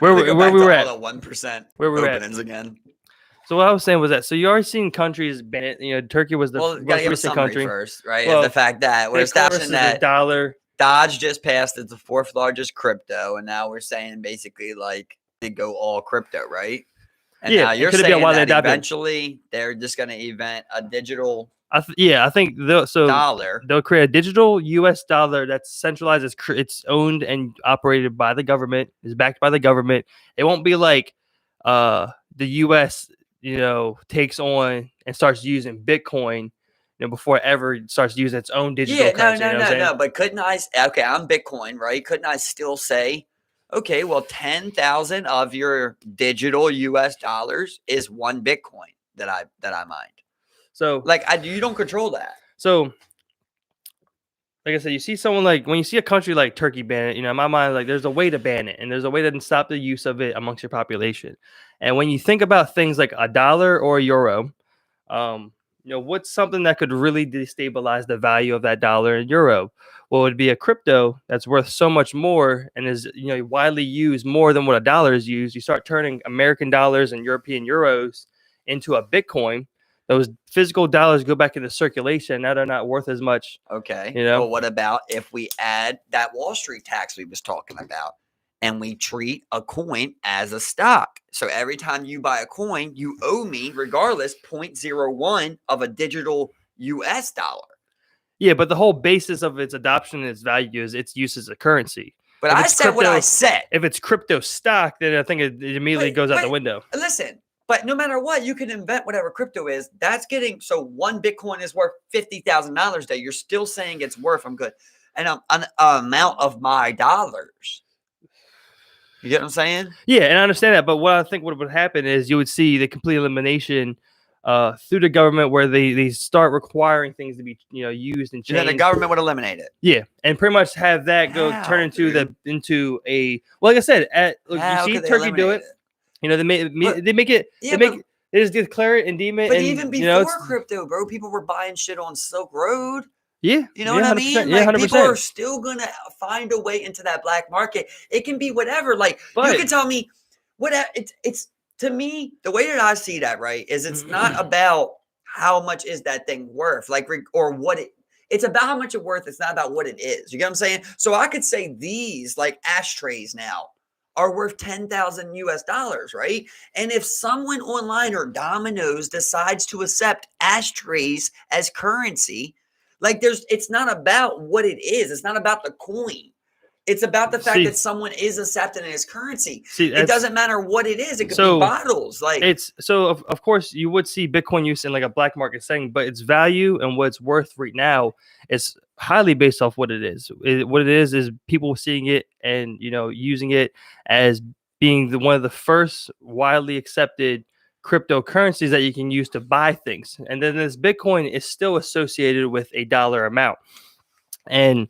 Where Go we back were to at? all the 1% Where we were openings at? again. So what I was saying was that you already seen countries ban it. You know, Turkey was the Well, most gotta give a recent summary country. first, right? Well, the fact that we're Bitcoin establishing versus the that dollar. Dodge just passed as the 4th largest crypto, and now we're saying basically like they go all crypto, right? And Yeah, now and you're could it be saying why they that adopted? eventually they're just going to invent a digital I think dollar. they'll create a digital U.S. dollar that's centralized. It's owned and operated by the government. Is backed by the government. It won't be like the U.S. takes on and starts using Bitcoin. Before it ever starts using its own digital Yeah, currency. no. But couldn't I? Okay, I'm Bitcoin, right? Couldn't I still say, okay, well, 10,000 of your digital U.S. dollars is one Bitcoin that I mined. So like you don't control that. So like I said, you see someone like when you see a country like Turkey ban it, in my mind, like there's a way to ban it and there's a way to stop the use of it amongst your population. And when you think about things like a dollar or a euro, what's something that could really destabilize the value of that dollar and euro? Well, it would be a crypto that's worth so much more and is widely used more than what a dollar is used. You start turning American dollars and European euros into a Bitcoin. Those physical dollars go back into circulation. Now they're not worth as much. Okay. Well, what about if we add that Wall Street tax we was talking about and we treat a coin as a stock? So every time you buy a coin, you owe me, regardless, 0.01 of a digital US dollar. Yeah, but the whole basis of its adoption and its value is its use as a currency. But I said what I said. If it's crypto stock, then I think it immediately goes out the window. Listen. But no matter what, you can invent whatever crypto is. That's getting so one Bitcoin is worth $50,000 a day. You're still saying it's worth an amount of my dollars. You get what I'm saying? Yeah, and I understand that. But what I think what would happen is you would see the complete elimination through the government, where they start requiring things to be used and changed. And then the government would eliminate it. Yeah, and pretty much have that turn into a like I said. You see Turkey do it. They make it. They just declare it and deem it. But even before crypto, bro, people were buying shit on Silk Road. Yeah, you know what I mean. Like 100%. People are still gonna find a way into that black market. It can be whatever. Like you can tell me what it's to me. The way that I see that, right, is it's not about how much is that thing worth, like or what it. It's about how much it's worth. It's not about what it is. You get what I'm saying? So I could say these like ashtrays now are worth 10,000 US dollars, right? And if someone online or Domino's decides to accept ashtrays as currency, like it's not about what it is. It's not about the coin. It's about the fact that someone is accepting it as currency. It doesn't matter what it is. It could be bottles. Like of course you would see Bitcoin use in like a black market setting, but its value and what it's worth right now is highly based off what it is. What it is people seeing it and using it as being one of the first widely accepted cryptocurrencies that you can use to buy things. And then this Bitcoin is still associated with a dollar amount. And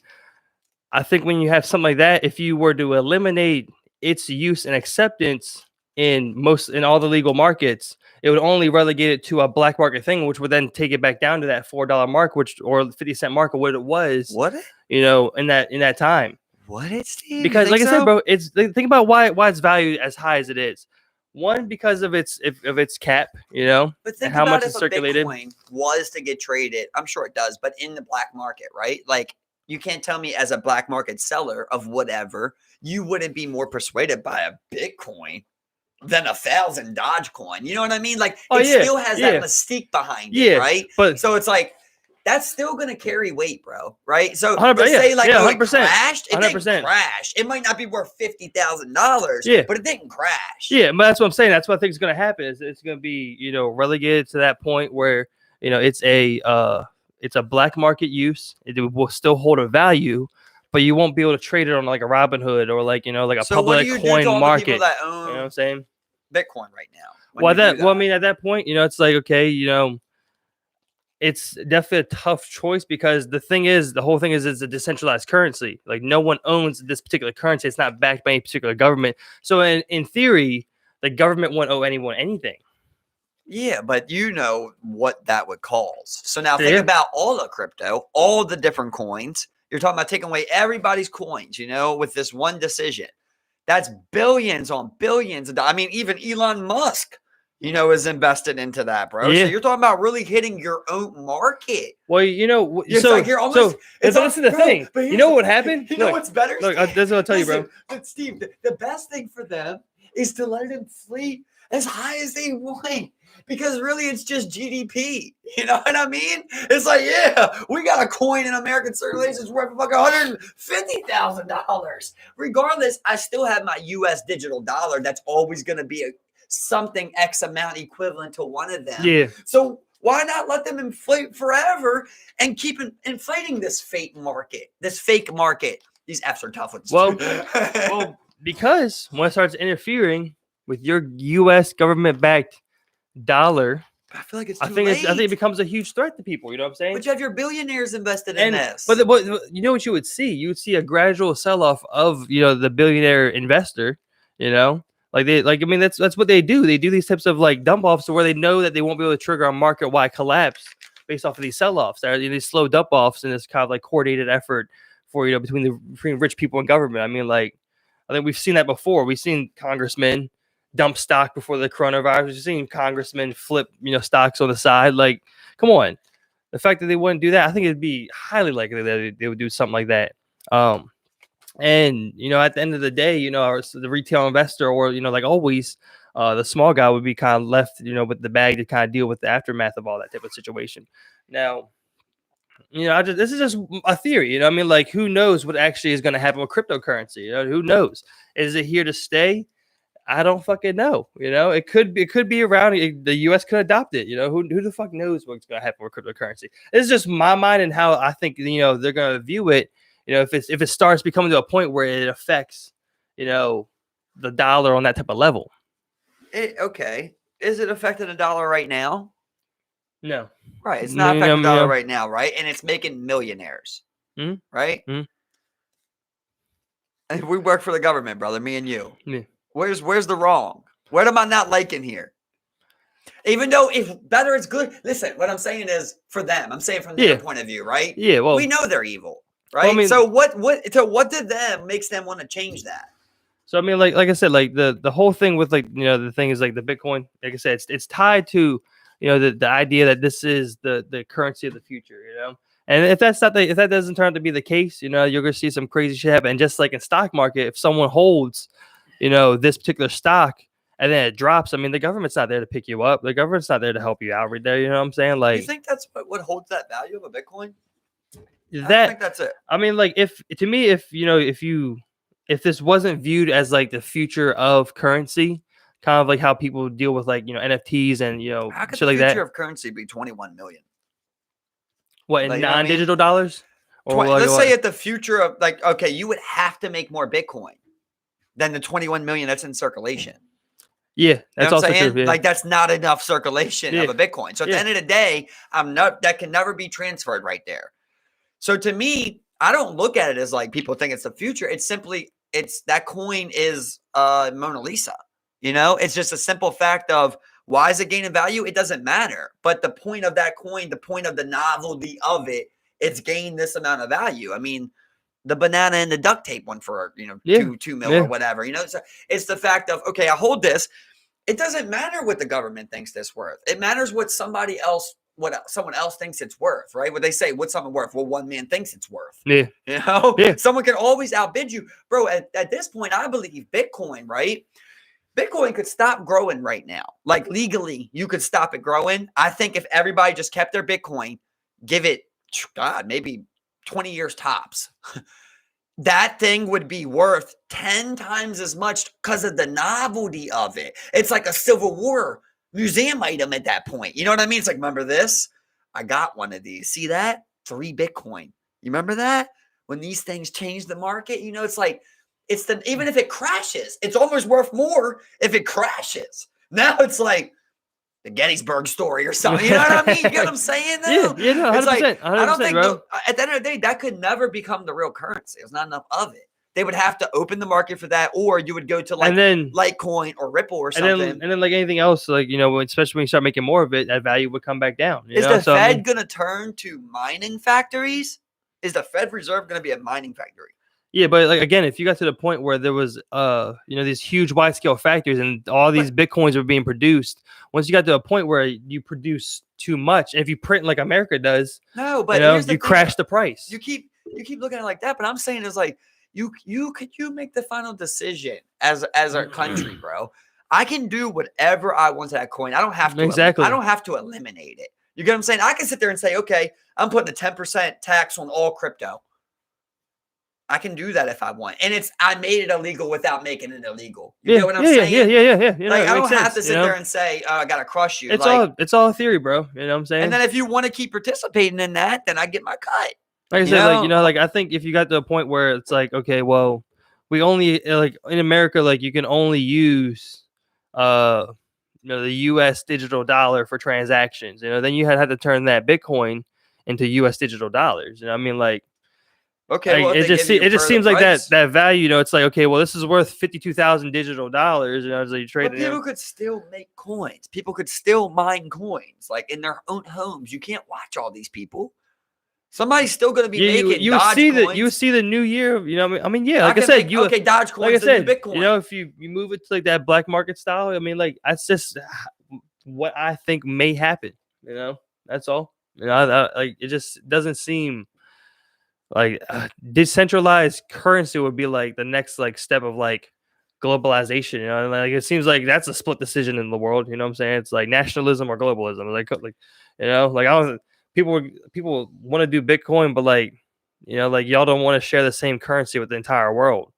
I think when you have something like that, if you were to eliminate its use and acceptance in all the legal markets, it would only relegate it to a black market thing, which would then take it back down to that $4 mark, or 50-cent mark, or what it was. What? In that time. What it's Steve? Because like I said, bro, think about why it's valued as high as it is. One, because of its cap, but think and how about much if it's circulated. Bitcoin was to get traded. I'm sure it does, but in the black market, right? Like you can't tell me as a black market seller of whatever, you wouldn't be more persuaded by a Bitcoin than 1,000 Dogecoin. You know what I mean? Like still has that mystique behind it, right? But so it's like that's still gonna carry weight, bro. Right? So to say like 100%, it crashed, it 100%. didn't crash. It might not be worth $50,000, but it didn't crash. Yeah, but that's what I'm saying. That's what I think is gonna happen. Is it's gonna be relegated to that point where it's a black market use. It will still hold a value, but you won't be able to trade it on like a Robinhood or like a public coin market. People that own you know what I'm saying? Bitcoin right now. I mean, at that point, it's like, okay, it's definitely a tough choice because the whole thing is it's a decentralized currency. Like no one owns this particular currency. It's not backed by any particular government. So in theory, the government won't owe anyone anything. Yeah, but you know what that would cause. So now think about all the crypto, all the different coins. You're talking about taking away everybody's coins, with this one decision. That's billions on billions of dollars. I mean, even Elon Musk, is invested into that, bro. Yeah. So you're talking about really hitting your own market. Well, it's so like you're almost. But this is the thing. You know what would happen? You know what's better? Look, this is what I'll tell you, bro. But Steve, the best thing for them is to let them inflate as high as they want. Because really, it's just GDP. You know what I mean? It's like, yeah, we got a coin in American circulation that's worth fucking $150,000. Regardless, I still have my U.S. digital dollar. That's always going to be something X amount equivalent to one of them. Yeah. So why not let them inflate forever and keep inflating this fake market? These F's are tough ones. Well, because when it starts interfering with your U.S. government-backed dollar, I feel like it's I think it becomes a huge threat to people. You know what I'm saying? But you have your billionaires invested in this. But you know what you would see? You would see a gradual sell-off of the billionaire investor. I mean that's what they do. They do these types of like dump offs where they know that they won't be able to trigger a market-wide collapse based off of these sell-offs. These slow dump offs and this kind of like coordinated effort for between rich people and government. I mean, I think we've seen that before. We've seen congressmen dump stock before the coronavirus. We've seen congressmen flip stocks on the side. Like, come on. The fact that they wouldn't do that, I think it'd be highly likely that they would do something like that. And at the end of the day, the retail investor, or like always, the small guy would be kind of left, with the bag to kind of deal with the aftermath of all that type of situation. Now, this is just a theory. I mean, like, who knows what actually is going to happen with cryptocurrency? Who knows? Is it here to stay? I don't fucking know. It could be around. The U.S. could adopt it. Who the fuck knows what's going to happen with cryptocurrency? It's just my mind and how I think they're going to view it. If it starts becoming to a point where it affects the dollar on that type of level. Okay, is it affecting the dollar right now? No. Right, it's not affecting the dollar right now, right? And it's making millionaires, right? Mm-hmm. And we work for the government, brother. Me and you. Yeah. Where's the wrong? What am I not liking here? Even though if better, it's good. Listen, what I'm saying is for them. I'm saying from their point of view, right? Yeah. Well, we know they're evil, right? Well, I mean, so what did them makes them want to change that? So I mean, like I said, like the whole thing with the thing is like the Bitcoin. Like I said, it's tied to the idea that this is the currency of the future. And if that doesn't turn out to be the case, you're gonna see some crazy shit happen. And just like in stock market, if someone holds this particular stock and then it drops, I mean, the government's not there to pick you up. The government's not there to help you out right there. You know what I'm saying? Like, you think that's what holds that value of a Bitcoin? I think that's it. I mean, like, if this wasn't viewed as like the future of currency, kind of like how people deal with like NFTs and how could shit like that. The future of currency be 21 million? What, in non-digital dollars? Or let's say at the future of okay, you would have to make more Bitcoin than the 21 million that's in circulation. Yeah, that's also true. Yeah. Like, that's not enough circulation of a Bitcoin. So at the end of the day, that can never be transferred right there. So to me, I don't look at it as like people think it's the future. It's simply that coin is Mona Lisa. It's just a simple fact of why is it gaining value? It doesn't matter. But the point of that coin, the point of the novelty of it, it's gained this amount of value. I mean, the banana and the duct tape one for $2 million or whatever. So it's the fact of, okay, I hold this. It doesn't matter what the government thinks this worth. It matters what someone else thinks it's worth, right? What they say, what's something worth? Well, one man thinks it's worth. Yeah. Someone can always outbid you. Bro, at this point, I believe Bitcoin, right? Bitcoin could stop growing right now. Like, legally, you could stop it growing. I think if everybody just kept their Bitcoin, give it, God, maybe 20 years tops, that thing would be worth 10 times as much because of the novelty of it. It's like a Civil War museum item at that point. You know what I mean? It's like, remember this? I got one of these. See that? 3 Bitcoin. You remember that? When these things change the market, it's like, even if it crashes, it's almost worth more if it crashes. Now it's like the Gettysburg story or something. You know what I mean? You get what I'm saying? Though? Yeah, no, 100%, it's like, 100%, I don't think bro. at the end of the day, that could never become the real currency. There's not enough of it. They would have to open the market for that, or you would go to Litecoin or Ripple or something. And then like anything else, like, especially when you start making more of it, that value would come back down. Is the Fed going to turn to mining factories? Is the Fed Reserve going to be a mining factory? Yeah, but like again, if you got to the point where there was these huge wide scale factories and all these bitcoins were being produced, once you got to a point where you produce too much, and if you print like America does, no, but here's the you thing, crash the price. You keep looking at it like that, but I'm saying is like you make the final decision as a country, bro. I can do whatever I want to that coin. I don't have to exactly. I don't have to eliminate it. You get what I'm saying? I can sit there and say, okay, I'm putting a 10% tax on all crypto. I can do that if I want. And I made it illegal without making it illegal. You get what I'm saying? Yeah. Like, I don't have to sit there and say, oh, I got to crush you. It's all a theory, bro. You know what I'm saying? And then if you want to keep participating in that, then I get my cut. Like I said, like I think if you got to a point where it's like, okay, well, we only like in America, like you can only use the US digital dollar for transactions. Then you had to turn that Bitcoin into US digital dollars. I mean, like, okay, well, it just seems like that value. It's like, okay, well, this is worth 52,000 digital dollars. So you trade. But people could still make coins. People could still mine coins, like in their own homes. You can't watch all these people. Somebody's still going to be making. You see the new year. I mean, yeah. Like I said, Dogecoin. Like I said, Bitcoin. If you move it to like that black market style, I mean, like that's just what I think may happen. That's all. Like it just doesn't seem like decentralized currency would be like the next like step of like globalization. Like it seems like that's a split decision in the world. You know what I'm saying? It's like nationalism or globalism. Like I don't. People want to do Bitcoin, but like y'all don't want to share the same currency with the entire world.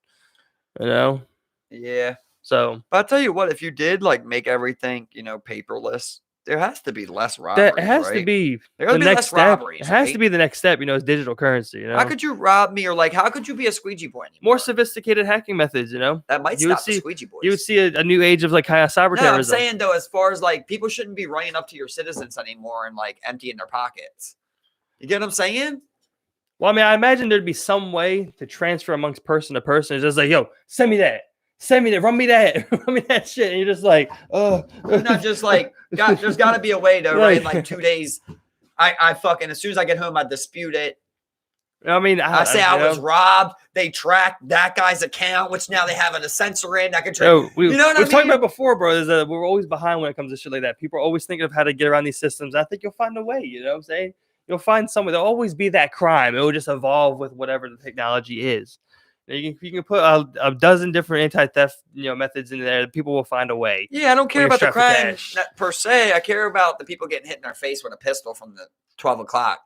Yeah. So, but I'll tell you what, if you did like make everything paperless, there has to be less robberies. It has to be the next step. It has to be the next step. Is digital currency. How could you rob me, or like how could you be a squeegee boy anymore? More sophisticated hacking methods. That might stop the squeegee boys. You would see a new age of like cyber terrorism. I'm saying though, as far as like people shouldn't be running up to your citizens anymore and like emptying their pockets. You get what I'm saying? Well, I mean, I imagine there'd be some way to transfer amongst person to person. It's just like, yo, send me that. Send me that, run me that shit. And you're just like, oh. Not just like, there's got to be a way to, right? In like 2 days, I fucking, as soon as I get home, I dispute it. I mean, I say I was robbed. They tracked that guy's account, which now they have a sensor in that can track. We were talking about before, bro, is that we're always behind when it comes to shit like that. People are always thinking of how to get around these systems. I think you'll find a way, you know what I'm saying? You'll find somewhere. There'll always be that crime. It will just evolve with whatever the technology is. You can put a dozen different anti-theft methods in there. People will find a way. Yeah, I don't care about the crime per se. I care about the people getting hit in their face with a pistol from the 12 o'clock,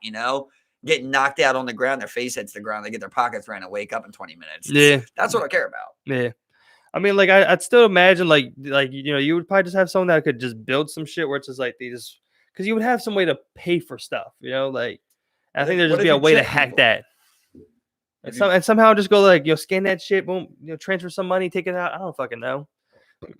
getting knocked out on the ground. Their face hits the ground. They get their pockets ran and wake up in 20 minutes. That's what I care about. Yeah. I mean, like, I'd still imagine, like you would probably just have someone that could just build some shit where it's just like because you would have some way to pay for stuff, like, I think there'd just be a way to hack that. And somehow just go like, scan that shit, boom, transfer some money, take it out. I don't fucking know.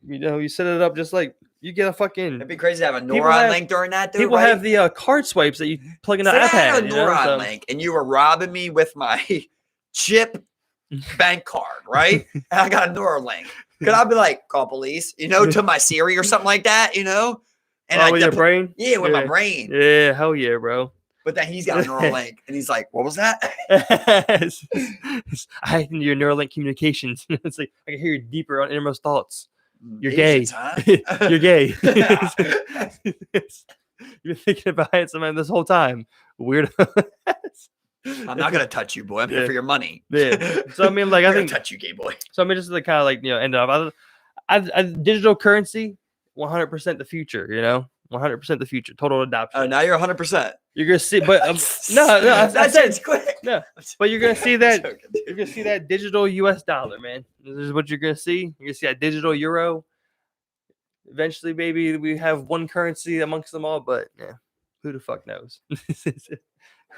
You set it up just like you get a fucking. It'd be crazy to have a neuron link during that, dude. People have the card swipes that you plug in an iPad. I had a neuron link, and you were robbing me with my chip bank card, right? And I got a neuron link. Could I be like, call police, to my Siri or something like that, And with your brain? Yeah, with my brain. Yeah, hell yeah, bro. But then he's got a Neuralink, and he's like, "What was that?" I into your Neuralink communications. It's like I can hear your deeper on innermost thoughts. You're gay. You're gay. You're thinking about it this whole time. Weird. I'm not gonna touch you, boy. I'm here for your money. Yeah. So I mean, like, I think touch you, gay boy. So I mean, just like kind of like end up. Digital currency, 100% the future. 100% the future. Total adoption. Now you're 100%. You're gonna see, but no, that's it. Quick. No, but you're gonna see that. You're gonna see that digital US dollar, man. This is what you're gonna see. You're gonna see that digital euro. Eventually, maybe we have one currency amongst them all, but yeah, who the fuck knows?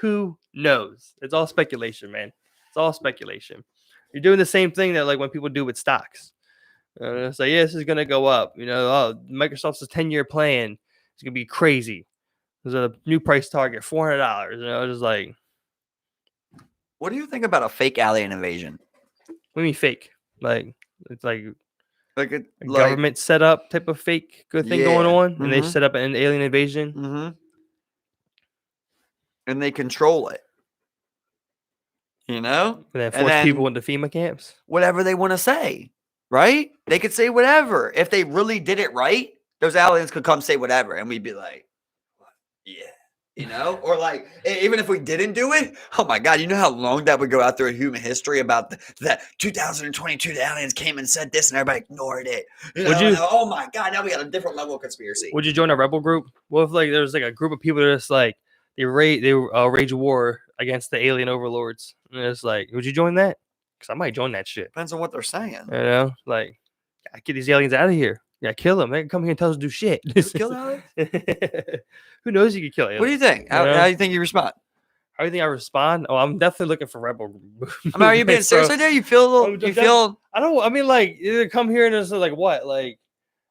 Who knows? It's all speculation, man. It's all speculation. You're doing the same thing that like when people do with stocks. It's like, yeah, this is gonna go up. Microsoft's 10-year plan. It's gonna be crazy. There's a new price target, $400. Just like. What do you think about a fake alien invasion? What do you mean fake? Like it's like a government set up type of fake good thing going on, and they set up an alien invasion, and they control it. you know? And then force people into FEMA camps. Whatever they want to say, right? They could say whatever. If they really did it right, those aliens could come say whatever, and we'd be like, yeah. You know, or like even if we didn't do it, oh my God, you know how long that would go out through human history about that 2022 the aliens came and said this and everybody ignored it. Oh my God, now we got a different level of conspiracy. Would you join a rebel group? What if like there's like a group of people that just like they wage war against the alien overlords? And it's like, would you join that? Because I might join that shit. Depends on what they're saying. You know, like I get these aliens out of here. Yeah, kill them. They can come here and tell us to do shit. Kill aliens? Who knows? You could kill aliens. What do you think? How do you think you respond? How do you think I respond? Oh, I'm definitely looking for rebel. I mean, are you being serious right there? You feel a little? You feel? I don't. I mean, like, either come here and it's like what? Like,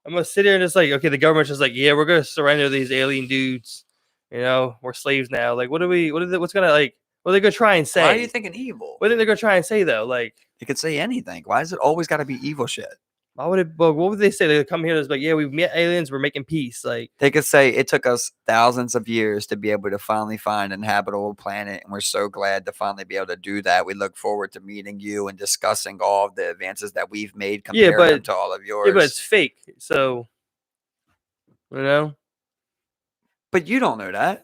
I'm gonna sit here and it's like, okay, the government's just like, yeah, we're gonna surrender these alien dudes. You know, we're slaves now. Like, what's gonna like? What are they gonna try and say? Why are you thinking evil? What are they gonna try and say though? Like, you could say anything. Why is it always got to be evil shit? Why would it? What would they say? They come here and it's like, yeah, we've met aliens. We're making peace. Like they could say it took us thousands of years to be able to finally find an habitable planet, and we're so glad to finally be able to do that. We look forward to meeting you and discussing all of the advances that we've made compared to all of yours. Yeah, but it's fake. So you know. But you don't know that.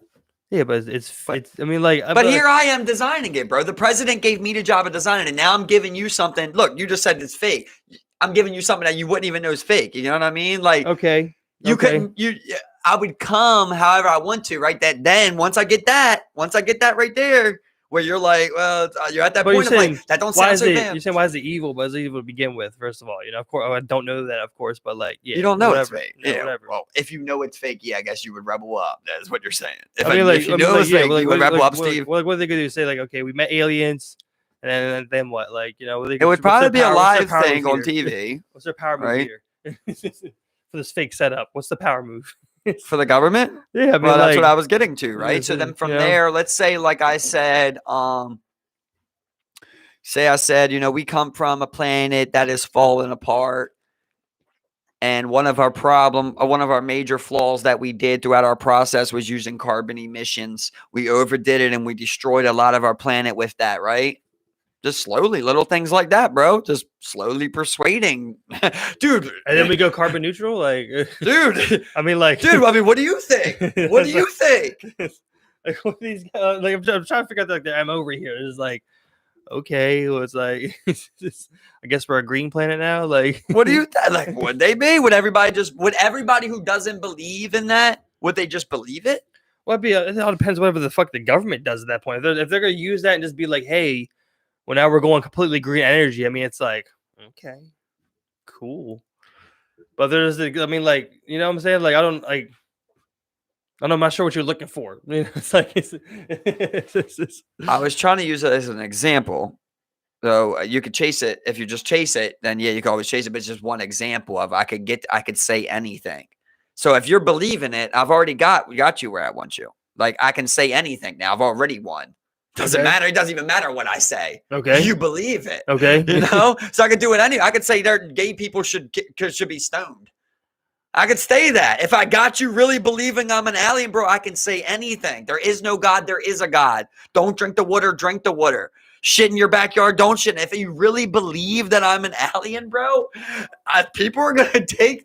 Yeah, but it's. I mean, like. But here I am designing it, bro. The president gave me the job of designing it. And now I'm giving you something. Look, you just said it's fake. I'm giving you something that you wouldn't even know is fake. You know what I mean? Like, okay, couldn't. I would come however I want to, right? Then once I get that right there, where you're like, well, you're at that point of like, that don't sound so bad. You're saying why is it evil? But it's evil to begin with, first of all. You know, of course, I don't know that, of course, but like, yeah, you don't know whatever. It's fake. Yeah, whatever. Well, if you know it's fake, yeah, I guess you would rebel up. That's what you're saying. If you know it's fake, you would rebel up, Steve. What are they gonna do? Say like, okay, we met aliens. And then what? Like, you know, it would probably be a live thing on TV. What's their power move here? For this fake setup, what's the power move? For the government? Yeah, I mean, well, that's what I was getting to, right? So then from there, let's say, like I said, you know, we come from a planet that is falling apart. And one of our major flaws that we did throughout our process was using carbon emissions. We overdid it and we destroyed a lot of our planet with that, right? Just slowly, little things like that, bro. Just slowly persuading, dude. And then we go carbon neutral, like, dude. I mean, like, dude. I mean, what do you think? What do you think? Like, what these guys, like, I'm trying to figure out like the MO over here. It's like, okay, well, it's like, I guess we're a green planet now. Like, what do you think? Like, would they be? Would everybody who doesn't believe in that? Would they just believe it? Well, it all depends whatever the fuck the government does at that point. If they're gonna use that and just be like, hey. Well, now we're going completely green energy. I mean, it's like, okay, cool. But I mean, like, you know what I'm saying? Like, I'm not sure what you're looking for. I mean, it's like, I was trying to use it as an example. So you could chase it. If you just chase it, then yeah, you can always chase it. But it's just one example of I could say anything. So if you're believing it, I've already got you where I want you. Like, I can say anything now. I've already won. Doesn't matter. It doesn't even matter what I say. Okay. You believe it. Okay. You know? So I could do it I could say gay people should be stoned. I could say that. If I got you really believing I'm an alien, bro, I can say anything. There is no God. There is a God. Don't drink the water. Drink the water. Shit in your backyard. Don't shit. If you really believe that I'm an alien, bro, people are going to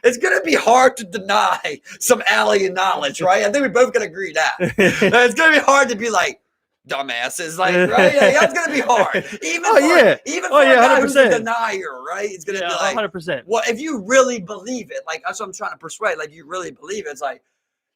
it's going to be hard to deny some alien knowledge, right? I think we both can agree that. It's going to be hard to be like, dumbasses, like, right? Yeah, it's gonna be hard. Even for a guy who's a denier, right? It's gonna be like 100%. Well, if you really believe it, like that's what I'm trying to persuade. Like, you really believe it. It's like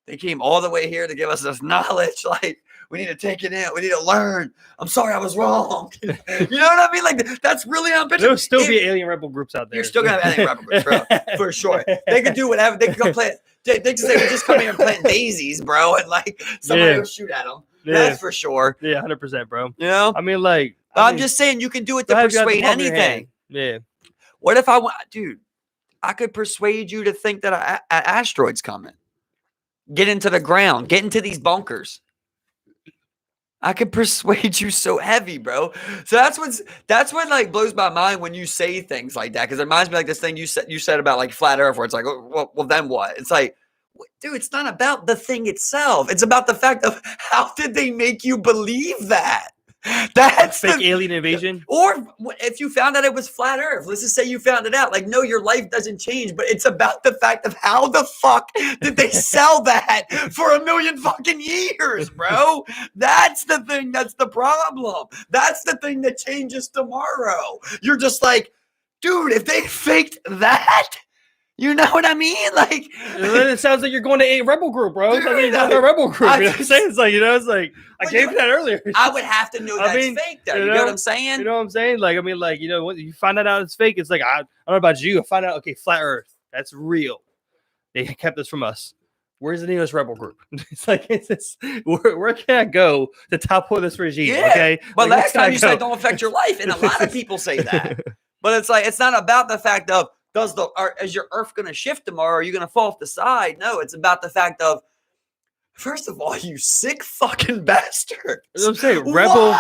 they came all the way here to give us this knowledge. Like, we need to take it in. We need to learn. I'm sorry, I was wrong. You know what I mean? Like, that's really ambitious. There'll still be alien rebel groups out there. You're still gonna have alien rebel groups, bro, for sure. They could do whatever. They could go play. They could say, we just come here and plant daisies, bro, and like somebody will shoot at them. Yeah. That's for sure. Yeah, 100%, bro. You know? I mean, like, I'm just saying you can do it to persuade anything. Yeah. What if dude, I could persuade you to think that an asteroid's coming. Get into the ground. Get into these bunkers. I could persuade you so heavy, bro. So that's what like blows my mind when you say things like that. Because it reminds me like this thing you said about like flat Earth, where it's like, well, then what? It's like, dude, it's not about the thing itself. It's about the fact of how did they make you believe that? That's fake alien invasion. Or if you found out it was flat Earth, let's just say you found it out. Like, no, your life doesn't change, but it's about the fact of how the fuck did they sell that for 1 million fucking years, bro? That's the thing. That's the problem. That's the thing that changes tomorrow. You're just like, dude, if they faked that. You know what I mean? Like, it sounds like you're going to a rebel group, bro. It sounds like you're going to a rebel group. You know what I'm saying? It's like, it's like, I gave you that earlier. I would have to know that's fake, though. You know what I'm saying? You know what I'm saying? Like, I mean, like, when you find that out it's fake, it's like, I don't know about you. I find out, okay, flat Earth, that's real. They kept this from us. Where's the nearest rebel group? It's like, where can I go to topple this regime? Yeah. Okay, but like, last time you said don't affect your life, and a lot of people say that. But it's like, it's not about the fact of, is your Earth going to shift tomorrow? Are you going to fall off the side? No, it's about the fact of, first of all, you sick fucking bastard. I'm saying, rebel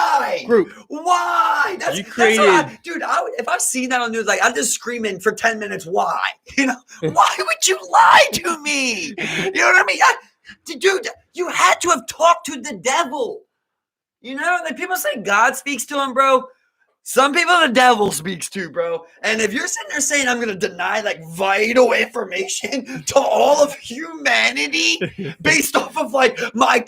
group. Why? You created, dude. If I seen that on news, like, I'm just screaming for 10 minutes. Why? Why would you lie to me? You know what I mean? Dude, you had to have talked to the devil. Like people say God speaks to him, bro. Some people the devil speaks to, bro. And if you're sitting there saying I'm going to deny like vital information to all of humanity based off of like my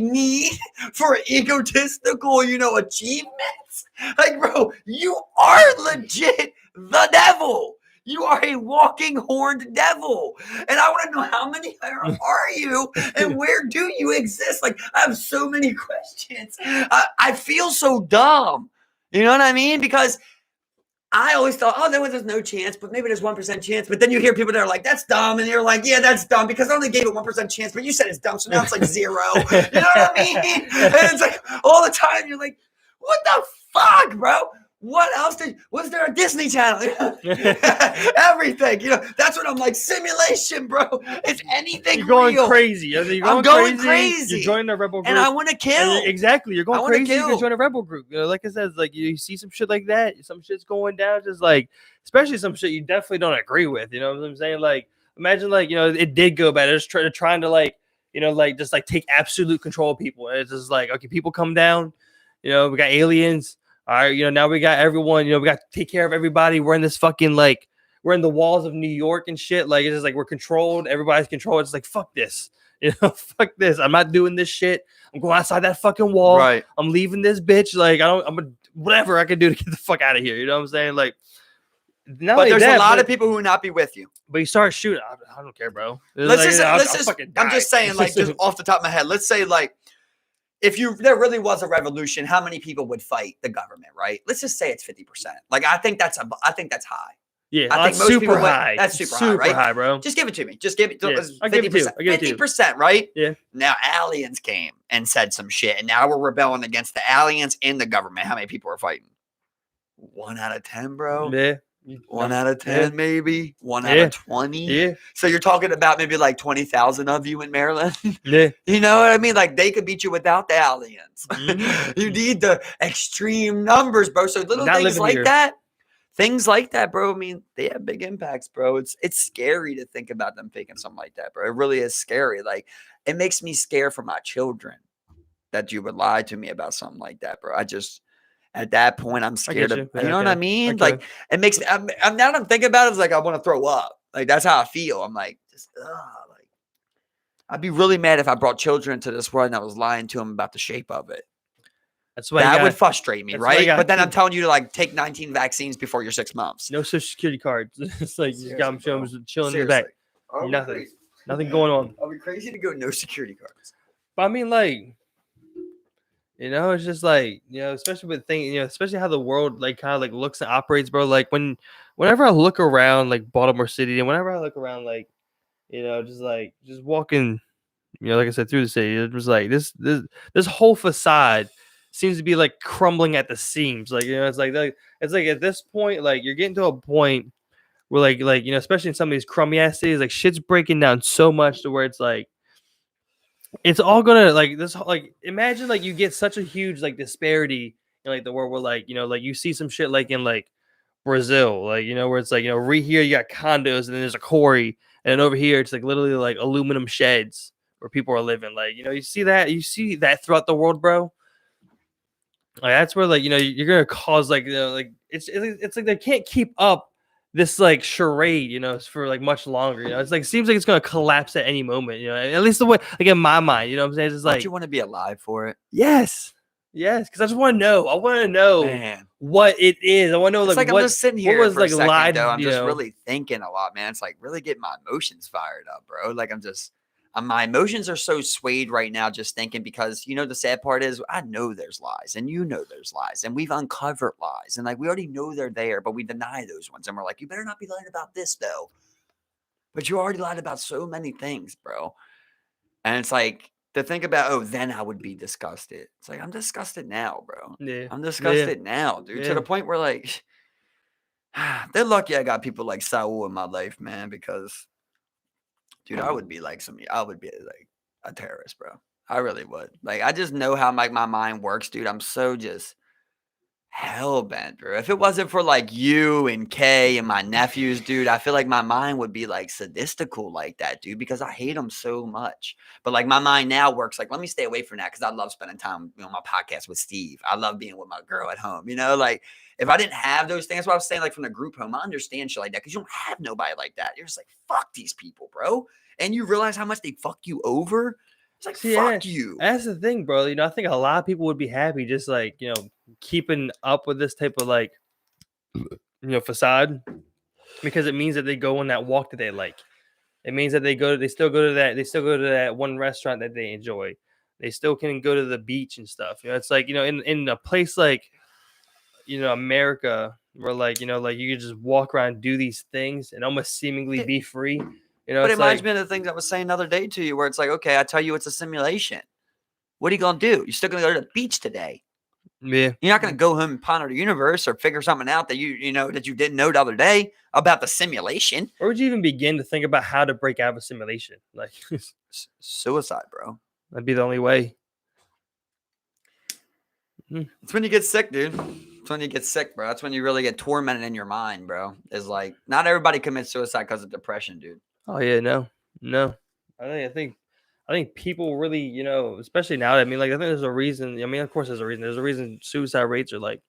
need for egotistical, achievements, like, bro, you are legit the devil. You are a walking horned devil. And I want to know how many are you and where do you exist? Like, I have so many questions. I feel so dumb. You know what I mean? Because I always thought, there's no chance, but maybe there's 1% chance. But then you hear people that are like, that's dumb. And you're like, yeah, that's dumb because I only gave it 1% chance, but you said it's dumb. So now it's like 0. You know what I mean? And it's like all the time you're like, what the fuck, bro? What else was there a Disney Channel? Everything. That's what I'm like. Simulation, bro. It's anything You're going real. Crazy. I'm going crazy. You're joining a rebel group. And I want to kill. Exactly. You're going crazy. You can join a rebel group. Like I said, it's like you see some shit like that. Some shit's going down. Just like, especially some shit you definitely don't agree with. You know what I'm saying? Like, imagine like, it did go bad. It's trying to like, just like take absolute control of people. And it's just like, okay, people come down. We got aliens. All right, now we got everyone, we got to take care of everybody. We're in this fucking, like, we're in the walls of New York and shit. Like, it's just like we're controlled. Everybody's controlled. It's like, fuck this. Fuck this. I'm not doing this shit. I'm going outside that fucking wall. Right. I'm leaving this bitch. Like, whatever I can do to get the fuck out of here. You know what I'm saying? Like, but there's a lot of people who will not be with you. But you start shooting. I don't care, bro. I'm just saying, like, just off the top of my head, let's say, like, if there really was a revolution, how many people would fight the government, right? Let's just say it's 50%. Like, I think that's high. Yeah, I think most people high. That's super high, right? High, bro. Just give it to me. Just give it. Yeah, 50%. 50%, right? Yeah. Now aliens came and said some shit, and now we're rebelling against the aliens and the government. How many people are fighting? 1 out of 10, bro. Yeah. 1 out of 10, maybe 1 out of 20. Yeah. So you're talking about maybe like 20,000 of you in Maryland. Yeah. You know what I mean? Like, they could beat you without the aliens. Mm-hmm. You need the extreme numbers, bro. So little things like that, bro. I mean, they have big impacts, bro. It's scary to think about them faking something like that, bro. It really is scary. Like, it makes me scared for my children that you would lie to me about something like that, bro. At that point, I'm scared of, you know what I mean? Like, it makes me, now that I'm thinking about it, it's like, I want to throw up. Like, that's how I feel. I'm like, like, I'd be really mad if I brought children into this world and I was lying to them about the shape of it. That's why that would frustrate me, right? But then I'm telling you to like take 19 vaccines before you're 6 months. No social security cards. It's like you got them chilling in the back. Nothing going on. I'll be crazy to go no security cards. But I mean, like, it's just like, especially with things, especially how the world like kind of like looks and operates, bro. Like whenever I look around like Baltimore City, and whenever I look around like, just walking, like I said, through the city, it was like this whole facade seems to be like crumbling at the seams. Like, it's like at this point, like you're getting to a point where like especially in some of these crummy ass cities, like shit's breaking down so much to where it's like, it's all gonna like this. Like, imagine like you get such a huge like disparity in like the world where like like you see some shit like in like Brazil, like where it's like right here you got condos and then there's a quarry, and then over here it's like literally like aluminum sheds where people are living. Like you see that throughout the world, bro. Like, that's where, like, you're gonna cause, like, like it's like they can't keep up this, like, charade, for like much longer. It's like, seems like it's gonna collapse at any moment. At least the way, like, in my mind, what I'm saying, it's just Don't you like, want to be alive for it? yes, yes, because I just want to know. I want to know Man, what it is. I want to know, it's like, like I'm just sitting what here was, for a like, second, lied. though. I'm just really thinking a lot, man. It's like really getting my emotions fired up, bro. Like my emotions are so swayed right now just thinking because, the sad part is I know there's lies and there's lies and we've uncovered lies and like we already know they're there, but we deny those ones. And we're like, you better not be lying about this though. But you already lied about so many things, bro. And it's like to think about, oh, then I would be disgusted. It's like I'm disgusted now, bro. Yeah, I'm yeah, disgusted now, dude. To yeah. the point where like they're lucky I got people like Saul in my life, man, because dude, I would be like a terrorist, bro. I really would. Like, I just know how like my mind works, dude. I'm so just hell bent, bro. If it wasn't for like you and Kay and my nephews, dude, I feel like my mind would be like sadistical like that, dude, because I hate them so much. But like my mind now works like, let me stay away from that because I love spending time, on my podcast with Steve. I love being with my girl at home, like if I didn't have those things, that's what I was saying, like from the group home, I understand shit like that because you don't have nobody like that. You're just like, fuck these people, bro. And you realize how much they fuck you over. It's like, See, fuck you. that's the thing, bro. I think a lot of people would be happy just like, keeping up with this type of like, facade, because it means that they go on that walk that they like. It means that they still go to that one restaurant that they enjoy. They still can go to the beach and stuff. It's like, in a place like, America, where like, like you can just walk around and do these things and almost seemingly be free. But it It's reminds like, me of the things I was saying the other day to you, where it's like, okay, I tell you it's a simulation. What are you gonna do? You're still gonna go to the beach today. yeah. You're not gonna go home and ponder the universe or figure something out that that you didn't know the other day about the simulation. Where would you even begin to think about how to break out of a simulation? Like, Suicide, bro. that'd be the only way. It's when you get sick, dude. It's when you get sick, bro. That's when you really get tormented in your mind, bro. Is like not everybody commits suicide because of depression, dude. Oh yeah, no. I think people really, especially now. I mean, like, I think there's a reason. I mean, of course, there's a reason. There's a reason suicide rates are like,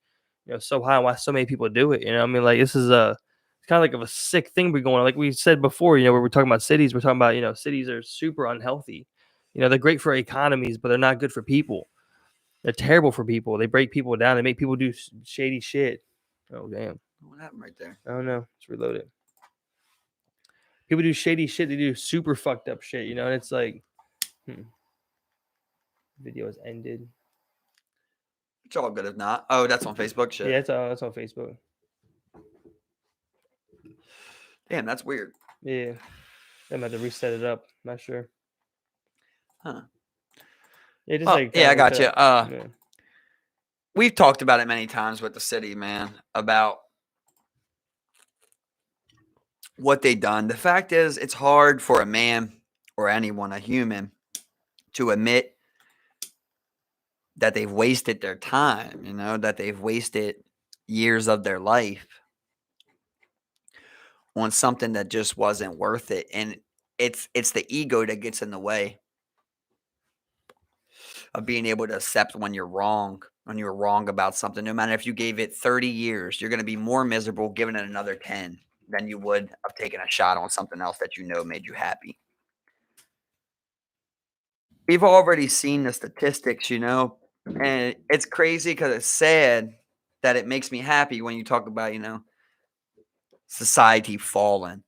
so high. And why so many people do it? I mean, like, this is it's kind of like of a sick thing we're going on. Like we said before, where we're talking about cities. We're talking about, cities are super unhealthy. They're great for economies, but they're not good for people. They're terrible for people. They break people down. They make people do shady shit. Oh damn! What happened right there? I don't know. It's reloaded. People do shady shit. They do super fucked up shit. And it's like, video has ended. It's all good if not. Oh, that's on Facebook shit. Yeah, that's on Facebook. Damn, that's weird. Yeah, I'm about to reset it up. Not sure. Huh. Yeah, just like yeah, I got you. Yeah. We've talked about it many times with the city, man, about what they done. The fact is, it's hard for a man or anyone, a human, to admit that they've wasted their time, that they've wasted years of their life on something that just wasn't worth it. And it's the ego that gets in the way of being able to accept when you're wrong about something. No matter if you gave it 30 years, you're going to be more miserable giving it another 10 than you would have taken a shot on something else that made you happy. We've already seen the statistics, and it's crazy because it's sad that it makes me happy when you talk about, society falling.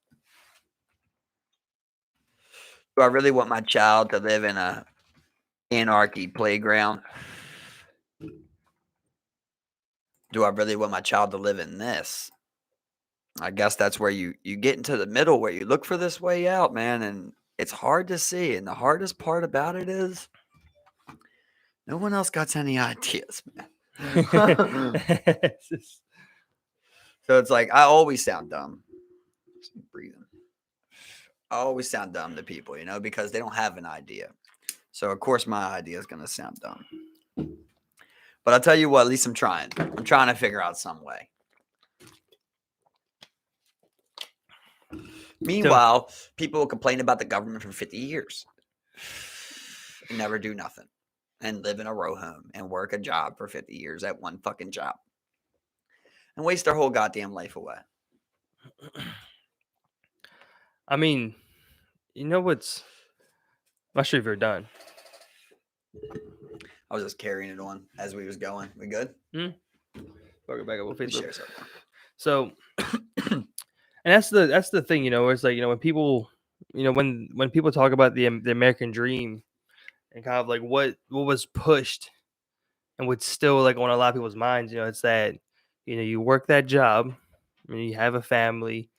Do I really want my child to live in a anarchy playground? Do I really want my child to live in this? I guess that's where you get into the middle, where you look for this way out, man, and it's hard to see. And the hardest part about it is no one else got any ideas, man. So it's like I always sound dumb. Breathing. I always sound dumb to people, because they don't have an idea. So of course my idea is going to sound dumb. But I'll tell you what, at least I'm trying. I'm trying to figure out some way. Meanwhile, people will complain about the government for 50 years and never do nothing. and live in a row home and work a job for 50 years at one fucking job and waste their whole goddamn life away. I mean, you know what's? I'm not sure if you're done. I was just carrying it on as we was going. We good? Back up on Facebook. So, and that's the thing, you know, where it's like, you know, when people, you know, when people talk about the American dream and kind of like what was pushed and what's still like on a lot of people's minds, you know, it's that, you know, you work that job, and you have a family,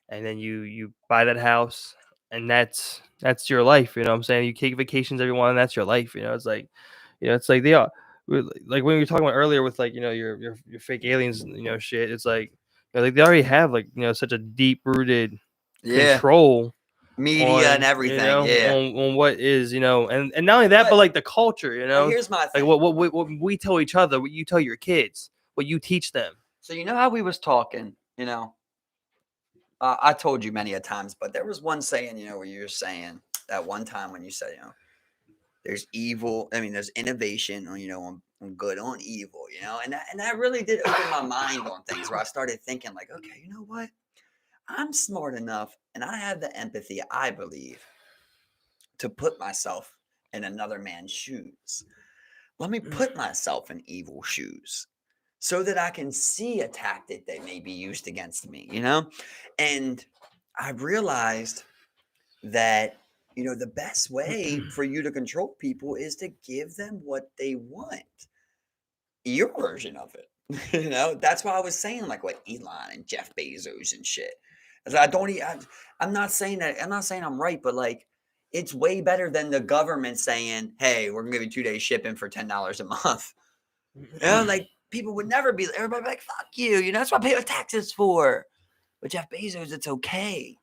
and then you buy that house, and that's your life. You know what I'm saying? You take vacations every one, and that's your life. You know, it's like, you know, it's like they are like when we were talking about earlier with like, you know, your fake aliens, you know, shit. It's like, you know, like they already have like, you know, such a deep rooted control. Media and everything, you know, on what is, you know, and not only that, but like the culture, you know. Here's my thing. Like what we tell each other, what you tell your kids, what you teach them. So you know how we was talking, you know, I told you many a times, but there was one saying, you know, where you were saying that one time when you said, you know, there's evil. I mean, there's innovation on, you know, on good, on evil, you know, and that really did open my mind on things where I started thinking like, okay, you know what? I'm smart enough and I have the empathy, I believe, to put myself in another man's shoes. Let me put myself in evil shoes so that I can see a tactic that may be used against me, you know? And I realized that, you know, the best way for you to control people is to give them what they want. Your version of it. You know, that's why I was saying like what Elon and Jeff Bezos and shit. I'm not saying I'm right, but like it's way better than the government saying, hey, we're gonna give you 2 days shipping for $10 a month. You know, like people would never be, everybody would be like, fuck you. You know, that's what I pay taxes for. But Jeff Bezos, it's okay.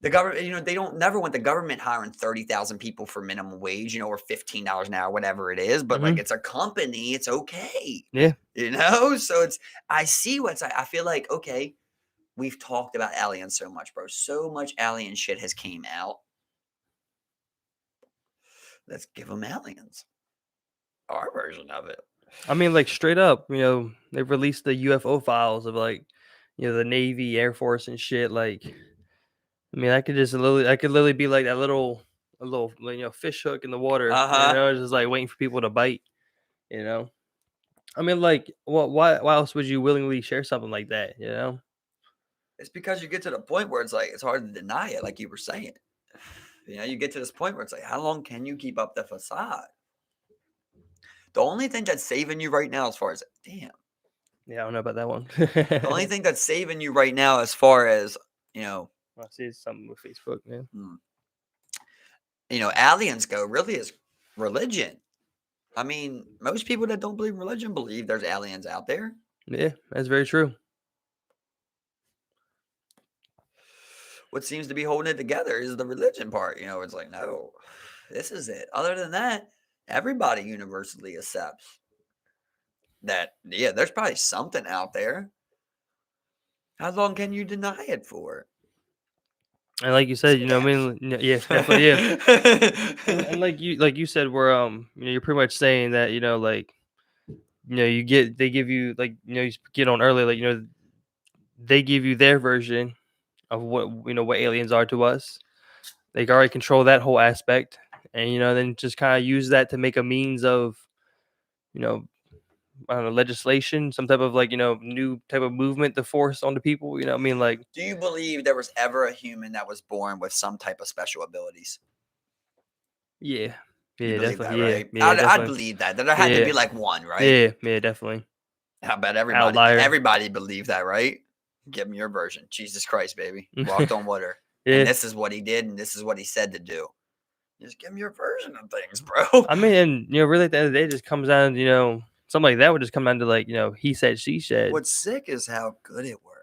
The government, you know, they don't never want the government hiring 30,000 people for minimum wage, you know, or $15 an hour, whatever it is. But like, it's a company, it's okay. Yeah. You know, so I feel like, okay, we've talked about aliens so much, bro. So much alien shit has came out. Let's give them aliens. Our version of it. I mean, like straight up, you know, they've released the UFO files of like, you know, the Navy, Air Force, and shit. Like, I mean, I could literally be like a little, you know, fish hook in the water. You know, just like waiting for people to bite. You know, I mean, like, why else would you willingly share something like that? You know, it's because you get to the point where it's like it's hard to deny it, like you were saying. You know, you get to this point where it's like, how long can you keep up the facade? The only thing that's saving you right now, as far as damn. Yeah, I don't know about that one. The only thing that's saving you right now, as far as, you know, I see something with Facebook, man. You know, aliens go, really is religion. I mean, most people that don't believe in religion believe there's aliens out there. Yeah, that's very true. What seems to be holding it together is the religion part. You know, it's like, no, this is it. Other than that, everybody universally accepts that, yeah, there's probably something out there. How long can you deny it for? And like you said, you know, I mean, yeah, definitely, yeah. and like you said, where you know, you're pretty much saying that, you know, like, you know, they give you, like, you know, you get on earlier, like, you know, they give you their version of what, you know, what aliens are to us. They can already control that whole aspect, and you know, then just kind of use that to make a means of, you know, I don't know, legislation, some type of like, you know, new type of movement to force onto people. You know what I mean? Like, do you believe there was ever a human that was born with some type of special abilities? Yeah. You Yeah, believe definitely. that, right? Yeah, I'd definitely. believe that. There had to be like one, right? Yeah, definitely. How about Outlier. everybody believed that, right? Give me your version. Jesus Christ, baby. Walked on water. Yeah. And this is what he did, and this is what he said to do. Just give me your version of things, bro. I mean, and you know, really at the end of the day, it just comes down, you know, something like that would just come down to like, you know, he said, she said. What's sick is how good it worked.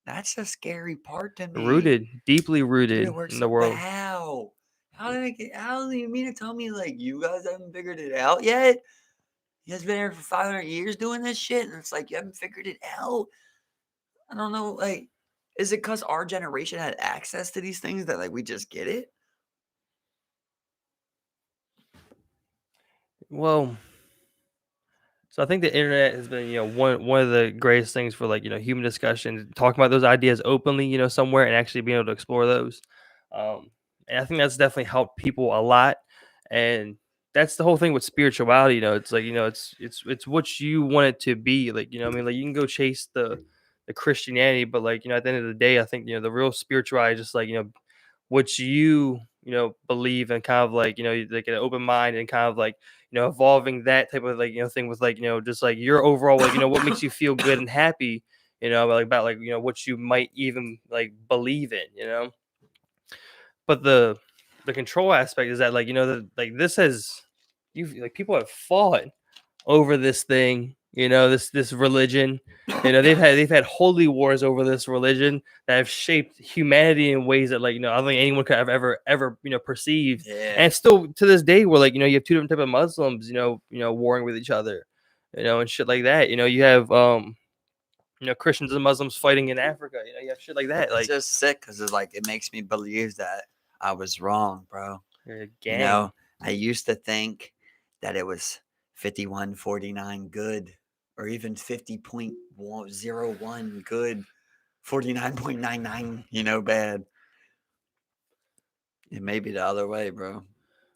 That's the scary part to me. Rooted, deeply rooted Dude, it works in the world. How? How do you mean to tell me like you guys haven't figured it out yet? You guys been here for 500 years doing this shit, and it's like you haven't figured it out. I don't know, like, is it because our generation had access to these things that like we just get it? Well, so I think the internet has been, one of the greatest things for like, human discussion, talking about those ideas openly, somewhere and actually being able to explore those. Um, and I think that's definitely helped people a lot. And that's the whole thing with spirituality. It's like, it's what you want it to be. Like, I mean, like you can go chase the Christianity, but like, at the end of the day, I think, the real spirituality is just like, what you believe, and kind of like like an open mind, and kind of like evolving that type of like thing with like just like your overall like what makes you feel good and happy, about like what you might even like believe in. But the control aspect is that like like this has you like people have fought over this thing, this religion. They've had holy wars over this religion that have shaped humanity in ways that like I don't think anyone could have ever perceived. Yeah. And still to this day, where like you have two different type of Muslims, warring with each other, and shit like that. You have Christians and Muslims fighting in Africa. You have shit like that. It's Like just sick because it's like it makes me believe that I was wrong, bro. a You gang. know, I used to think that it was 51-49 good, or even 50.01 good, 49.99, bad. It may be the other way, bro.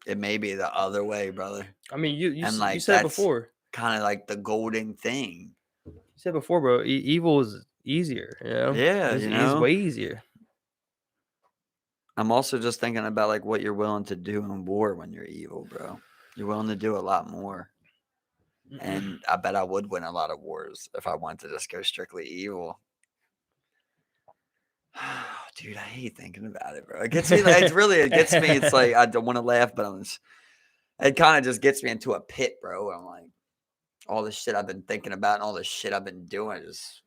It may be the other way, brother. I mean, you And you like said it that's before. kind of like the golden thing. You said before, bro. Evil is easier. Yeah, It's way easier. I'm also just thinking about like what you're willing to do in war when you're evil, bro. You're willing to do a lot more. And I bet I would win a lot of wars if I wanted to just go strictly evil. Dude, I hate thinking about it, bro. It gets me. It gets me. It's like I don't want to laugh, but it kind of just gets me into a pit, bro. I'm like, all the shit I've been thinking about and all the shit I've been doing, just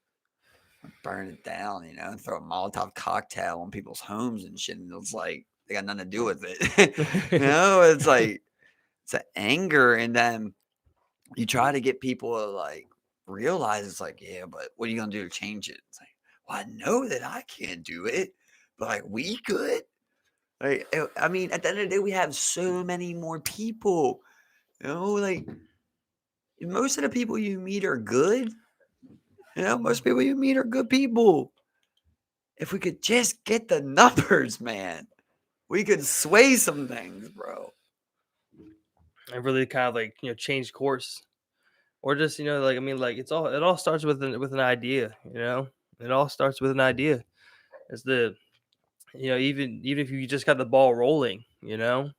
burn it down, and throw a Molotov cocktail on people's homes and shit. And it's like they got nothing to do with it. It's like it's an anger, and then you try to get people to like realize it's like, yeah, but what are you gonna do to change it? It's like, well, I know that I can't do it, but like we could. Like, I mean, at the end of the day, we have so many more people. Like most of the people you meet are good. Most people you meet are good people. If we could just get the numbers, man, we could sway some things, bro. And really kind of like change course, or just like I mean like it all starts with an idea. It all starts with an idea. It's the even if you just got the ball rolling, even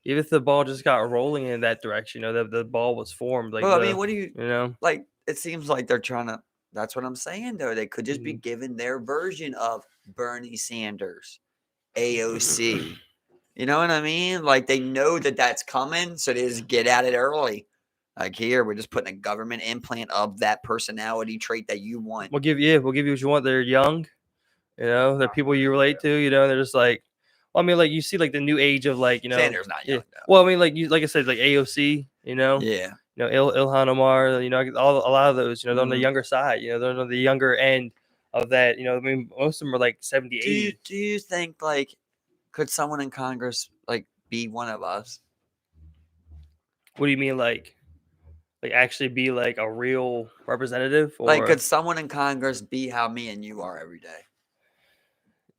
if the ball just got rolling in that direction, the ball was formed. Like Well, I mean, what do you know? like? It seems like they're trying to. That's what I'm saying, though. They could just be given their version of Bernie Sanders, AOC. You know what I mean? Like they know that that's coming, so they just get at it early. Like here, we're just putting a government implant of that personality trait that you want. We'll give you what you want. They're young, they're people you relate to. They're just like, well, I mean, like you see, like the new age of like Sanders not young. Yeah. Well, I mean, like I said, like AOC. Yeah. Ilhan Omar. A lot of those. They're on the younger side. They're on the younger end of that. I mean, most of them are like 70, 80. Do you think like could someone in Congress like be one of us? What do you mean, like actually be like a real representative? Or like, could someone in Congress be how me and you are every day?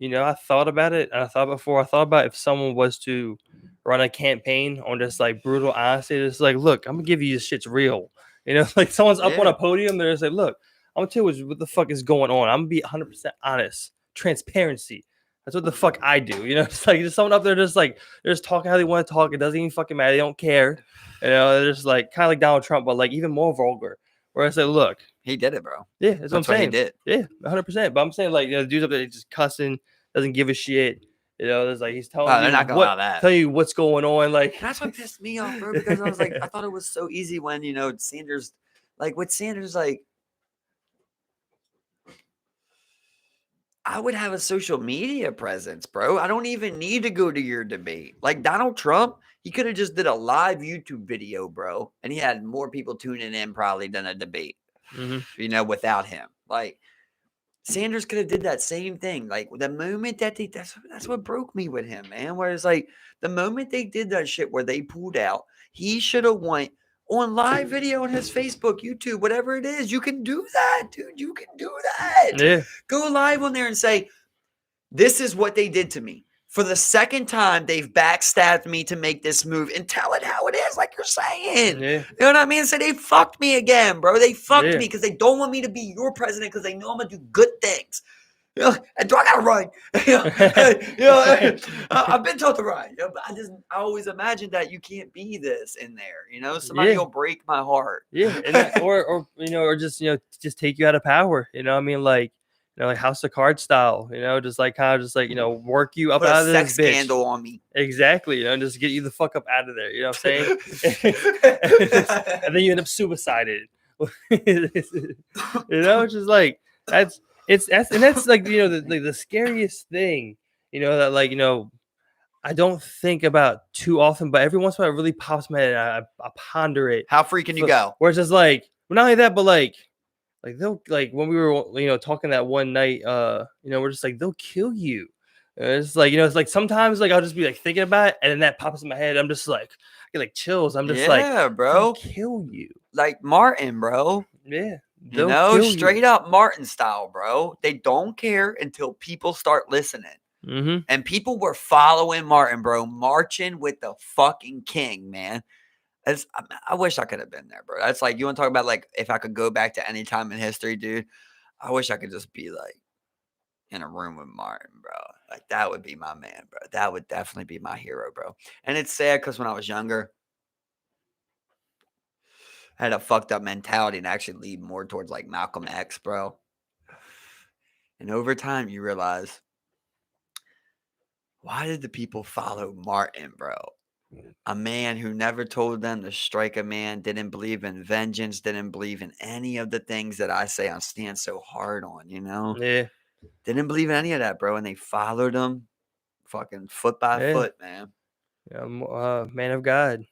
I thought about it. And I thought about if someone was to run a campaign on just like brutal honesty. It's like, look, I'm gonna give you this shit's real. Like someone's up on a podium, they're just like, look, I'm gonna tell you what the fuck is going on. I'm gonna be 100% honest. Transparency. That's what the fuck I do. It's like there's someone up there just like they're just talking how they want to talk. It doesn't even fucking matter. They don't care. They're just like kind of like Donald Trump, but like even more vulgar. Where I say, look, he did it, bro. Yeah, that's what I'm saying. He did. Yeah, 100%. But I'm saying like the dude's up there just cussing, doesn't give a shit. There's like he's telling you tell you what's going on. Like that's what pissed me off, bro. Because I was like, I thought it was so easy when Sanders, like with Sanders, like I would have a social media presence, bro. I don't even need to go to your debate. Like Donald Trump, he could have just did a live YouTube video, bro, and he had more people tuning in probably than a debate. Without him, like Sanders could have did that same thing. Like the moment that that's what broke me with him, man. Where it's like the moment they did that shit where they pulled out, he should have went on live video on his Facebook, YouTube, whatever it is. You can do that, dude. You can do that. Yeah. Go live on there and say, this is what they did to me. For the second time, they've backstabbed me to make this move and tell it how it is, like you're saying. Yeah. You know what I mean? Say they fucked me again, bro. They fucked Yeah. me because they don't want me to be your president because they know I'm going to do good things. You know, and do I got to run? I've been told to run. You know, but I always imagined that you can't be this in there. You know, somebody will break my heart. Yeah, and that, or you know, or just just take you out of power. You know, I mean, like like House of Cards style. You know, just like kind of just like work you up Put out a of sex this bitch. scandal on me. Exactly. Just get you the fuck up out of there. You know what I'm saying? And then you end up suicided. It's just like that's like the scariest thing. That like I don't think about too often, but every once in a while it really pops in my head. And I ponder it. How free can you go? Where it's just like, well, not only that, but like they'll like when we were talking that one night, we're just like they'll kill you. It's like it's like sometimes like I'll just be like thinking about it, and then that pops in my head. I'm just like I get like chills. I'm just like, bro, they'll kill you. Like Martin, bro. Yeah, Straight up Martin style, bro. They don't care until people start listening. Mm-hmm. And people were following Martin, bro, marching with the fucking king, man. I wish I could have been there, bro. That's like, you want to talk about like if I could go back to any time in history, dude. I wish I could just be like in a room with Martin, bro. Like that would be my man, bro. That would definitely be my hero, bro. And it's sad because when I was younger, I had a fucked up mentality and actually lead more towards like Malcolm X, bro. And over time, you realize, why did the people follow Martin, bro? A man who never told them to strike a man, didn't believe in vengeance, didn't believe in any of the things that I say I stand so hard on, Yeah. Didn't believe in any of that, bro. And they followed him fucking foot by foot, man. Yeah, man of God.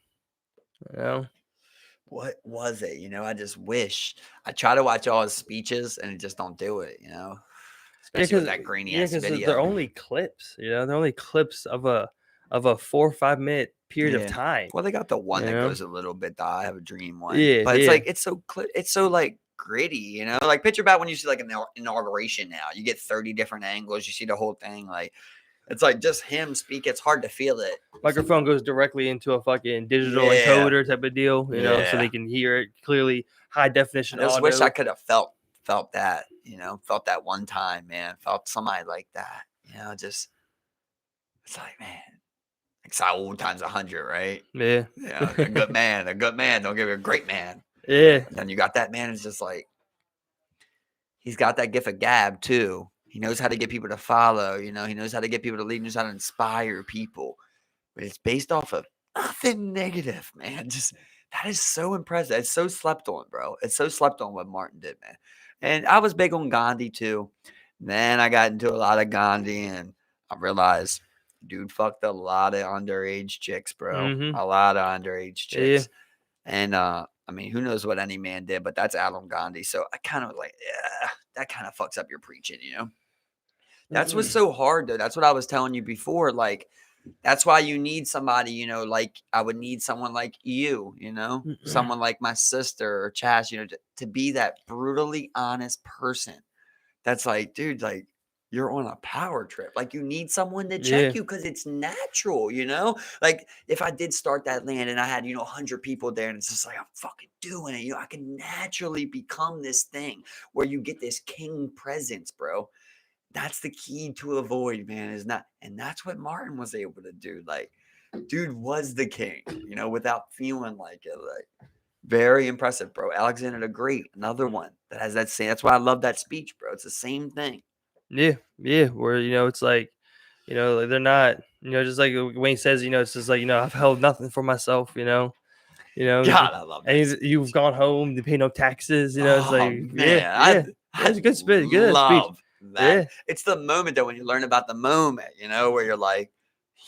What was it? I just wish. I try to watch all his speeches and I just don't do it, Especially with that grainy ass video. They're only clips, they're only clips of a 4 or 5 minute period of time. Well, they got the one that goes a little bit, I have a dream one. Yeah, but it's like it's so like gritty, like picture about when you see like an inauguration now. You get 30 different angles, you see the whole thing, like it's like just him speak. It's hard to feel it. Microphone goes directly into a fucking digital encoder type of deal, so they can hear it clearly, high definition. I just wish I could have felt that, felt that one time, man. Felt somebody like that, just it's like, man, it's old times 100, right? Yeah. A good man. Don't give you a great man. Yeah. And then you got that man. It's just like he's got that gift of gab too. He knows how to get people to follow. He knows how to get people to lead. He knows how to inspire people. But it's based off of nothing negative, man. Just that is so impressive. It's so slept on, bro. It's so slept on what Martin did, man. And I was big on Gandhi too. Then I got into a lot of Gandhi, and I realized, dude fucked a lot of underage chicks, bro. Mm-hmm. A lot of underage chicks. Yeah. And I mean, who knows what any man did, but that's Adam Gandhi. So I kind of was like, yeah, that kind of fucks up your preaching, That's what's so hard, though. That's what I was telling you before. Like, that's why you need somebody, like I would need someone like you, someone like my sister or Chas, to be that brutally honest person. That's like, dude, like you're on a power trip. Like you need someone to check you because it's natural, Like if I did start that land and I had, 100 people there and it's just like, I'm fucking doing it. I can naturally become this thing where you get this king presence, bro. That's the key to avoid, man, and that's what Martin was able to do. Like, dude was the king, without feeling like it. Like, very impressive, bro. Alexander the Great, another one that has that same. That's why I love that speech, bro. It's the same thing. Yeah. Where it's like, like they're not, just like Wayne says, it's just like I've held nothing for myself, God, I love that. And you've gone home to pay no taxes, it's like, man, that's a good speech. Good love speech. That. Yeah. It's the moment that when you learn about the moment, where you're like,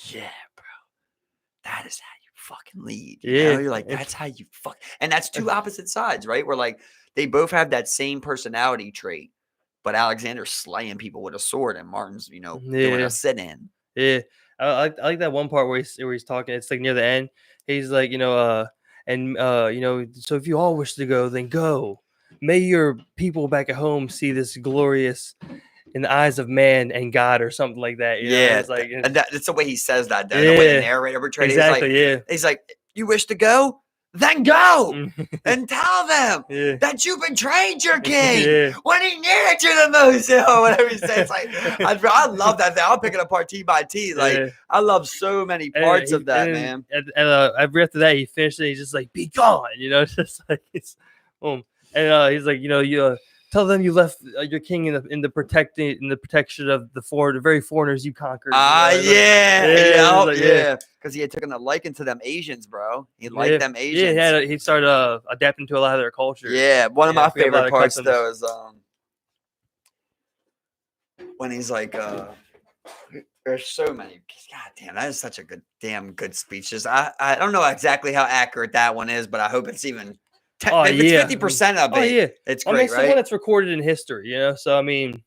yeah, bro, that is how you fucking lead. You're like, that's how you fuck. And that's two opposite sides, right? Where like they both have that same personality trait, but Alexander's slaying people with a sword, and Martin's, doing a sit-in. Yeah, I like that one part where he's talking. It's like near the end. He's like, so if you all wish to go, then go. May your people back at home see this glorious in the eyes of man and God, or something like that. Yeah, it's like that's the way he says that, though. The way the narrator portrayed it. He's like, you wish to go? Then go and tell them that you betrayed your king when he needed you the most, or whatever he says. Like, I love that thing. I'll pick it apart T by T. Like, I love so many parts of that, man. And after that, he finished it. He's just like, "Be gone," just like it's boom. And he's like, you tell them you left your king in the protection of the very foreigners you conquered. Because he had taken a liking to them Asians, bro. He liked them Asians. Yeah, he started adapting to a lot of their culture. Yeah, one of my favorite parts though is when he's like, there's so many. God damn, that is such a good speech. I don't know exactly how accurate that one is, but I hope it's even. It's 50% of it. It's great, it's the one that's recorded in history, So I mean,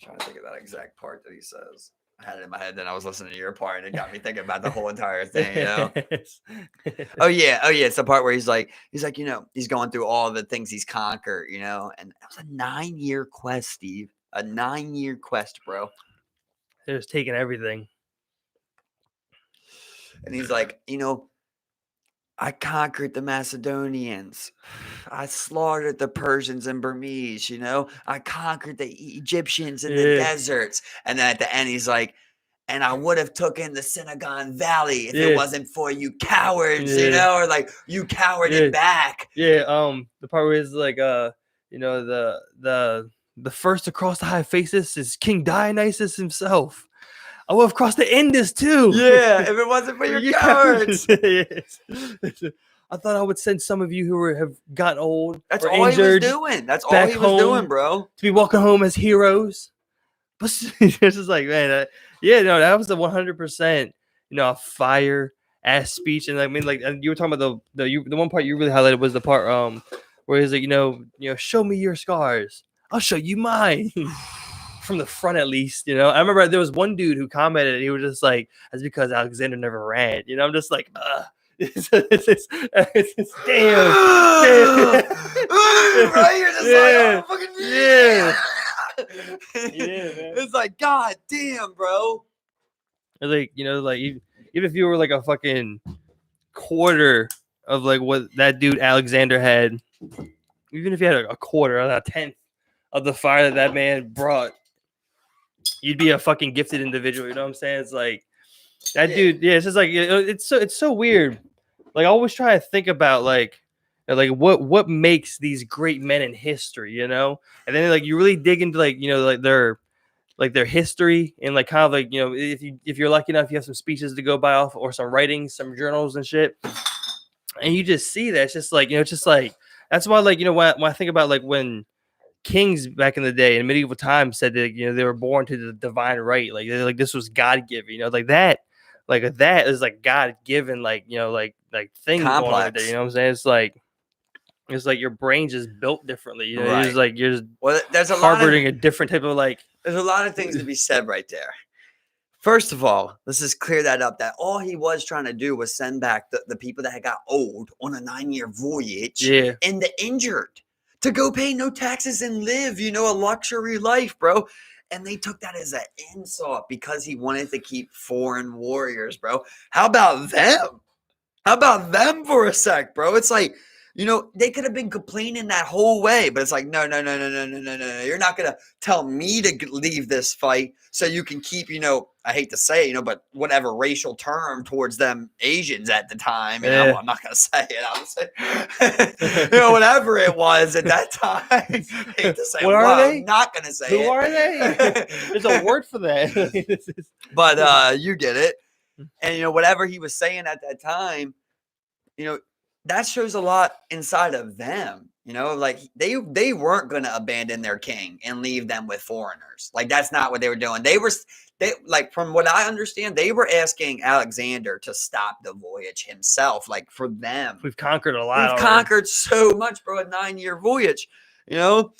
trying to think of that exact part that he says. I had it in my head, then I was listening to your part, and it got me thinking about the whole entire thing. Oh yeah, it's the part where he's like, he's going through all the things he's conquered, and that was a 9-year quest, Steve. A 9-year quest, bro. They're just taking everything. And he's like, I conquered the Macedonians. I slaughtered the Persians and Burmese, I conquered the Egyptians in the deserts. And then at the end, he's like, and I would have taken the Senegal Valley if it wasn't for you cowards, or like you cowarded back. Yeah. The part where he's like, the first to cross the Hyphasis is King Dionysus himself. I would have crossed the Indus too. Yeah, if it wasn't for your cowards. I thought I would send some of you who have gotten old. That's all he was doing. That's all he was doing, bro. To be walking home as heroes. But it's just like, man, that was the 100%, fire ass speech. And I mean, like, you were talking about the one part you really highlighted was the part where he's like, show me your scars. I'll show you mine. From the front, at least, I remember there was one dude who commented, and he was just like, "That's because Alexander never ran." I'm just like, it's damn. Right? You're just like, oh, fucking man. It's like, god damn, bro. Like, even if you were like a fucking quarter of like what that dude Alexander had, even if you had a quarter or a tenth of the fire that man brought, you'd be a fucking gifted individual. You know what I'm saying? It's like that dude. Yeah, it's just like it's so weird. Like I always try to think about like what makes these great men in history, and then like you really dig into like their history and like kind of like if you're lucky enough you have some speeches to go by off or some writings, some journals and shit, and you just see that it's just like it's just like that's why like when I think about like when kings back in the day in medieval times said that they were born to the divine right, like this was God given, like that is like God given, like thing going on there. You know what I'm saying? It's like your brain's just built differently. Right. It's like you're just there's harboring a different type of like. There's a lot of things to be said right there. First of all, let's just clear that up. That all he was trying to do was send back the people that had got old on a 9-year voyage, and the injured, to go pay no taxes and live, a luxury life, bro. And they took that as an insult because he wanted to keep foreign warriors, bro. How about them? How about them for a sec, bro? It's like, they could have been complaining that whole way, but it's like, no. You're not going to tell me to leave this fight so you can keep, I hate to say, but whatever racial term towards them Asians at the time. I'm not going to say it. I'm saying, whatever it was at that time. I hate to say what are they? I'm not going to say Who are they? There's a word for that. But you get it. And, whatever he was saying at that time, that shows a lot inside of them. You know, like they weren't going to abandon their king and leave them with foreigners. Like that's not what they were doing. They like from what I understand, they were asking Alexander to stop the voyage himself. Like for them, we've conquered a lot. We've conquered so much, bro. A 9-year voyage, you know.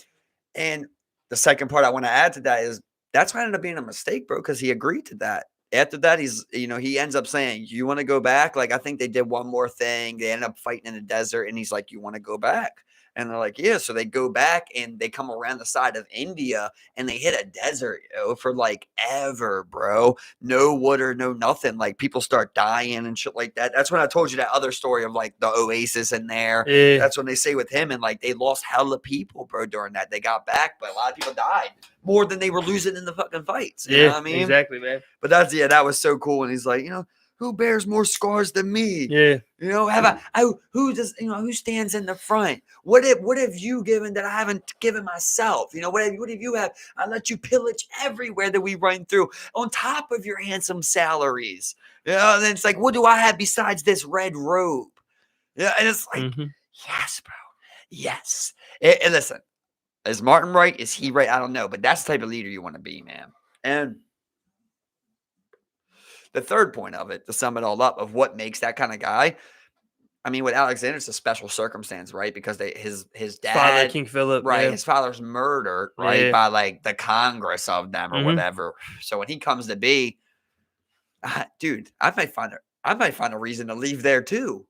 And the second part I want to add to that is that's why it ended up being a mistake, bro, because he agreed to that. After that, he ends up saying, "You want to go back?" Like I think they did one more thing. They end up fighting in the desert, and he's like, "You want to go back?" And they're like, "Yeah." So they go back and they come around the side of India and they hit a desert, for like ever, bro. No water, no nothing. Like people start dying and shit like that. That's when I told you that other story of like the oasis in there. Yeah. That's when they say with him and like they lost hella people, bro, during that. They got back, but a lot of people died more than they were losing in the fucking fights. You know what I mean? Exactly, man. But that was so cool. And he's like, who bears more scars than me? Yeah. Who stands in the front? What have you given that I haven't given myself? What have you have? I let you pillage everywhere that we run through on top of your handsome salaries. And then it's like, what do I have besides this red robe? Yeah. And it's like, yes, bro. Yes. And listen, is Martin right? Is he right? I don't know. But that's the type of leader you want to be, man. And the third point of it, to sum it all up, of what makes that kind of guy, I mean, with Alexander, it's a special circumstance, right? Because his dad, father, King Philip, right? His father's murdered, right, by like the Congress of them or whatever. So when he comes to be, dude, I might find a reason to leave there too,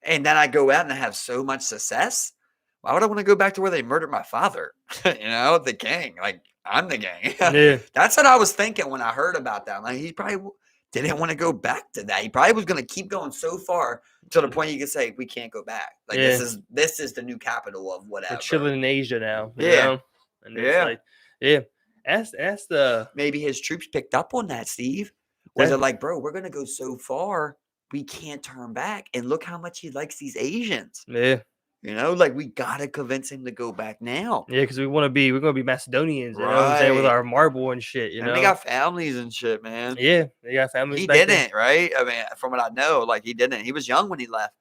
and then I go out and I have so much success. Why would I want to go back to where they murdered my father? The king. Like I'm the king. Yeah. That's what I was thinking when I heard about that. Like he probably didn't want to go back to that. He probably was going to keep going so far to the point you could say we can't go back. Like this is the new capital of whatever. We're chilling in Asia now. You know? And it's like, ask the maybe his troops picked up on that, Steve. Where they're like, bro, we're gonna go so far, we can't turn back. And look how much he likes these Asians. Yeah. Like we gotta convince him to go back now. Yeah, because we're gonna be Macedonians, you know what I'm saying, with our marble and shit, and they got families and shit, man. Yeah, they got families. He didn't, right? I mean, from what I know, like he didn't. He was young when he left.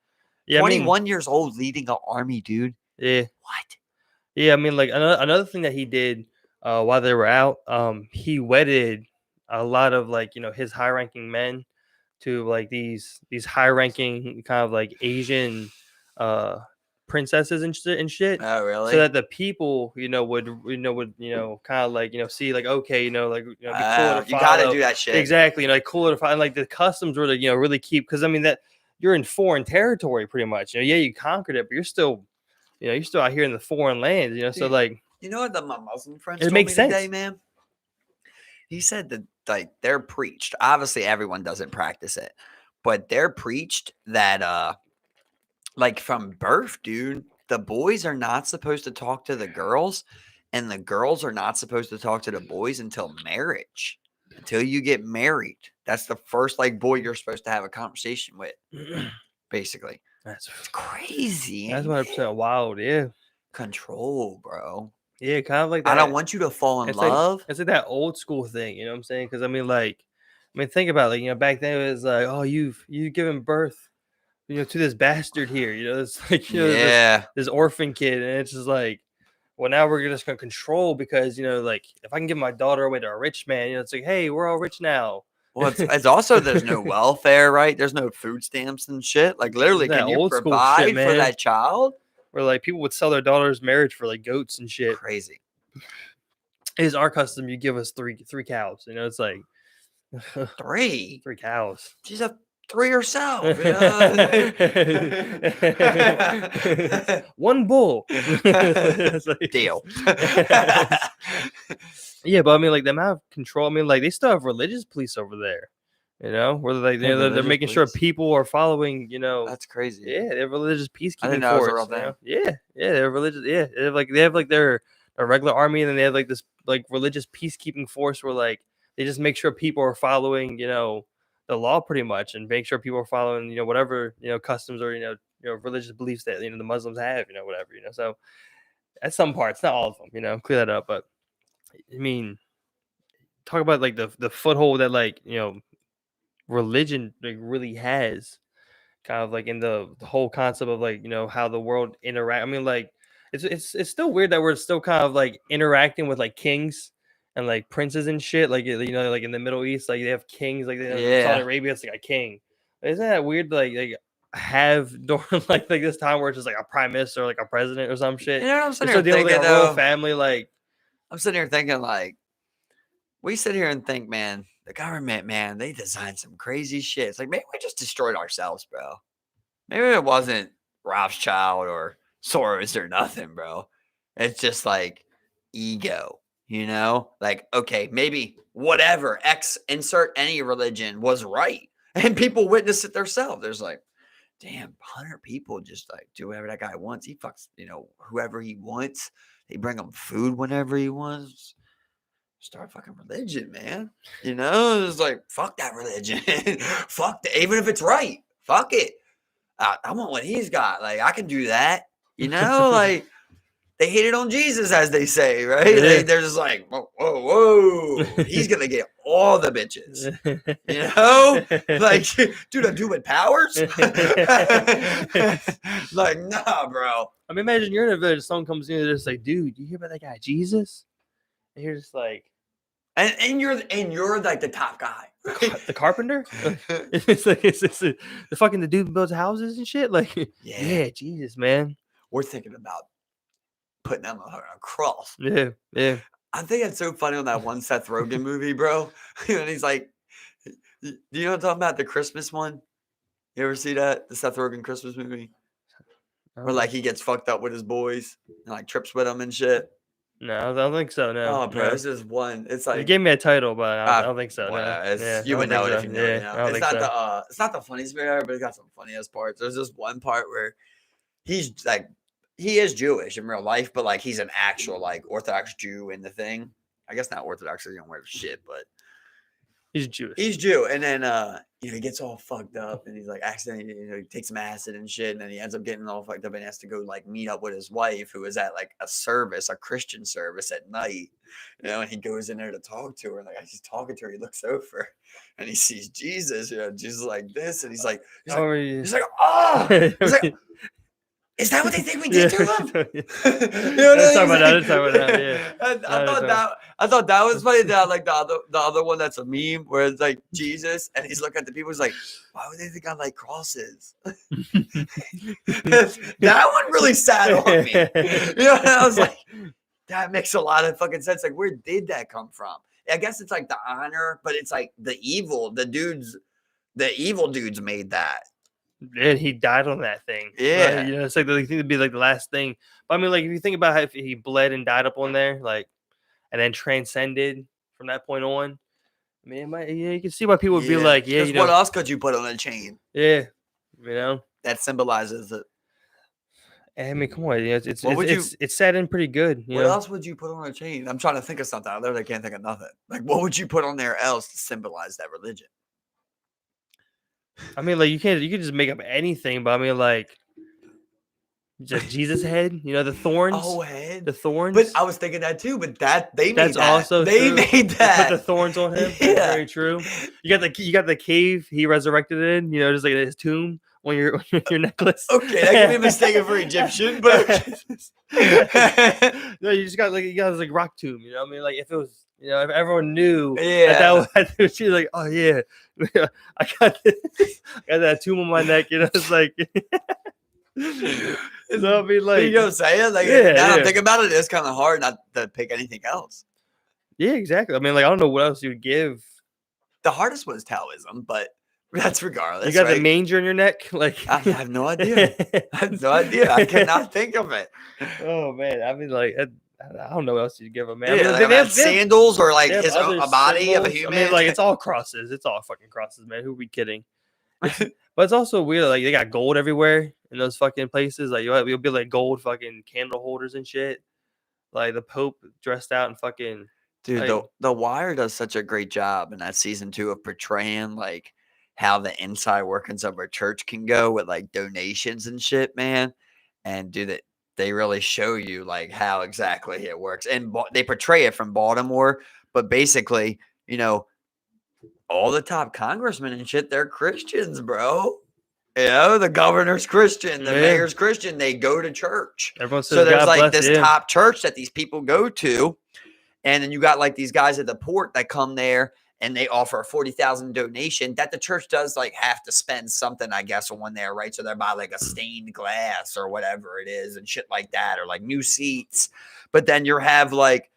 Yeah, 21 years old, leading an army, dude. Yeah. What? Yeah, I mean, like another thing that he did while they were out, he wedded a lot of like his high-ranking men to like these high-ranking kind of like Asian princesses and shit. Oh, really? So that the people, would kind of like, see like, okay, like, be cool to follow. You gotta do that shit. Exactly. Like cool to find, like the customs were to, really keep, because I mean that you're in foreign territory pretty much. You conquered it, but you're still out here in the foreign lands, Dude, so like, what my Muslim friends told me today, man? He said that like they're preached. Obviously, everyone doesn't practice it, but they're preached that like from birth, dude, the boys are not supposed to talk to the girls, and the girls are not supposed to talk to the boys until marriage. Until you get married. That's the first like boy you're supposed to have a conversation with. Basically. It's crazy. That's 100% wild, yeah. Control, bro. Yeah, kind of like that. I don't want you to fall in love. It's like that old school thing, you know what I'm saying? Because I mean, think about it, like, back then it was like, oh, you've given birth, to this bastard here, it's like, this orphan kid, and it's just like, well, now we're just gonna control because like if I can give my daughter away to a rich man, it's like, hey, we're all rich now. Well, it's also there's no welfare, right? There's no food stamps and shit. Like literally, can you provide for that child? Where like people would sell their daughter's marriage for like goats and shit. Crazy. It is our custom. You give us three cows. It's like three cows. She's a 3 herself. One bull. Like, deal. Yeah, but I mean, like the amount of control. I mean, like they still have religious police over there. Where they're making sure people are following. That's crazy. Yeah, they have religious peacekeeping force. Yeah, they're religious. Yeah, they have like their regular army, and then they have like this like religious peacekeeping force where like they just make sure people are following the law pretty much, and make sure people are following whatever customs or religious beliefs that the Muslims have whatever so at some parts, not all of them, clear that up. But I mean, talk about like the foothold that like religion like really has, kind of like in the whole concept of like how the world interact. I mean, like it's still weird that we're still kind of like interacting with like kings and like princes and shit. Like like in the Middle East, like they have kings. Like in Saudi Arabia, it's like a king. Isn't that weird? Like have during like this time where it's just like a prime minister, or like a president or some shit. You know what I'm You're still dealing with like a royal family. Like I'm sitting here thinking, like, we sit here and think, man, the government, man, they designed some crazy shit. It's like, maybe we just destroyed ourselves, bro. Maybe it wasn't Rothschild or Soros or nothing, bro. It's just like ego, Like, okay, maybe whatever, insert any religion was right. And people witness it themselves. There's like, damn, 100 people just like do whatever that guy wants. He fucks, whoever he wants. They bring him food whenever he wants. Start fucking religion, man. It's like, fuck that religion. Fuck that. Even if it's right, fuck it. I want what he's got. Like, I can do that. Like, they hated on Jesus, as they say, right? Yeah. They're just like, whoa. He's going to get all the bitches. Like, dude, I'm doing powers? Like, nah, bro. I mean, imagine you're in a village, someone comes in and just like, dude, you hear about that guy Jesus? And you're just like, and you're like the top guy, the carpenter. It's the fucking the dude who builds houses and shit. Like, yeah, Jesus, man. We're thinking about putting them on a cross. Yeah. I think it's so funny on that one Seth Rogen movie, bro. And he's like, do you know what I'm talking about? The Christmas one. You ever see that? The Seth Rogen Christmas movie, where like he gets fucked up with his boys and like trips with them and shit. No, I don't think so. No. Oh, bro, this is one. It's like you gave me a title, but I don't think so. No. You would know it if you know it. It's not it's not the funniest movie ever, but it's got some funniest parts. There's this one part where he's like, he is Jewish in real life, but like he's an actual like Orthodox Jew in the thing. I guess not Orthodox, he don't wear shit, but he's Jewish. He's Jew, and then he gets all fucked up, and he's like accidentally, he takes some acid and shit, and then he ends up getting all fucked up and has to go like meet up with his wife, who is at like a Christian service at night, and he goes in there to talk to her, and like as he's talking to her, he looks over, and he sees Jesus, Jesus like this, and he's like, oh, he's like, is that what they think we did to him? Let's talk about that. Yeah. I thought that was funny. That like the other one that's a meme where it's like Jesus and he's looking at the people. He's like, why would they think I like crosses? That one really sat on me. And I was like, that makes a lot of fucking sense. Like, where did that come from? I guess it's like the honor, but it's like the evil dudes made that. And he died on that thing. Yeah. Right? It's like the thing would be like the last thing. But I mean, like if you think about how if he bled and died up on there, like, and then transcended from that point on. I mean, you can see why people would be like, yeah, what else could you put on a chain? Yeah, that symbolizes it. I mean, come on, it's set in pretty good. What else would you put on a chain? I'm trying to think of something. I literally can't think of nothing. Like, what would you put on there else to symbolize that religion? I mean, like you can just make up anything, but I mean, like just Jesus head, the thorns. Oh, head, the thorns. But I was thinking that too. But that's made that. They made that. Put the thorns on him. Yeah, that's very true. You got the cave he resurrected in. Just like his tomb on your necklace. Okay, that can be mistaken for Egyptian, but no, you got this rock tomb. I mean, like if it was. If everyone knew that was like, oh yeah, I got that tomb on my neck. It's like, so I mean, like, you know what I'm saying? Like, now I'm thinking about it, it's kind of hard not to pick anything else. Yeah, exactly. I mean, like, I don't know what else you would give. The hardest was Taoism, but that's regardless. You got the manger in your neck, like I have no idea. I cannot think of it. Oh man, I mean, like. I don't know what else you give them, man. Yeah, I mean, they have sandals or like a body symbols. of a human. I mean, like it's all crosses. It's all fucking crosses, man. Who are we kidding? But it's also weird. Like they got gold everywhere in those fucking places. Like you'll be like gold fucking candle holders and shit. Like the Pope dressed out in fucking. Dude, the Wire does such a great job in that season 2 of portraying like how the inside workings of a church can go with like donations and shit, man. And do that. They really show you like how exactly it works, and they portray it from Baltimore. But basically, all the top congressmen and shit, they're Christians, bro. The governor's Christian, the mayor's Christian. They go to church. Everyone says so there's God like bless this top church that these people go to, and then you got like these guys at the port that come there and they offer a $40,000 donation that the church does like have to spend something, I guess, on there, right? So they buy like a stained glass or whatever it is and shit like that, or like new seats. But then you have like,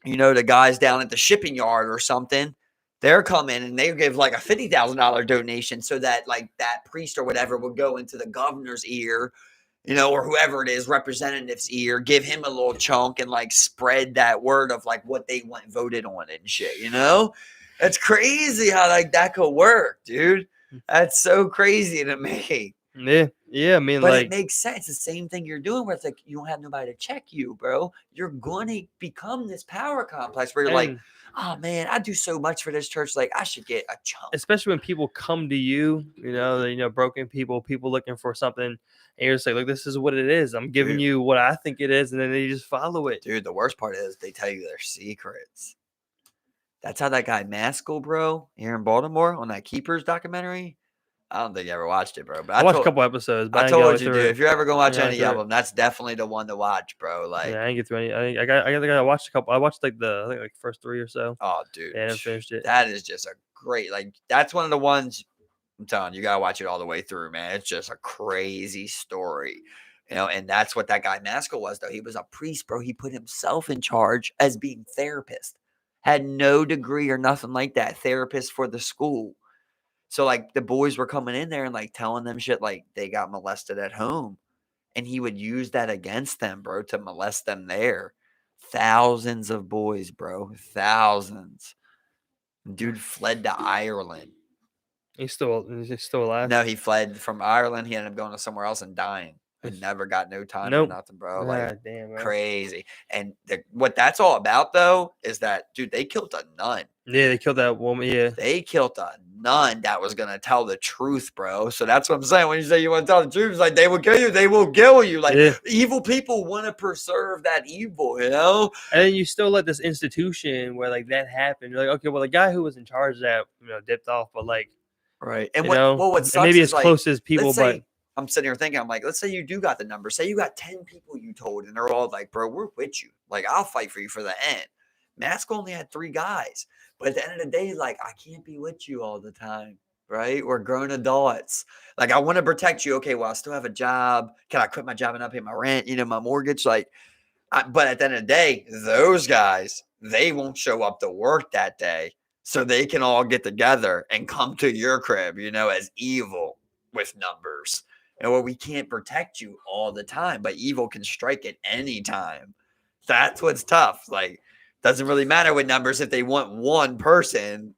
the guys down at the shipping yard or something. They're coming and they give like a $50,000 donation so that like that priest or whatever would go into the governor's ear, or whoever it is, representative's ear, give him a little chunk and like spread that word of like what they want voted on and shit, It's crazy how like that could work, dude. That's so crazy to me. Yeah. I mean, but like, it makes sense. The same thing you're doing where it's like you don't have nobody to check you, bro. You're going to become this power complex where you're like, oh man, I do so much for this church. Like I should get a chunk. Especially when people come to you, broken people looking for something, and you're just like, look, this is what it is. I'm giving you what I think it is, and then they just follow it. Dude, the worst part is they tell you their secrets. That's how that guy Maskell, bro, here in Baltimore on that Keepers documentary. I don't think you ever watched it, bro. But I watched a couple episodes. But I told you, dude. If you're ever gonna watch any of them, that's definitely the one to watch, bro. Like, I didn't get through any. I watched a couple. I watched like first 3 or so. Oh, dude, I never finished it. That is just a great. Like, that's one of the ones. I'm telling you, gotta watch it all the way through, man. It's just a crazy story, And that's what that guy Maskell was, though. He was a priest, bro. He put himself in charge as being therapist. Had no degree or nothing like that. Therapist for the school. So, like, the boys were coming in there and, like, telling them shit like they got molested at home. And he would use that against them, bro, to molest them there. Thousands of boys, bro. Thousands. Dude fled to Ireland. He's still alive? No, he fled from Ireland. He ended up going to somewhere else and dying. And never got no time or nothing, bro. Like, damn, bro. Crazy. And what that's all about, though, is that, dude, they killed a nun. Yeah, they killed that woman. Yeah. They killed a nun that was going to tell the truth, bro. So that's what I'm saying. When you say you want to tell the truth, it's like they will kill you. They will kill you. Like, evil people want to preserve that evil, And then you still let this institution where, like, that happened. You're like, okay, well, the guy who was in charge of that, dipped off. But, like, right. And what sucks maybe is, as close as people, but. I'm sitting here thinking, I'm like, let's say you do got the number. Say you got 10 people you told, and they're all like, bro, we're with you. Like, I'll fight for you for the end. Maskell only had 3 guys. But at the end of the day, like, I can't be with you all the time, right? We're grown adults. Like, I want to protect you. Okay, well, I still have a job. Can I quit my job and not pay my rent, my mortgage? Like, but at the end of the day, those guys, they won't show up to work that day. So they can all get together and come to your crib, as evil with numbers. And we can't protect you all the time, but evil can strike at any time. That's what's tough. Like, doesn't really matter with numbers. If they want one person,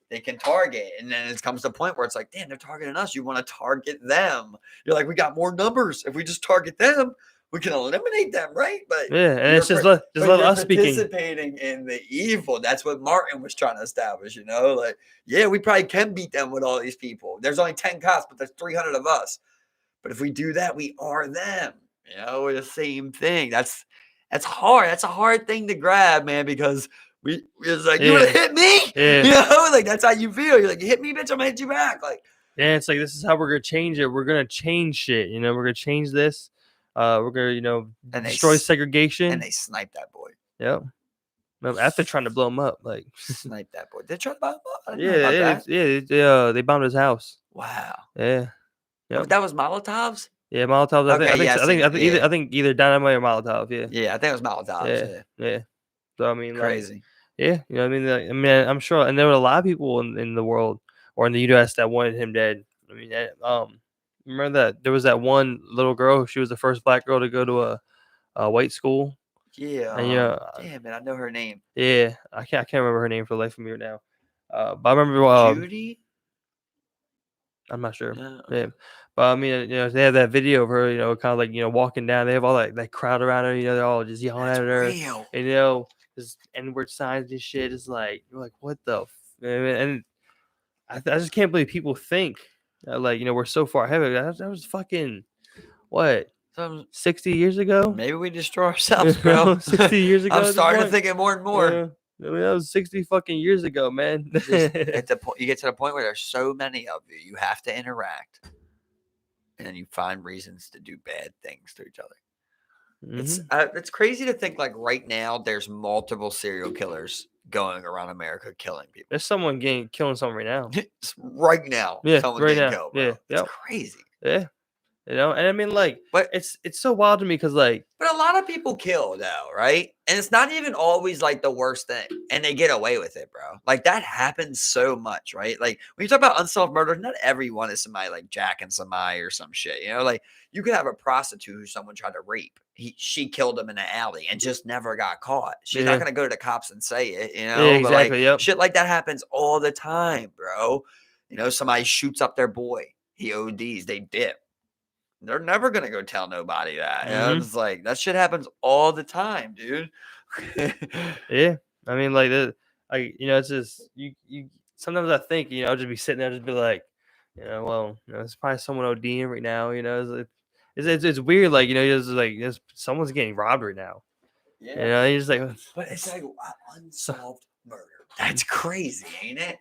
they can target. And then it comes to a point where it's like, damn, they're targeting us. You want to target them. You're like, we got more numbers. If we just target them, we can eliminate them, right? But yeah, and it's just let us participating in the evil. That's what Martin was trying to establish, Like, yeah, we probably can beat them with all these people. There's only 10 cops, but there's 300 of us. But if we do that, we are them. We're the same thing. That's hard. That's a hard thing to grab, man, because it's like, you want to hit me? Yeah. Like, that's how you feel. You're like, you hit me, bitch, I'm going to hit you back. Like, yeah, it's like, this is how we're going to change it. We're going to change shit. We're going to change this. We're going to, destroy segregation. And they sniped that boy. Yep. After trying to blow him up, like. Snipe that boy. They tried to blow him up? They bombed his house. Wow. Yeah. Yep. That was Molotovs? Yeah, Molotovs. I think either dynamite or Molotov. Yeah. Yeah, I think it was Molotovs. Yeah. So I mean, crazy. Like, yeah, I'm sure, and there were a lot of people in the world or in the U.S. that wanted him dead. I mean, remember that there was that one little girl. She was the first black girl to go to a white school. Yeah. And damn it, I know her name. Yeah, I can't remember her name for the life of me right now. But I remember Judy. I'm not sure. No. Yeah. But I mean, they have that video of her, kind of like, walking down. They have all that crowd around her, they're all just yelling at her. Real. And, this N-word signs and shit is like, you're like, what the and I just can't believe people think like, we're so far ahead of it. That was fucking what? 60 years ago? Maybe we destroy ourselves, bro. 60 years ago. I'm starting to think it more and more. Yeah. I mean, that was 60 fucking years ago, man. You get to the point where there's so many of you, you have to interact. and then you find reasons to do bad things to each other. Mm-hmm. It's crazy to think like right now there's multiple serial killers going around America killing people. There's someone killing someone right now. Right now, Yeah, someone right getting now. killed, bro. Yeah, It's yep. crazy. Yeah, you know, and I mean, like, but it's so wild to me because, like, but a lot of people kill though, right? And it's not even always like the worst thing, and they get away with it, bro. Like that happens so much, right? Like when you talk about unsolved murder, not everyone is somebody like jacking somebody or some shit. You know, like you could have a prostitute who someone tried to rape. She killed him in the alley and just never got caught. She's not gonna go to the cops and say it, you know. Yeah, But like exactly. Yep. shit like that happens all the time, bro. You know, somebody shoots up their boy. He ODs. They dip. They're never gonna go tell nobody that. You know, it's like that shit happens all the time, dude. Yeah, I mean, like that. You know, it's just you. Sometimes I think, you know, I'll just be sitting there, just be like, you know, well, you know, it's probably someone ODing right now. You know, it's weird. Like, you know, someone's getting robbed right now. Yeah, you know, you're just like, but it's like unsolved murder. That's crazy, ain't it?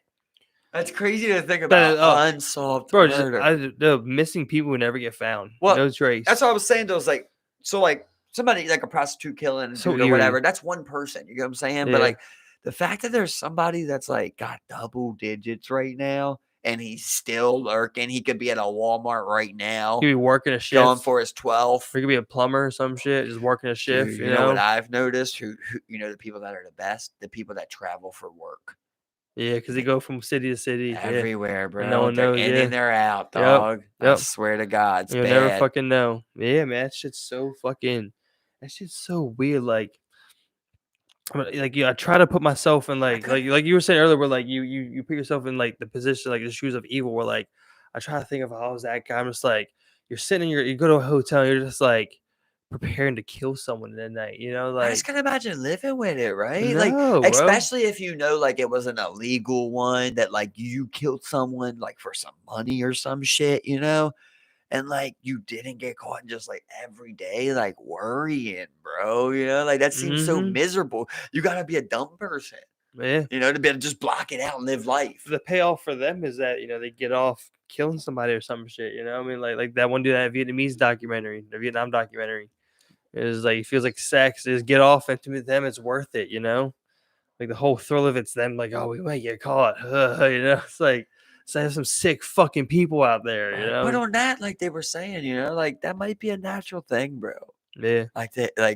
That's crazy to think about. Unsolved murder. The missing people who never get found. Well, no trace. That's what I was saying. Those like, so like somebody like a prostitute killing a dude or whatever. That's one person. You know what I'm saying? Yeah. But like the fact that there's somebody that's like got double digits right now and he's still lurking. He could be at a Walmart right now. He could be working a shift, going for his 12th. Or he could be a plumber or some shit, just working a shift. Dude, you know what I've noticed? Who you know the people that are the best? The people that travel for work. Yeah, because they go from city to city. Everywhere, bro. And no one knows. In and they're out, dog. Yep. I swear to God. You'll never fucking know. Yeah, man. That shit's so weird. Like I try to put myself in like you were saying earlier, where like you put yourself in like the position, like the shoes of evil, where like I try to think of how I was that guy. I'm just like, you're sitting you go to a hotel, and you're just like preparing to kill someone that night, you know? Like I just can imagine living with it, right? No, like especially if you know like it was an illegal one, that like you killed someone like for some money or some shit, you know? And like you didn't get caught, and just like every day like worrying, bro, you know, like that seems so miserable. You got to be a dumb person, you know, to be able to just block it out and live life. The payoff for them is that, you know, they get off killing somebody or some shit, you know. I mean, like that one dude, that Vietnamese documentary, the Vietnam documentary, is like, it feels like sex is get off, and to them it's worth it, you know. Like the whole thrill of it's them like, oh, we might get caught, you know. It's like, so there's some sick fucking people out there, you know. But on that, like they were saying, you know, like that might be a natural thing, bro. Yeah. Like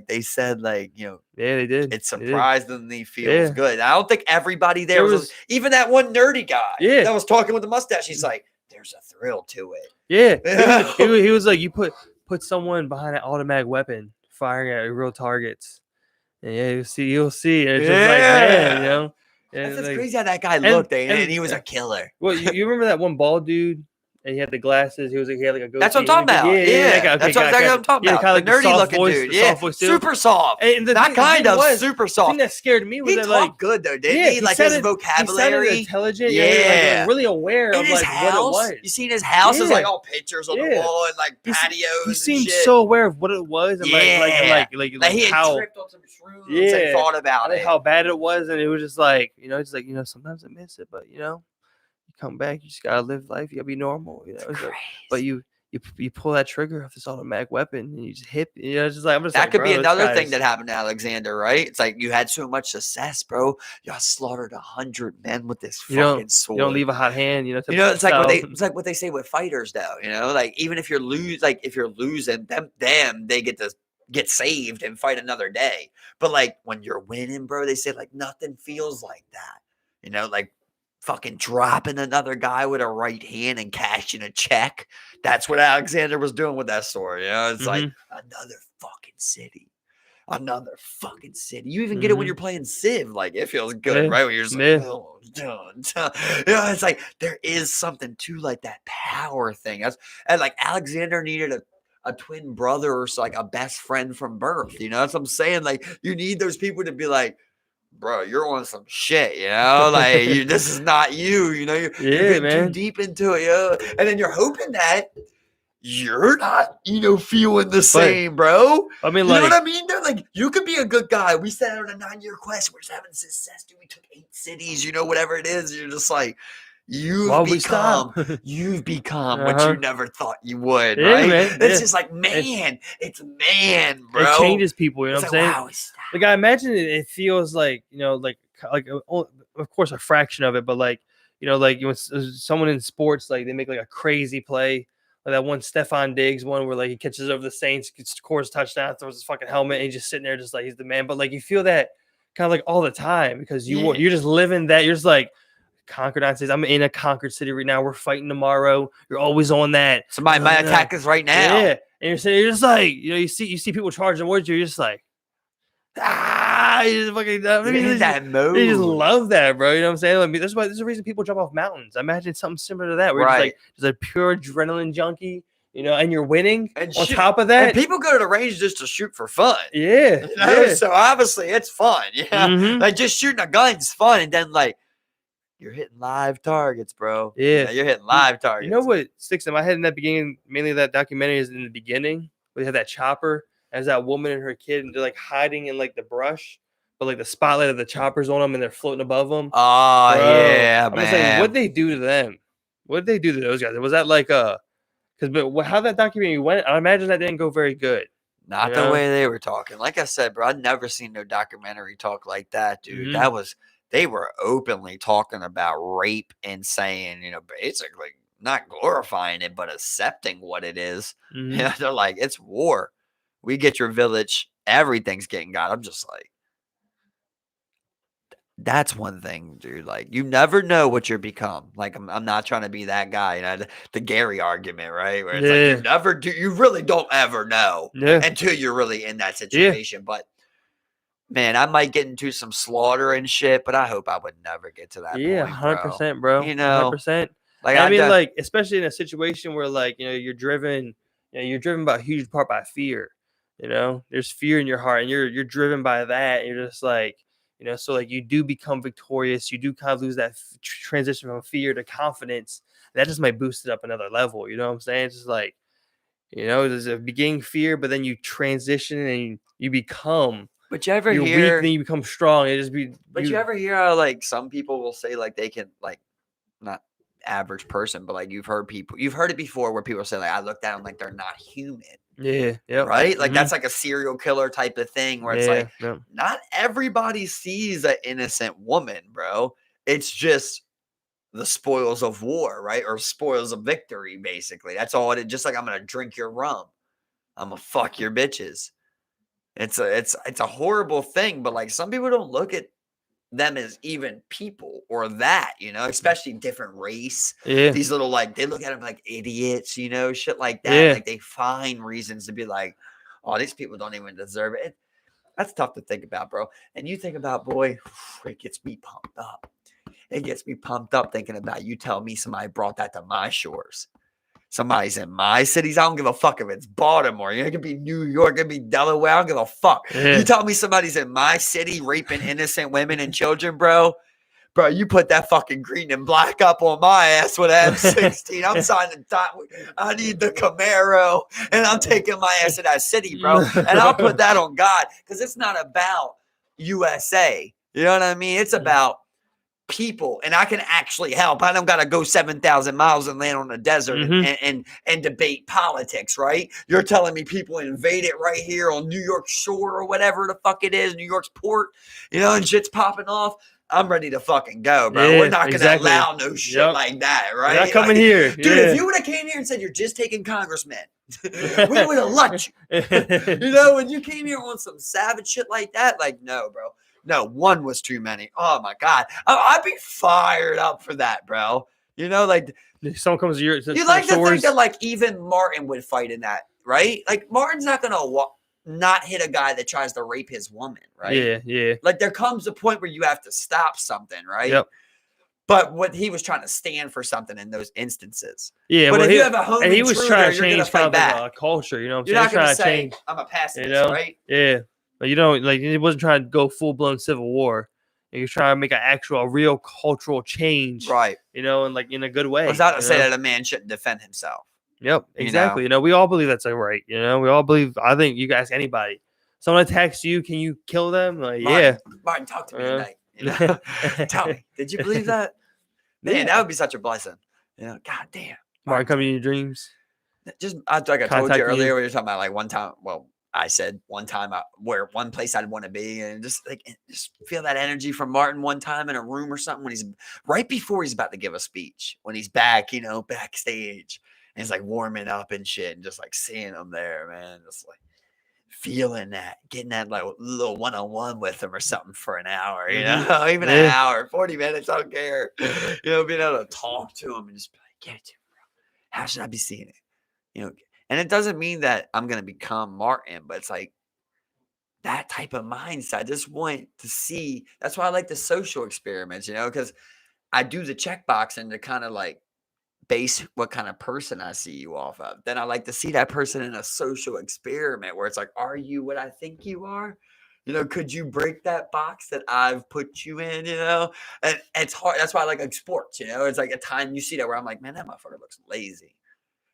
they said, like, you know, yeah, they did. It surprisingly feels good. I don't think everybody there was even that one nerdy guy that was talking with the mustache. He's like, there's a thrill to it. Yeah. he was like, you put someone behind an automatic weapon firing at real targets. And you'll see. And it's just like, man, you know. That's like, crazy how that guy looked, and he was a killer. Well, you remember that one bald dude? And he had the glasses. He had like a goatee. That's what I'm talking about. Yeah. That's what I'm talking about. Kind of the nerdy looking dude. Yeah. Super soft. And super soft. The thing that scared me was he that like good though, didn't he? Like his vocabulary. He intelligent. Yeah. Like, really aware of like what it was. You seen his house? There's like all pictures on the wall and like patios. He seemed so aware of what it was, and like he had tripped on some shrooms and thought about it. How bad it was, and it was just like, you know, sometimes I miss it, but you know. Come back, you just gotta live life, you gotta be normal, you know. Like, but you pull that trigger off this automatic weapon and you just hit, you know. It's just like, I'm just that like, could be another thing that happened to Alexander, right? It's like you had so much success, bro. Y'all slaughtered 100 men with this fucking sword. You don't leave a hot hand, you know. It's like what they say with fighters, though. You know, like even if you're losing, them they get saved and fight another day. But like when you're winning, bro, they say like nothing feels like that. You know, like fucking dropping another guy with a right hand and cashing a check. That's what Alexander was doing with that sword. You know, it's like another fucking city. You even get it when you're playing Civ. Like it feels good, right? When you're just like, oh, dun. You know, it's like there is something to like that power thing. And like Alexander needed a twin brother or like a best friend from birth. You know, that's what I'm saying. Like you need those people to be like, bro, you're on some shit, you know? Like, this is not you, you know? You're getting too deep into it, yo. And then you're hoping that you're not, you know, feeling the same, bro. I mean, you know what I mean? They're like, you could be a good guy. We set out on a 9-year quest. We're just having success, dude. We took 8 cities, you know, whatever it is. You're just like, you've become what you never thought you would, right? Man, it's just like, man, it's man, bro. It changes people, you know what I'm saying? Wow, like, I imagine it feels like, you know, like of course a fraction of it, but like, you know, like when someone in sports, like they make like a crazy play, like that one Stephon Diggs one where like he catches over the Saints, scores a touchdown, throws his fucking helmet, and he's just sitting there just like he's the man. But like you feel that kind of like all the time because you're just living that. You're just like, Concord says, I'm in a Concord city right now. We're fighting tomorrow. You're always on that. Somebody might attack us right now. Yeah. And you're just like, you know, you see people charging towards you. You're just like, you just fucking that mode. You just love that, bro. You know what I'm saying? Like, that's why there's a reason people jump off mountains. I imagine something similar to that, where you're just a pure adrenaline junkie, you know, and you're winning. And on top of that, and people go to the range just to shoot for fun. Yeah. You know? So obviously it's fun. Yeah. Like just shooting a gun's fun, and then like, you're hitting live targets, bro. Yeah. You're hitting live targets. You know what sticks in my head in that beginning, mainly that documentary, is in the beginning where they had that chopper as that woman and her kid, and they're like hiding in like the brush, but like the spotlight of the chopper's on them and they're floating above them. Oh, yeah, I'm just saying, what'd they do to them? What did they do to those guys? Was that like but how that documentary went, I imagine that didn't go very good. Not the way they were talking. Like I said, bro, I'd never seen no documentary talk like that, dude. They were openly talking about rape and saying, you know, basically not glorifying it, but accepting what it is. You know, they're like, it's war. We get your village. Everything's getting got. I'm just like, that's one thing, dude. Like, you never know what you're become. Like, I'm not trying to be that guy. You know, the Gary argument, right? Where it's like, you really don't ever know until you're really in that situation. But man, I might get into some slaughter and shit, but I hope I would never get to that point, 100%, bro. You know, 100%. Like, I mean, like, especially in a situation where, like, you know, you're driven by a huge part by fear. You know, there's fear in your heart, and you're driven by that. And you're just like, you know, so like you do become victorious. You do kind of lose that transition from fear to confidence. That just might boost it up another level. You know what I'm saying? It's just like, you know, there's a beginning fear, but then you transition and you become. But you ever you're hear? Weak, then you become strong. It just be. But you ever hear how like some people will say like they can like, not average person, but like you've heard it before where people say like, I look down like they're not human. Yeah. Right. Like that's like a serial killer type of thing where it's like not everybody sees an innocent woman, bro. It's just the spoils of war, right? Or spoils of victory, basically. That's all it is. Just like, I'm gonna drink your rum, I'm gonna fuck your bitches. It's a horrible thing, but like some people don't look at them as even people or that, you know, especially different race. These little, like, they look at them like idiots, you know, shit like that. Like they find reasons to be like, oh, these people don't even deserve it. That's tough to think about, bro. And you think about, boy, it gets me pumped up. It gets me pumped up thinking about you tell me somebody brought that to my shores. Somebody's in my cities. I don't give a fuck if it's Baltimore. It could be New York. It could be Delaware. I don't give a fuck. You tell me somebody's in my city raping innocent women and children, bro. Bro, you put that fucking green and black up on my ass with M16. I'm signing. I need the Camaro, and I'm taking my ass to that city, bro. And I'll put that on God, because it's not about USA. You know what I mean? It's about people, and I can actually help. I don't got to go 7,000 miles and land on the desert and debate politics, right? You're telling me people invaded right here on New York shore or whatever the fuck it is, New York's port, you know, and shit's popping off. I'm ready to fucking go, bro. We're not going to allow no shit like that, right? You're not coming here. Dude, if you would have came here and said you're just taking congressmen, we would have let you. You know, when you came here on some savage shit like that, like, no, bro. No, one was too many. Oh my God. I'd be fired up for that, bro. You know, like someone comes to your you like to think that like even Martin would fight in that, right? Like Martin's not gonna not hit a guy that tries to rape his woman, right? Yeah. Like there comes a point where you have to stop something, right? But what he was trying to stand for something in those instances. Yeah, but if you have a home, and he was trying to change kind of a culture, you know what I'm saying? You're not gonna say I'm a pacifist, you know? right? Yeah. But you don't like he wasn't trying to go full blown civil war. He was trying to make a real cultural change, right? You know, and like in a good way. I was not to say that a man shouldn't defend himself. Yep, exactly. You know, we all believe that's a right. You know, we all believe. I think you can ask anybody. Someone attacks you, can you kill them? Like, Martin, talk to me tonight. You know? Tell me, did you believe that? Man, that would be such a blessing. You know, God damn. Martin coming in your dreams. Just like I told you earlier, we were talking about like one time. Well, I said one time where one place I'd want to be, and just feel that energy from Martin one time in a room or something when he's right before he's about to give a speech, when he's back, you know, backstage, and he's like warming up and shit, and just like seeing him there, man, just like feeling that, getting that like little one-on-one with him or something for an hour, you know, even an hour, 40 minutes, I don't care, you know, being able to talk to him and just be like, get it to me, bro. How should I be seeing it? You know, and it doesn't mean that I'm going to become Martin, but it's like that type of mindset. I just want to see. That's why I like the social experiments, you know, because I do the checkboxing to kind of like base what kind of person I see you off of. Then I like to see that person in a social experiment where it's like, are you what I think you are? You know, could you break that box that I've put you in, you know? And it's hard. That's why I like sports, you know? It's like a time you see that where I'm like, man, that motherfucker looks lazy.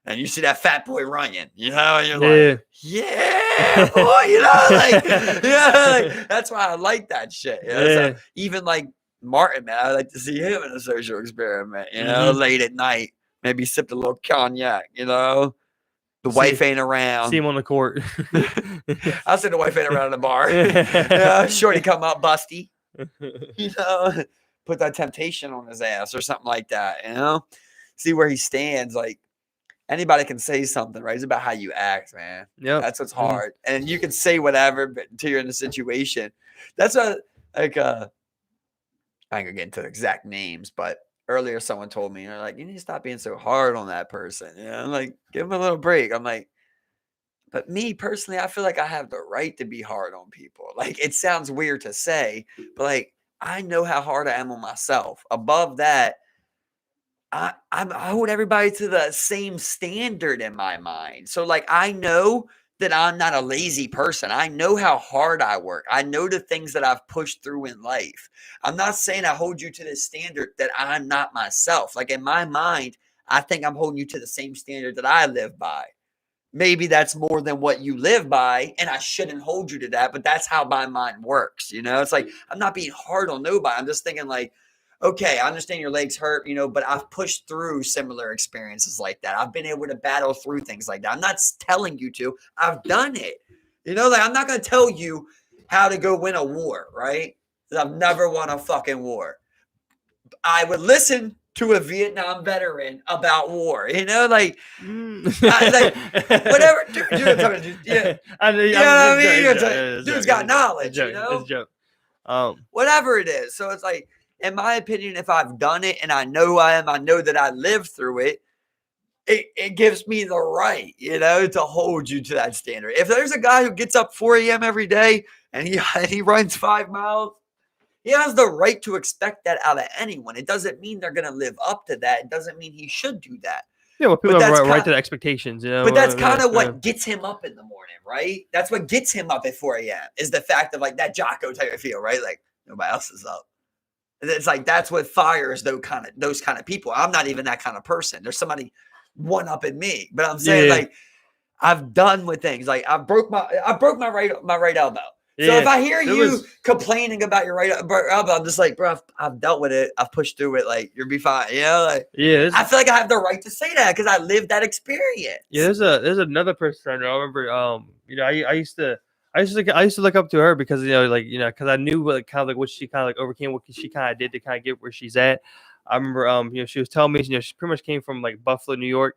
And you see that fat boy running, you know, and you're like, yeah, boy, you know, like, like, that's why I like that shit. You know? So even like Martin, man, I like to see him in a social experiment, you know, late at night, maybe sipped a little cognac, you know, the wife ain't around. See him on the court. I'll say the wife ain't around in the bar. Yeah, shorty come out busty, you know, put that temptation on his ass or something like that, you know, see where he stands, like. Anybody can say something, right? It's about how you act, man. Yeah, that's what's hard. And you can say whatever until you're in the situation. That's what, like, I ain't gonna get into exact names, but earlier someone told me, you know, like, you need to stop being so hard on that person. You know, I'm like, give him a little break. I'm like, but me personally, I feel like I have the right to be hard on people. Like, it sounds weird to say, but like, I know how hard I am on myself. Above that, I hold everybody to the same standard in my mind. So like, I know that I'm not a lazy person. I know how hard I work. I know the things that I've pushed through in life. I'm not saying I hold you to this standard that I'm not myself. Like in my mind, I think I'm holding you to the same standard that I live by. Maybe that's more than what you live by, and I shouldn't hold you to that, but that's how my mind works. You know, it's like, I'm not being hard on nobody. I'm just thinking like, okay, I understand your legs hurt, you know, but I've pushed through similar experiences like that. I've been able to battle through things like that. I'm not telling you to. I've done it. You know, like I'm not going to tell you how to go win a war, right? I've never won a fucking war. I would listen to a Vietnam veteran about war, you know, like, like whatever. Dude, yeah. I mean? Dude's got knowledge, you know? Whatever it is. So it's like, in my opinion, if I've done it and I know I know that I lived through it, it gives me the right, you know, to hold you to that standard. If there's a guy who gets up 4 a.m. every day and he runs 5 miles, he has the right to expect that out of anyone. It doesn't mean they're going to live up to that. It doesn't mean he should do that. Yeah, well, people are right to the expectations, you know. But that's kind of what gets him up in the morning, right? That's what gets him up at 4 a.m. is the fact of like that Jocko type of feel, right? Like nobody else is up. It's like that's what fires those kind of people. I'm not even that kind of person. There's somebody one up in me, but I'm saying like I've done with things like I broke my right elbow. So if I hear you complaining about your right elbow, I'm just like, bro, I've dealt with it. I've pushed through it. Like you'll be fine. You know, like I feel like I have the right to say that because I lived that experience. Yeah, there's another person I know. I remember, you know, I used to look up to her because because I knew what kind of like what she kind of like overcame, what she kind of did to kind of get where she's at. I remember, you know, she was telling me, you know, she pretty much came from like Buffalo, New York.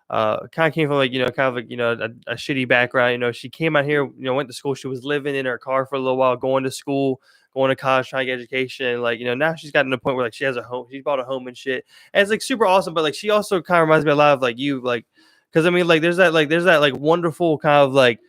Kind of came from like, you know, kind of like, you know, a shitty background. You know, she came out here, you know, went to school. She was living in her car for a little while, going to school, going to college, trying to get education. And like, you know, now she's gotten to the point where like she has a home, she's bought a home and shit. And it's like super awesome. But like, she also kind of reminds me a lot of like you, like, because I mean, like, there's that like wonderful kind of like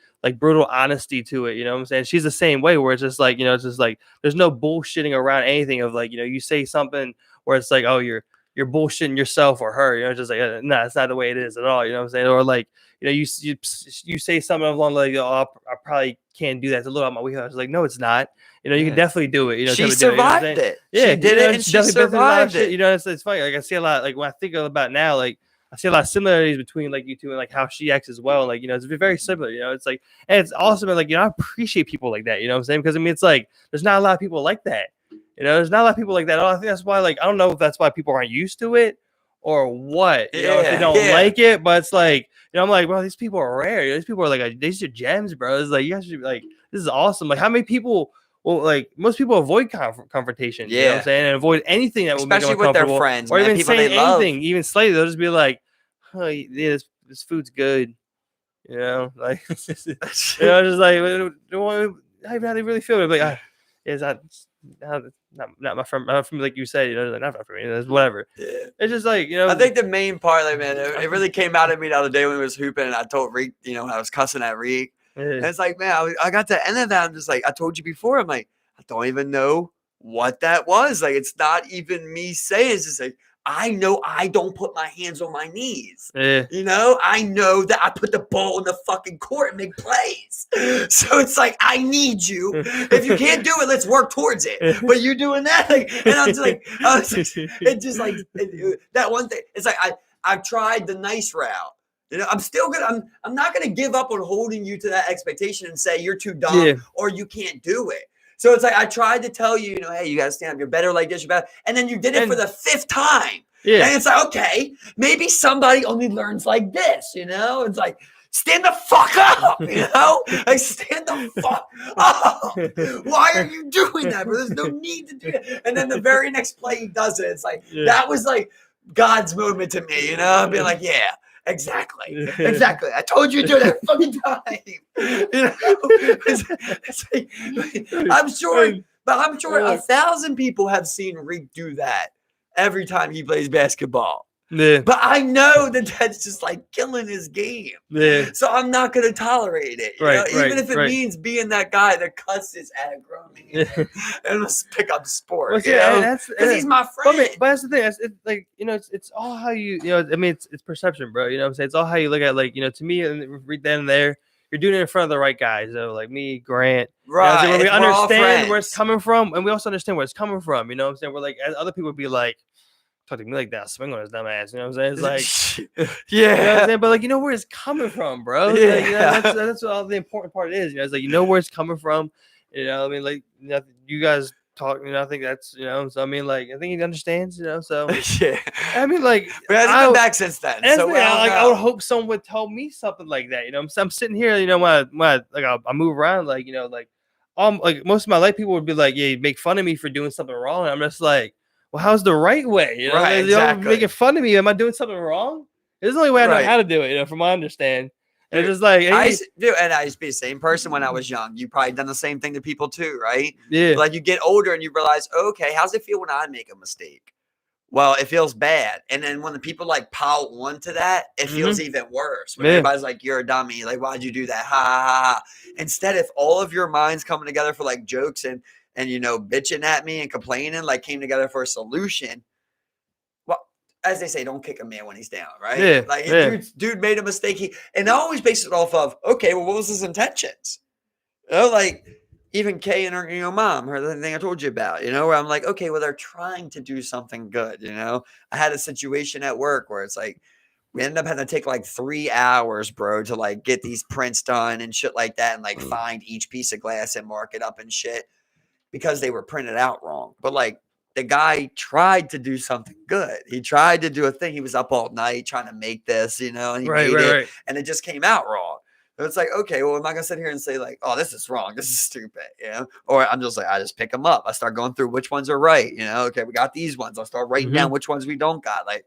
brutal honesty to it, you know what I'm saying? She's the same way where it's just like, you know, it's just like there's no bullshitting around anything of like, you know, you say something where it's like, oh, you're bullshitting yourself or her, you know, just like, nah, it's not the way it is at all, you know what I'm saying? Or like, you know, you say something along like, oh, I probably can't do that. It's a little out my wheelhouse. Like, no, it's not. You know, you can definitely do it. You know, she survived it. Yeah, she did it, and she survived it. You know, it's funny. Like I see a lot. Like when I think about now, like I see a lot of similarities between like you two and like how she acts as well. Like, you know, it's very similar. You know, it's like, and it's awesome. And like, you know, I appreciate people like that. You know what I'm saying? Because I mean, it's like there's not a lot of people like that. You know, there's not a lot of people like that. I think that's why, like, I don't know if that's why people aren't used to it or what. You know, if they don't like it, but it's like, you know, I'm like, bro, these people are rare. These people are like, these are gems, bro. It's like, you guys should be like, this is awesome. Like, how many people? Well, like most people avoid confrontation. You know what I'm saying, and avoid anything that will make them uncomfortable, with their friends, or even people saying they love. anything, even slightly. They'll just be like, "Oh, yeah, this food's good." You know, like, you know, just like, how do you really feel? Like, it's not my friend. Not from, like you said, you know, like, not for me. It's whatever. Yeah. It's just like, you know. I think the main part, like, man, it really came out of me the other day when we was hooping, and I told Reek, you know, I was cussing at Reek. And it's like, man, I got to the end of that. I'm just like, I told you before. I'm like, I don't even know what that was. Like, it's not even me saying. It's just like, I know I don't put my hands on my knees. Yeah. You know, I know that I put the ball in the fucking court and make plays. So it's like, I need you. If you can't do it, let's work towards it. But you're doing that. Like, and I'm just like, it just like that one thing. It's like, I've tried the nice route. You know, I'm still gonna. I'm not gonna give up on holding you to that expectation and say you're too dumb or you can't do it. So it's like I tried to tell you, you know, hey, you gotta stand up. You're better like this. You're better, and then you did it for the 5th time. Yeah, and it's like, okay, maybe somebody only learns like this. You know, it's like stand the fuck up. You know, like stand the fuck up. Why are you doing that, bro? There's no need to do it. And then the very next play he does it. It's like that was like God's moment to me. You know, being like, yeah. Exactly. I told you to do that fucking time. You know? It's like, I'm sure 1,000 people have seen Reek do that every time he plays basketball. Yeah. But I know that that's just like killing his game. Yeah. So I'm not going to tolerate it. You know? Even if it means being that guy that cusses at a grown man and let's pick up sport. Well, because he's my friend. But that's the thing. It's like, you know, it's all how you know, I mean, it's perception, bro. You know what I'm saying? It's all how you look at, like, you know, to me, right then and there, you're doing it in front of the right guys, though, like me, Grant. Right. You know, we understand where it's coming from, and we also understand where it's coming from. You know what I'm saying? We're like, other people would be like, talk to me like that, swing on his dumb ass. You know what I'm saying? It's like, yeah, you know what I'm saying? But like, you know where it's coming from, bro. Yeah, like, you know, that's what all the important part is. You know, it's like, you know where it's coming from. You know, I mean, like, you know, you guys talk. You know, I think that's, you know. So I mean, like, I think he understands. You know, so yeah. I mean, like, but hasn't been back since then. So I would hope someone would tell me something like that. You know, I'm sitting here. You know, when I move around, like, you know, like most of my life, people would be like, yeah, you make fun of me for doing something wrong. And I'm just like, well, how's the right way? You know, right, exactly. You're making fun of me. Am I doing something wrong? It's the only way I know how to do it, you know, from my understanding. And it's just like, hey, I used to be the same person when I was young. You probably done the same thing to people too, right? Yeah. Like you get older and you realize, okay, how's it feel when I make a mistake? Well, it feels bad. And then when the people like pile onto that, it feels even worse. When everybody's like, you're a dummy. Like, why'd you do that? Ha, ha, ha. Instead, if all of your minds coming together for like jokes and you know, bitching at me and complaining, like came together for a solution. Well, as they say, don't kick a man when he's down, right? Yeah, like dude made a mistake. And I always base it off of, okay, well, what was his intentions? You know, like even Kay and her, you know, mom, her the thing I told you about, you know, where I'm like, okay, well, they're trying to do something good. You know, I had a situation at work where it's like, we ended up having to take like 3 hours, bro, to like get these prints done and shit like that, and like find each piece of glass and mark it up and shit. Because they were printed out wrong. But like the guy tried to do something good. He tried to do a thing. He was up all night trying to make this, you know, and he made it and it just came out wrong. So it's like, okay, well, am I gonna sit here and say like, oh, this is wrong, this is stupid, you know? Or I'm just like, I just pick them up. I start going through which ones are right, you know, okay, we got these ones. I'll start writing down which ones we don't got. Like,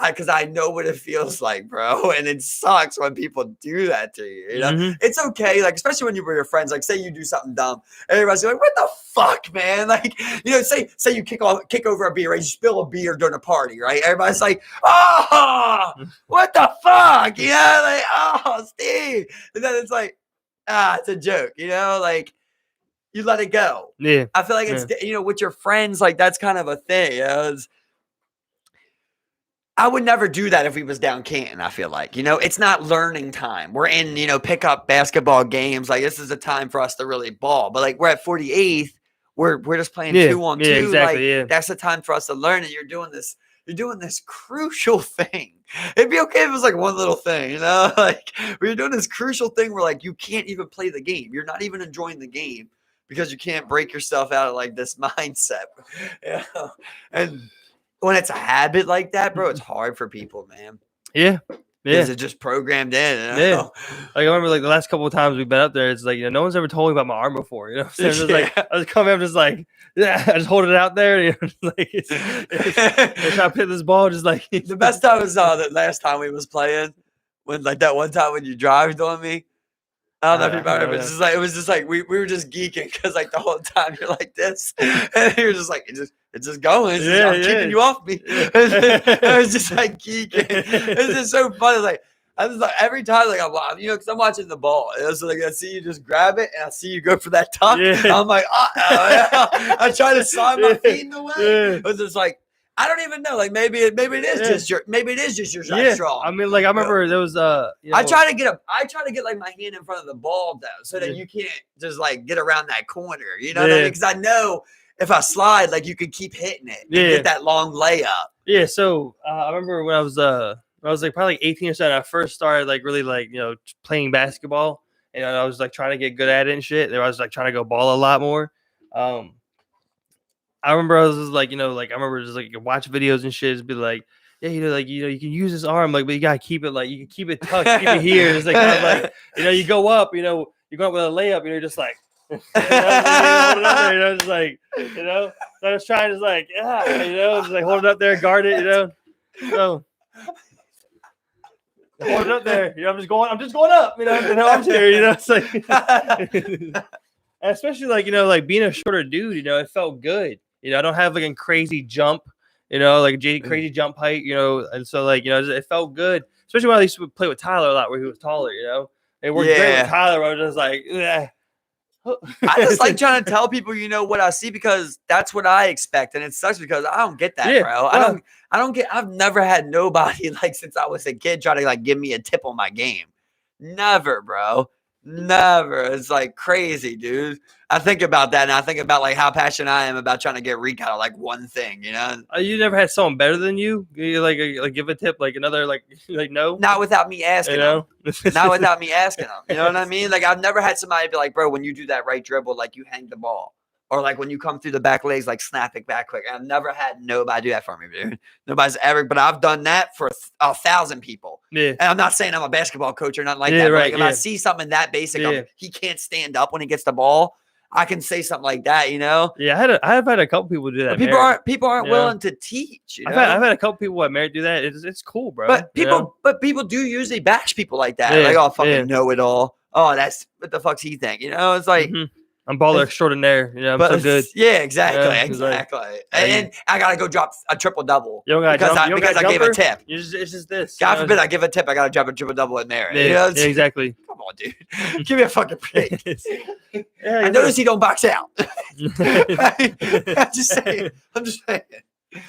because I know what it feels like, bro. And it sucks when people do that to you. You know, it's okay. Like, especially when you were your friends, like say you do something dumb. Everybody's like, what the fuck, man? Like, you know, say you kick over a beer, right? You spill a beer during a party, right? Everybody's like, oh, what the fuck? You know, like, oh, Steve. And then it's like, it's a joke, you know, like you let it go. Yeah. I feel like it's, you know, with your friends, like that's kind of a thing, you know, I would never do that if we was down Canton, I feel like. You know, it's not learning time. We're in, you know, pickup basketball games. Like, this is a time for us to really ball. But, like, we're at 48th. We're just playing 2-on-2. Yeah, exactly, like, that's the time for us to learn. And you're doing this crucial thing. It'd be okay if it was, like, one little thing, you know? Like, you're doing this crucial thing where, like, you can't even play the game. You're not even enjoying the game because you can't break yourself out of like this mindset. You know? And when it's a habit like that, bro, it's hard for people, man. Yeah. Because it's just programmed in. You know? Yeah. Like I remember like the last couple of times we've been up there, it's like, no one's ever told me about my arm before. You know what I'm saying? Just like I just come in, I'm just like, I just hold it out there. You know, like I try to hit this ball, just like the best time was the last time we was playing, when like that one time when you drived on me. I don't know if you remember, but it was just like we were just geeking because like the whole time you're like this, and you're just like it's just going. I'm keeping you off me. I was just like geeking. It's just so funny. Like I was like every time like I'm because I'm watching the ball. It was like I see you just grab it and I see you go for that tuck. I'm like I try to slide my feet in the way. It was just like. I don't even know. Like maybe it is just your side strong. I mean, like I remember there was I try to get like my hand in front of the ball though, so that you can't just like get around that corner. You know what I mean? Because I know if I slide, like you can keep hitting it and get that long layup. Yeah. So I remember when I was like probably like 18 or so, and I first started like really like playing basketball, and I was like trying to get good at it and shit. I was like trying to go ball a lot more. I remember I was just like, like I remember just like watch videos and shit, just be like, yeah, you can use this arm, like, but you gotta keep it like you can keep it tucked, keep it here. It's like kind of like, you go up, you go up with a layup, you're just like, hold it up there, just like, So I was trying to just like, just like hold it up there, guard it, So hold it up there, I'm just going up, the arms here, It's like, and especially like like being a shorter dude, it felt good. I don't have like a crazy jump, like crazy jump height, and so like it felt good. Especially when I used to play with Tyler a lot, where he was taller, It worked great with Tyler. I was just like, I just like trying to tell people, what I see, because that's what I expect, and it sucks because I don't get that, bro. I don't get. I've never had nobody like since I was a kid try to like give me a tip on my game. Never, bro. Never. It's like crazy, dude. I think about that, and I think about like how passionate I am about trying to get Reek out of like one thing, You never had someone better than you? You like give a tip, like another like no? Not without me asking them. Not without me asking them. You know what I mean? Like I've never had somebody be like, bro, when you do that right dribble, like you hang the ball. Or like when you come through the back legs, like snap it back quick. I've never had nobody do that for me, dude. Nobody's ever, but I've done that for 1,000 people. Yeah. And I'm not saying I'm a basketball coach or nothing like that. But like if I see something that basic, he can't stand up when he gets the ball, I can say something like that, Yeah, I've had a couple people do that. But people aren't willing to teach. I've had a couple people at Merit do that. It's cool, bro. But people do usually bash people like that. Like, oh, fucking know it all. Oh, that's what the fuck's he think? It's like. Mm-hmm. I'm baller extraordinaire. I'm so good. Yeah, exactly. Exactly. And I got to go drop a triple-double because I gave a tip. It's just this. God forbid I give a tip, I got to drop a triple-double in there. Yeah, exactly. Come on, dude. Give me a fucking break. I notice he don't box out. I'm just saying.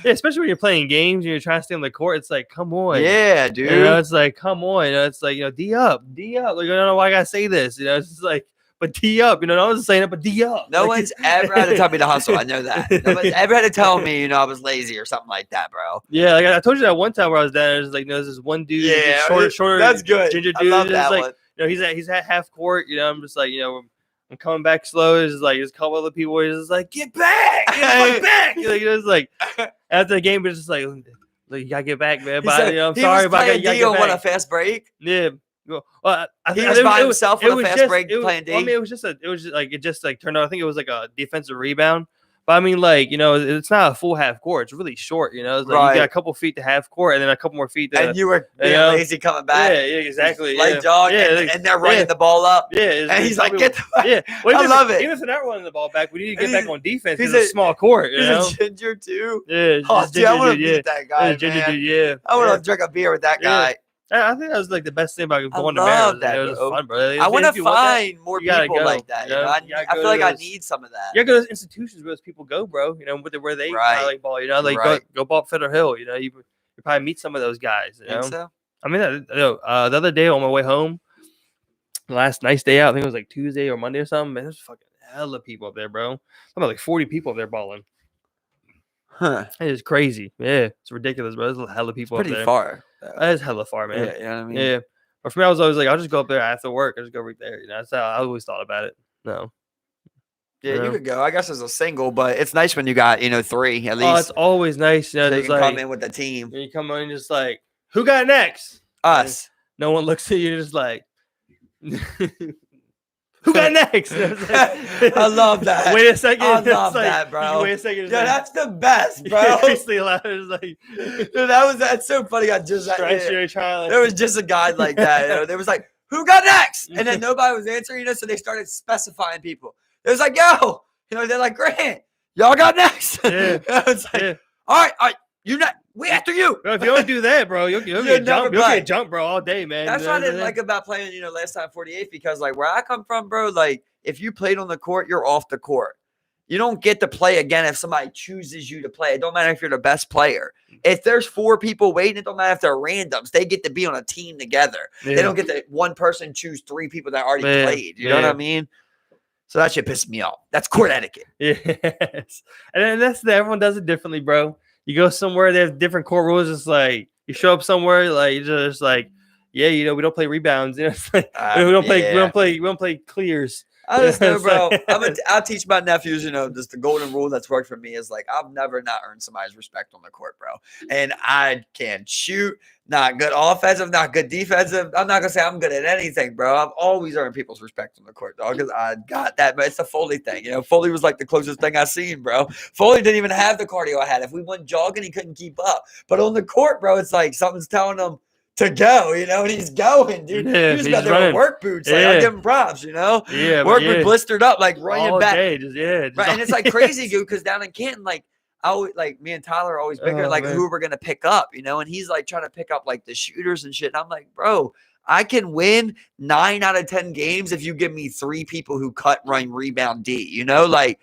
Yeah, especially when you're playing games and you're trying to stay on the court. It's like, come on. Yeah, dude. It's like, come on. It's like, D up. Like, I don't know why I got to say this. It's just like, but D up, no one's saying it, but D up. No one's ever had to tell me to hustle. I know that. Nobody's ever had to tell me, I was lazy or something like that, bro. Yeah, like I told you that one time where I was down, there's like, there's this one dude, shorter, that's good. Ginger dude. I love that like, one. He's at half court. I'm just like, I'm coming back slow. It's like there's a couple other people where he's just like, get back, get back. It's like after the game, it's just like you gotta get back, man. But I'm sorry about that. You gotta get back. On a fast break. Yeah. Well, I think he was by himself on a fast break playing D. I mean, it was just turned out. I think it was like a defensive rebound. But I mean, like, it's not a full half court. It's really short, It's like you got a couple feet to half court and then a couple more feet to. And you were being lazy coming back. Yeah, exactly. Like dog, and they're running the ball up. Yeah, and he's like, get the fuck. Yeah, I love it. Even if they're not running the ball back, we need to get back on defense. He's a small court. He's a ginger too. Yeah, I want to meet that guy. Ginger dude, yeah. I want to drink a beer with that guy. I think that was like the best thing about going to Maryland. It was fun, bro. I want to find more people like that. I feel like I need some of that. You gotta go to those institutions where those people go, bro. Where they like ball. Like go ball up Federal Hill. You probably meet some of those guys. Think so? I mean, the other day on my way home, the last nice day out, I think it was like Tuesday or Monday or something. Man, there's fucking hella people up there, bro. I'm about like 40 people up there balling. Huh? It is crazy. Yeah, it's ridiculous, bro. There's a hella people up there. Pretty far. It's hella far, man. Yeah, you know what I mean? Yeah. But for me, I was always like, I'll just go up there after work. I'll just go right there. That's how I always thought about it. No. Yeah, you could go. I guess as a single, but it's nice when you got, 3 at least. Oh, it's always nice. So you can come in with the team. You come in just like, who got next? Us. And no one looks at you, just like, who got next? I love that. Wait a second. I love that, bro. Wait a second. Yeah, that's the best, bro. Basically, like, dude, that's so funny. There was just a guy like that. There was like, who got next? And then nobody was answering, so they started specifying people. It was like, yo, they're like, Grant, y'all got next. Yeah. It's like, all right, you not. We after you. Bro, if you don't do that, bro, you'll get jumped, bro, all day, man. That's what I didn't like about playing, last time 48, because like where I come from, bro, like if you played on the court, you're off the court. You don't get to play again if somebody chooses you to play. It don't matter if you're the best player. If there's 4 people waiting, it don't matter if they're randoms. They get to be on a team together. Yeah. They don't get to one person choose 3 people that already played. You know what I mean? So that shit pisses me off. That's court etiquette. Yes. And then everyone does it differently, bro. You go somewhere, they have different court rules. It's like you show up somewhere, like you're just like, yeah, we don't play rebounds. It's like we don't play clears. I just know, bro. I'll teach my nephews, just the golden rule that's worked for me is like I've never not earned somebody's respect on the court, bro. And I can shoot, not good offensive, not good defensive. I'm not gonna say I'm good at anything, bro. I've always earned people's respect on the court, dog, because I got that. But it's the Foley thing, Foley was like the closest thing I seen, bro. Foley didn't even have the cardio I had. If we went jogging, he couldn't keep up. But on the court, bro, it's like something's telling him to go, and he's going, dude. Yeah, he was got there with work boots. Like, I give him props, Yeah, work boot blistered up, like running all back. Day, right, and it's like crazy, dude, because down in Canton, like I always, like me and Tyler are always bigger, who we're gonna pick up, and he's like trying to pick up like the shooters and shit. And I'm like, bro, I can win 9 out of 10 games if you give me 3 people who cut, run, rebound, D. Like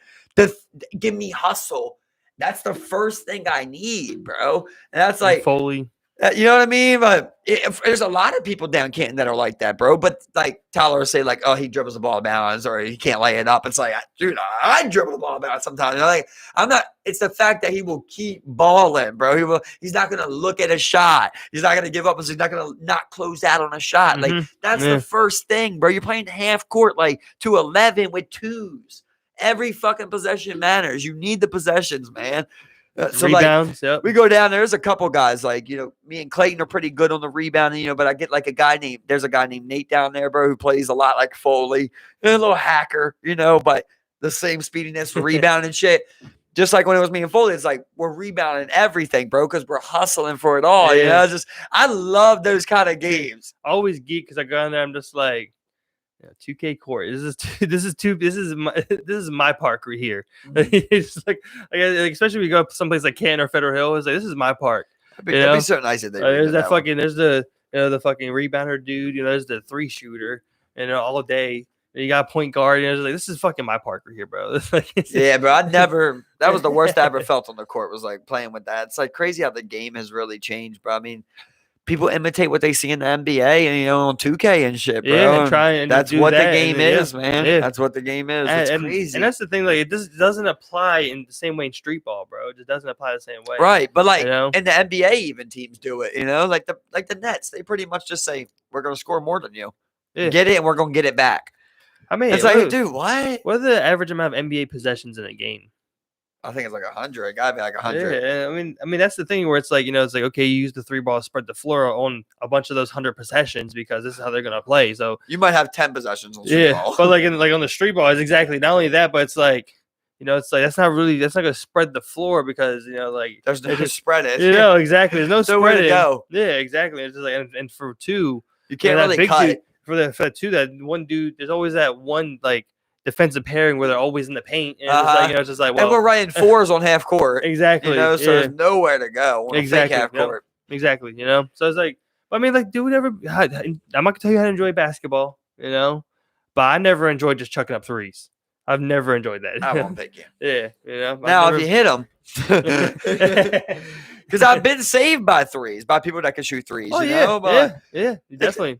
give me hustle. That's the first thing I need, bro. And that's like Foley. You know what I mean? But there's a lot of people down Canton that are like that, bro. But like Tyler will say, like, oh, he dribbles the ball balance or he can't lay it up. It's like, dude, I dribble the ball balance sometimes. Like, I'm not. It's the fact that he will keep balling, bro. He's not gonna look at a shot. He's not gonna give up. He's not gonna not close out on a shot. Mm-hmm. Like that's the first thing, bro. You're playing half court, like to 11 with 2s. Every fucking possession matters. You need the possessions, man. So rebounds, like we go down there's a couple guys like me and Clayton are pretty good on the rebounding, but I get like there's a guy named Nate down there, bro, who plays a lot like Foley, and a little hacker, but the same speediness for rebounding and shit. Just like when it was me and Foley, it's like we're rebounding everything, bro, because we're hustling for it all. I love those kind of games. I always geek because I go in there, I'm just like, 2K court. This is my park right here. It's like especially when we go up someplace like Canton or Federal Hill. It's like this is my park. It'd be so nice if they there's that fucking. There's the the fucking rebounder dude. There's the 3 shooter. All day. You got a point guard. It's like this is fucking my park right here, bro. Yeah, bro. That was the worst I ever felt on the court. Was like playing with that. It's like crazy how the game has really changed, bro. I mean, people imitate what they see in the NBA and on 2K and shit, bro. Yeah, and that's what the game is, man. Yeah. That's what the game is. It's crazy. And that's the thing, like it doesn't apply in the same way in street ball, bro. It just doesn't apply the same way. Right. But like in the NBA even teams do it, like the Nets, they pretty much just say, we're gonna score more than you. Yeah. Get it and we're gonna get it back. I mean, it's like, dude, what? What are the average amount of NBA possessions in a game? I think it's like 100. It gotta be like 100. Yeah, I mean that's the thing where it's like it's like okay, you use the 3 ball, spread the floor on a bunch of those 100 possessions because this is how they're gonna play. So you might have 10 possessions on street ball. But like on the street ball, it's exactly not only that, but it's like it's like that's not gonna spread the floor because like there's no spread it. Exactly. There's no spread it. Go. Yeah, exactly. It's just like and for 2, you can't really cut. Dude, for the 2, that one dude, there's always that one like defensive pairing where they're always in the paint, and it's just like, well, and we're running 4s on half court, exactly. So there's nowhere to go on exactly, a fake half court. Exactly, So it's like, I mean, like, do whatever. I'm not gonna tell you how to enjoy basketball, but I never enjoyed just chucking up 3s. I've never enjoyed that. I won't pick you. Yeah, Now if you hit them, because I've been saved by 3s by people that can shoot 3s. But yeah, definitely.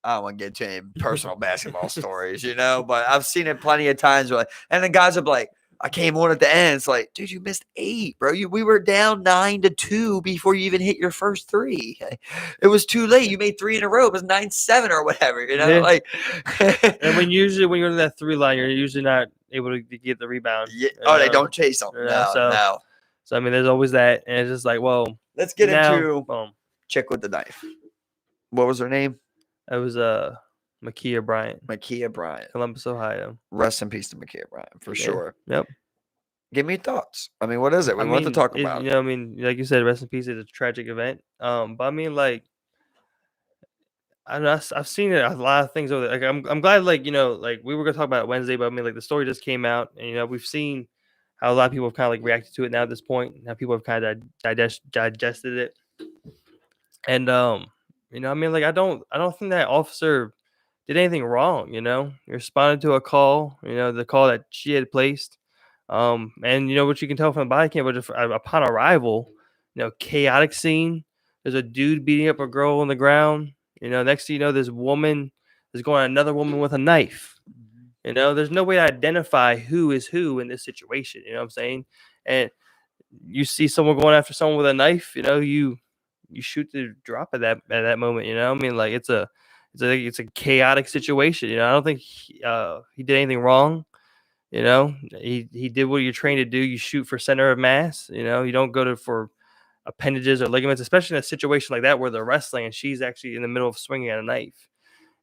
I don't want to get to any personal basketball stories, but I've seen it plenty of times. And the guys are like, I came on at the end. It's like, dude, you missed 8, bro. We were down 9-2 before you even hit your first 3. It was too late. You made 3 in a row. It was 9-7 or whatever, Like, and when you're in that 3 line, you're usually not able to get the rebound. Yeah. Oh, they don't chase them. No. So I mean, there's always that, and it's just like, well, let's get into chick with the knife. What was her name? It was Ma'Khia Bryant. Columbus, Ohio. Rest in peace to Ma'Khia Bryant, for sure. Yep. Give me thoughts. I mean, what is it? We want to talk about it. You know, I mean, like you said, rest in peace. It's a tragic event. But I mean, like, I've seen it a lot of things over there. Like, I'm glad, like, you know, like we were gonna talk about it Wednesday, but I mean, like, the story just came out, and you know, we've seen how a lot of people have kind of like reacted to it now at this point. How people have kind of digested it, and you know, I mean, like, I don't think that officer did anything wrong. You know, he responded to a call. You know, the call that she had placed. And you know what you can tell from the body cam, but upon arrival, you know, chaotic scene. There's a dude beating up a girl on the ground. You know, next thing you know, this woman is going at another woman with a knife. You know, there's no way to identify who is who in this situation. You know what I'm saying? And you see someone going after someone with a knife. You know, you shoot the drop at that moment. You know, I mean, like it's a chaotic situation. You know, I don't think he did anything wrong. You know, he did what you're trained to do. You shoot for center of mass. You know, you don't go for appendages or ligaments, especially in a situation like that where they're wrestling and she's actually in the middle of swinging at a knife.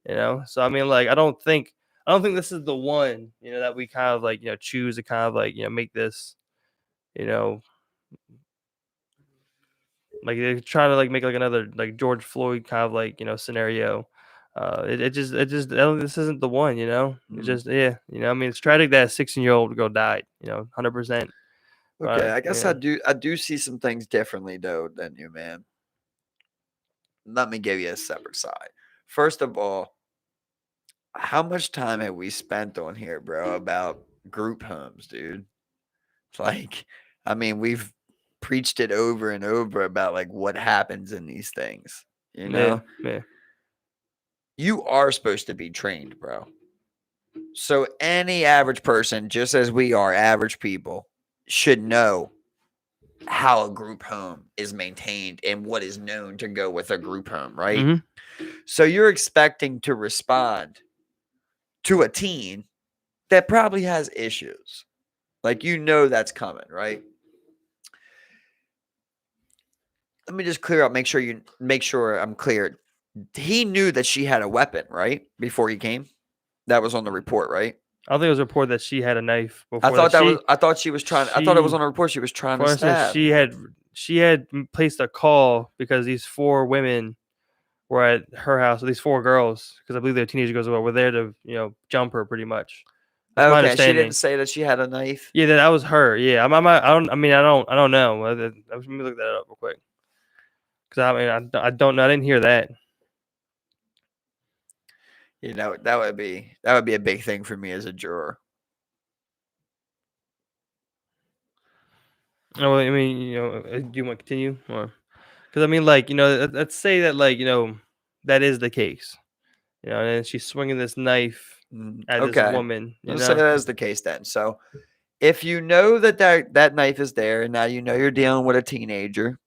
You know, so I mean, like, I don't think this is the one, you know, that we kind of like, you know, choose to kind of like, you know, make this, you know, like they're trying to like make like another like George Floyd kind of like, you know, scenario. It just this isn't the one, you know. It just you know. I mean, it's tragic that a 16-year-old girl died. You know, 100%. Okay, I guess I do see some things differently though than you, man. Let me give you a separate side. First of all, how much time have we spent on here, bro, about group homes, dude? Like, I mean, we've preached it over and over about like what happens in these things, you know? Yeah. You are supposed to be trained, bro. So any average person, just as we are average people, should know how a group home is maintained and what is known to go with a group home, right? Mm-hmm. So you're expecting to respond to a teen that probably has issues. Like, you know that's coming, right? Let me just clear up, make sure I'm clear. He knew that she had a weapon, right? Before he came. That was on the report, right? I think it was a report that she had a knife before. I thought it was on a report she was trying to stab. She had placed a call because these 4 women were at her house. So these 4 girls, because I believe they're teenage girls, were there to, you know, jump her pretty much. That's my understanding. She didn't say that she had a knife. Yeah, that was her. Yeah, I don't know. Let me look that up real quick. Because I mean, I don't know. I didn't hear that. You know, that would be a big thing for me as a juror. Oh, I mean, you know, do you want to continue? Or because I mean, like, you know, let's say that, like, you know, that is the case. You know, and she's swinging this knife at this woman. Let's say that is the case then. So, if you know that knife is there, and now you know you're dealing with a teenager,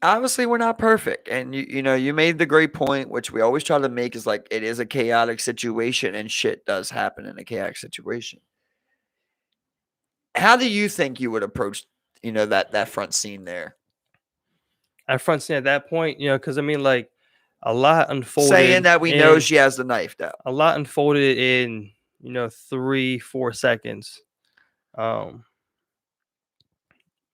obviously we're not perfect, and you know, you made the great point, which we always try to make, is like, it is a chaotic situation and shit does happen in a chaotic situation. How do you think you would approach, you know, that front scene there? At front scene at that point, you know, because I mean, like, a lot unfolded. Saying that we know she has the knife though. A lot unfolded in, you know, 3-4 seconds.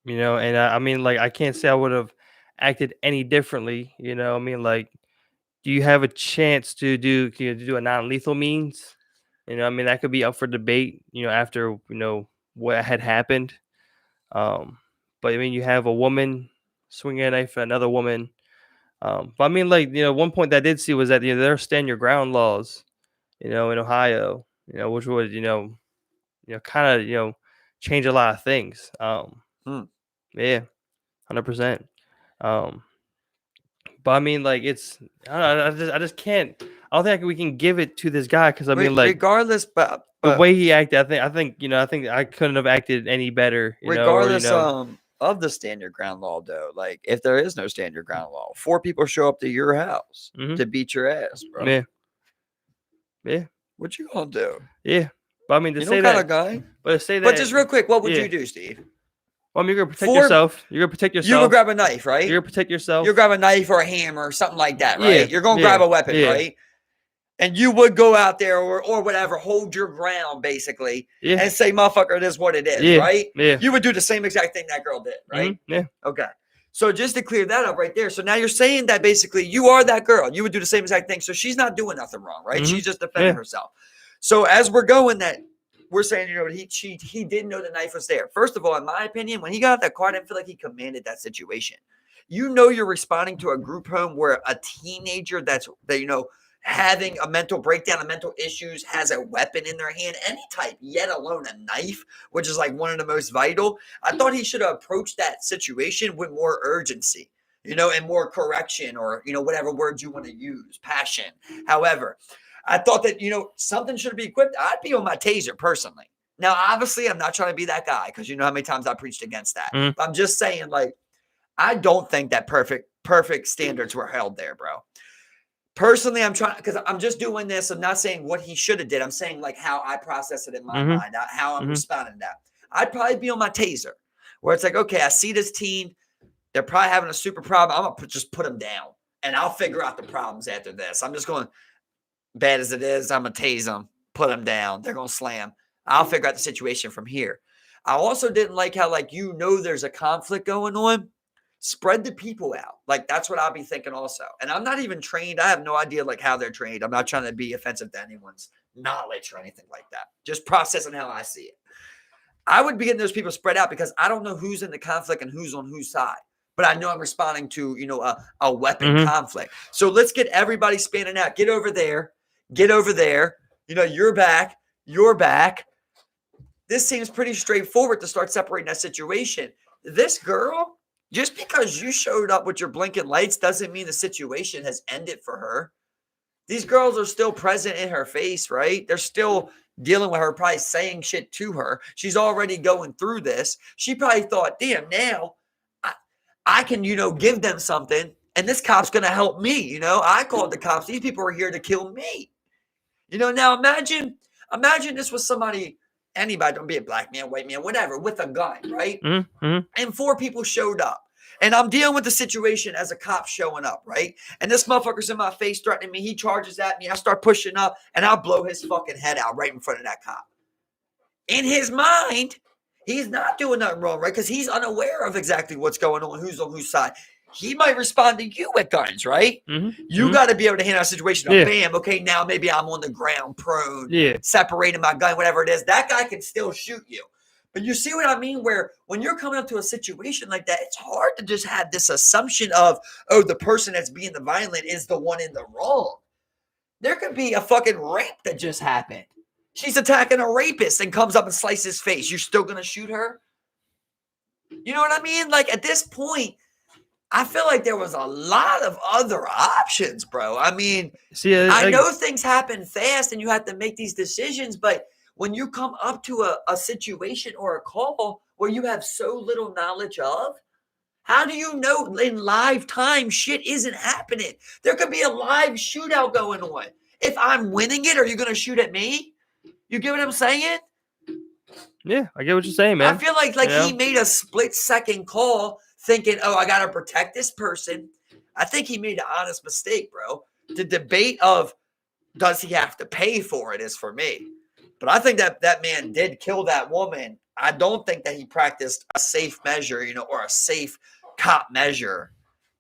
You know, and I mean, like, I can't say I would have acted any differently. You know, I mean, like, do you have a chance to do a non-lethal means? You know, I mean, that could be up for debate. You know, after, you know, what had happened. But I mean, you have a woman swinging a knife at another woman. But I mean, like, you know, one point that I did see was that, you know, there are stand your ground laws, you know, in Ohio, you know, which would, you know, kind of, you know, change a lot of things. Yeah, 100%. But I mean, like, it's, I just can't. I don't think we can give it to this guy because I mean, like, regardless, but the way he acted, I think I couldn't have acted any better. Regardless of the stand your ground law, though, like, if there is no stand your ground law, 4 people show up to your house to beat your ass, bro. Yeah. Yeah. What you gonna do? Yeah. But I mean, you know what kind of guy? But say that. But just real quick, what would yeah. you do, Steve? Well, I mean, you're gonna protect yourself. You're gonna protect yourself. You would grab a knife, right? You're gonna protect yourself. You grab a knife or a hammer or something like that, right? Yeah. You're gonna grab a weapon, right? And you would go out there or whatever, hold your ground basically, and say, "Motherfucker, it is what it is," right? Yeah. You would do the same exact thing that girl did, right? Mm-hmm. Yeah. Okay. So just to clear that up right there. So now you're saying that basically you are that girl. You would do the same exact thing. So she's not doing nothing wrong, right? Mm-hmm. She's just defending herself. So as we're going that, we're saying, he didn't know the knife was there. First of all, in my opinion, when he got out that car, I didn't feel like he commanded that situation. You're responding to a group home where a teenager that having a mental breakdown and mental issues has a weapon in their hand, any type, yet alone a knife, which is like one of the most vital. I thought he should have approached that situation with more urgency, and more correction or, whatever words you want to use, passion. However, I thought that, something should be equipped. I'd be on my taser personally. Now, obviously, I'm not trying to be that guy because you know how many times I preached against that. Mm. But I'm just saying, like, I don't think that perfect standards were held there, bro. Personally, I'm trying because I'm just doing this. I'm not saying what he should have did. I'm saying like how I process it in my mind, how I'm responding to that. I'd probably be on my taser where it's like, okay, I see this teen. They're probably having a super problem. I'm going to just put them down and I'll figure out the problems after this. I'm just going, bad as it is, I'm going to tase them, put them down. They're going to slam. I'll figure out the situation from here. I also didn't like how, like, there's a conflict going on. Spread the people out. Like, that's what I'll be thinking also. And I'm not even trained. I have no idea, like, how they're trained. I'm not trying to be offensive to anyone's knowledge or anything like that. Just processing how I see it. I would be getting those people spread out because I don't know who's in the conflict and who's on whose side. But I know I'm responding to, a weapon conflict. So let's get everybody spanning out. Get over there. Get over there. You're back. You're back. This seems pretty straightforward to start separating that situation. This girl, just because you showed up with your blinking lights doesn't mean the situation has ended for her. These girls are still present in her face, right? They're still dealing with her, probably saying shit to her. She's already going through this. She probably thought, damn, now I can, give them something, and this cop's going to help me. I called the cops. These people are here to kill me. Now imagine this was somebody, anybody, don't be a black man, white man, whatever, with a gun, right? And 4 people showed up. And I'm dealing with the situation as a cop showing up, right? And this motherfucker's in my face threatening me. He charges at me. I start pushing up, and I'll blow his fucking head out right in front of that cop. In his mind, he's not doing nothing wrong, right? Because he's unaware of exactly what's going on, who's on whose side. He might respond to you with guns, right? You got to be able to handle a situation. Bam, okay, now maybe I'm on the ground prone, separating my gun, whatever it is. That guy can still shoot you. But you see what I mean? Where when you're coming up to a situation like that, it's hard to just have this assumption of, oh, the person that's being the violent is the one in the wrong. There could be a fucking rape that just happened. She's attacking a rapist and comes up and slices his face. You're still going to shoot her? You know what I mean? Like, at this point, I feel like there was a lot of other options, bro. I mean, I know things happen fast and you have to make these decisions, but when you come up to a situation or a call where you have so little knowledge of, how do you know in live time shit isn't happening? There could be a live shootout going on. If I'm winning it, are you going to shoot at me? You get what I'm saying? Yeah, I get what you're saying, man. I feel like he made a split-second call thinking, oh, I got to protect this person. I think he made an honest mistake, bro. The debate of does he have to pay for it is for me. But I think that man did kill that woman. I don't think that he practiced a safe measure, or a safe cop measure.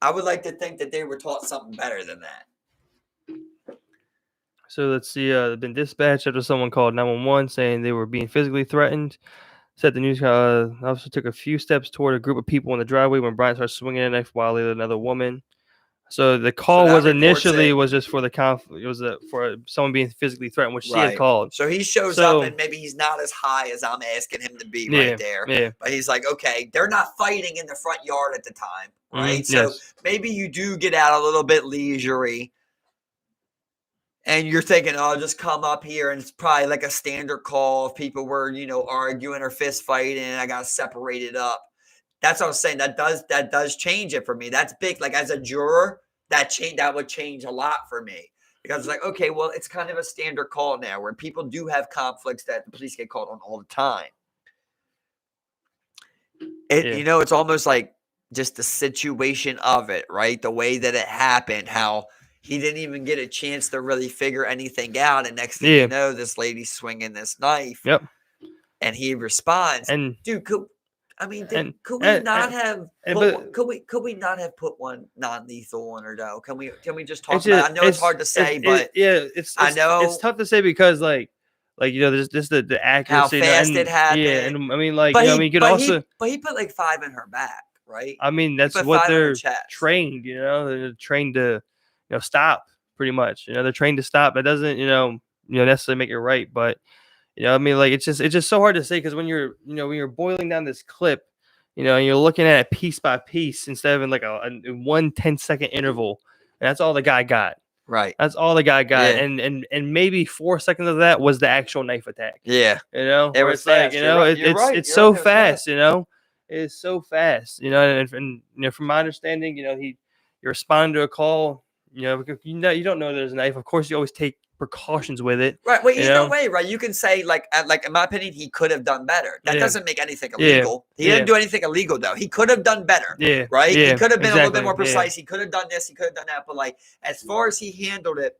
I would like to think that they were taught something better than that. So let's see. Been dispatched after someone called 911 saying they were being physically threatened. Said the news officer took a few steps toward a group of people in the driveway when Bryant started swinging a knife while another woman. So the call was just for the conflict. It was for someone being physically threatened, which she had called. So he shows up and maybe he's not as high as I'm asking him to be right there. Yeah. But he's like, okay, they're not fighting in the front yard at the time, right? So maybe you do get out a little bit leisurely. And you're thinking, oh, I'll just come up here, and it's probably like a standard call if people were, arguing or fist fighting, and I got separated up. That's what I was saying. That does change it for me. That's big. Like as a juror, that would change a lot for me. Because it's like, okay, well, it's kind of a standard call now where people do have conflicts that the police get called on all the time. It's almost like just the situation of it, right? The way that it happened, how he didn't even get a chance to really figure anything out. And next thing you know, this lady's swinging this knife. Yep. And he responds. And dude, could we not have put one non-lethal on her though? Can we just talk about it? I know it's hard to say, but I know it's tough to say because like there's just the accuracy, how fast it happened. Yeah, and I mean, like, you could also, but he put like 5 in her back, right? I mean, that's what they're trained. They're trained to, stop pretty much. They're trained to stop. That doesn't, necessarily make it right, but I mean, like, it's just so hard to say because when you're boiling down this clip, and you're looking at it piece by piece instead of in like a 1 10-second interval, and that's all the guy got. Right. That's all the guy got. Yeah. And maybe 4 seconds of that was the actual knife attack. Yeah. It was fast. Like, it's so fast, It's so fast, and from my understanding, you respond to a call, because you don't know there's a knife. Of course, you always take precautions with it. Right. Well, either way, right? You can say like in my opinion, he could have done better. That doesn't make anything illegal. He didn't do anything illegal though. He could have done better. Yeah. Right. He could have been a little bit more precise. He could have done this. He could have done that. But like as far as he handled it,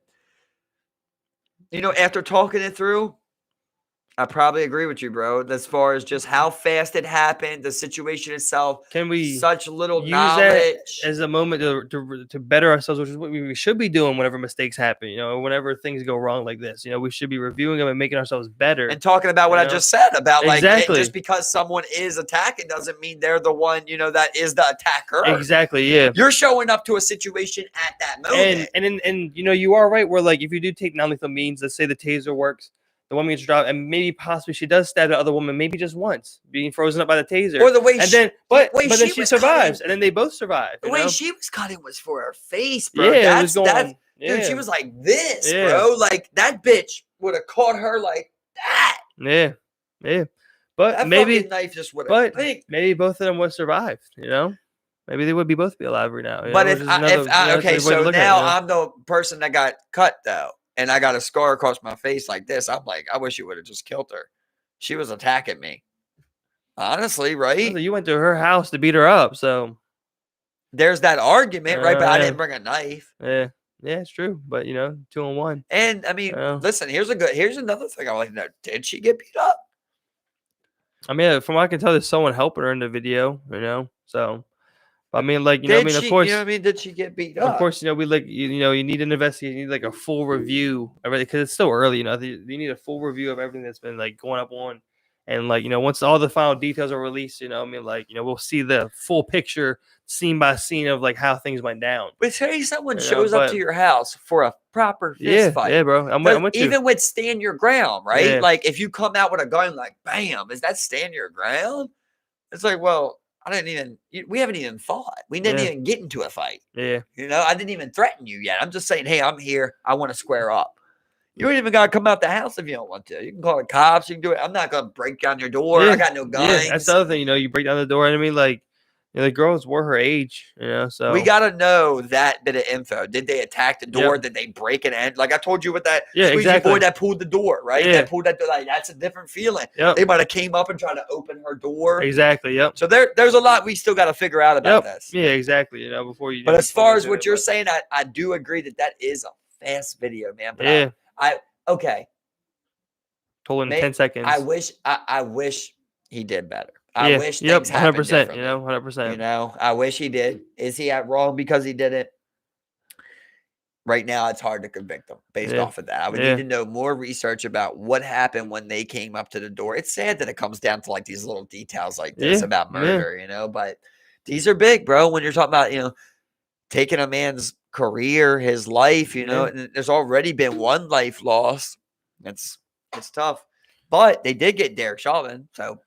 after talking it through, I probably agree with you, bro. As far as just how fast it happened, the situation itself. Can we such little use knowledge that as a moment to better ourselves, which is what we should be doing whenever mistakes happen. Whenever things go wrong like this, we should be reviewing them and making ourselves better. And talking about what I just said about like just because someone is attacking doesn't mean they're the one that is the attacker. Exactly. Yeah. You're showing up to a situation at that moment, and you are right. Where like if you do take non-lethal means, let's say the taser works. The woman gets dropped, and maybe possibly she does stab the other woman, maybe just once, being frozen up by the taser. Or the way, but then she survives, and then they both survive. The way she was cutting was for her face, bro. Yeah, dude, she was like this, bro. Like that bitch would have caught her like that. Yeah. But that maybe knife just would have. Maybe both of them would survive. Maybe they would be both be alive right now. But so now I'm the person that got cut though. And I got a scar across my face like this. I'm like, I wish you would have just killed her. She was attacking me. Honestly, right? You went to her house to beat her up, so there's that argument, right? But I didn't bring a knife. Yeah, it's true. But 2-on-1. And I mean, listen, here's another thing I like to know. Did she get beat up? I mean, from what I can tell, there's someone helping her in the video. So. I mean, like, of course, did she get beat up? Of course, we like, you need an investigation, you need like a full review of everything because it's still early, you need a full review of everything that's been like going up on, and like, once all the final details are released, we'll see the full picture, scene by scene of like how things went down. But say someone shows up to your house for a proper fist fight. Yeah, bro. I'm with you. Even with stand your ground, right? Yeah. Like if you come out with a gun, like, bam, is that stand your ground? It's like, well, we haven't even fought. We didn't even get into a fight. Yeah. I didn't even threaten you yet. I'm just saying, hey, I'm here. I want to square up. You ain't even got to come out the house if you don't want to. You can call the cops. You can do it. I'm not going to break down your door. I got no guns. Yeah, that's the other thing. You break down the door. And I mean, like, the girls were her age, so. We got to know that bit of info. Did they attack the door? Did they break it in? Like I told you with that squeegee boy that pulled the door, right? That pulled that door. Like, that's a different feeling. Yep. They might have came up and tried to open her door. Exactly, yep. So there's a lot we still got to figure out about this. Yeah, exactly. Before you. But as far as what you're saying, I do agree that is a fast video, man. But okay. Told in 10 seconds. I wish he did better. I wish things happened 100%. differently. 100%. I wish he did. Is he wrong because he did it? Right now, it's hard to convict him based off of that. I would need to know more research about what happened when they came up to the door. It's sad that it comes down to like these little details like this about murder, but these are big, bro. When you're talking about, taking a man's career, his life, and there's already been one life lost. It's tough, but they did get Derek Chauvin, so.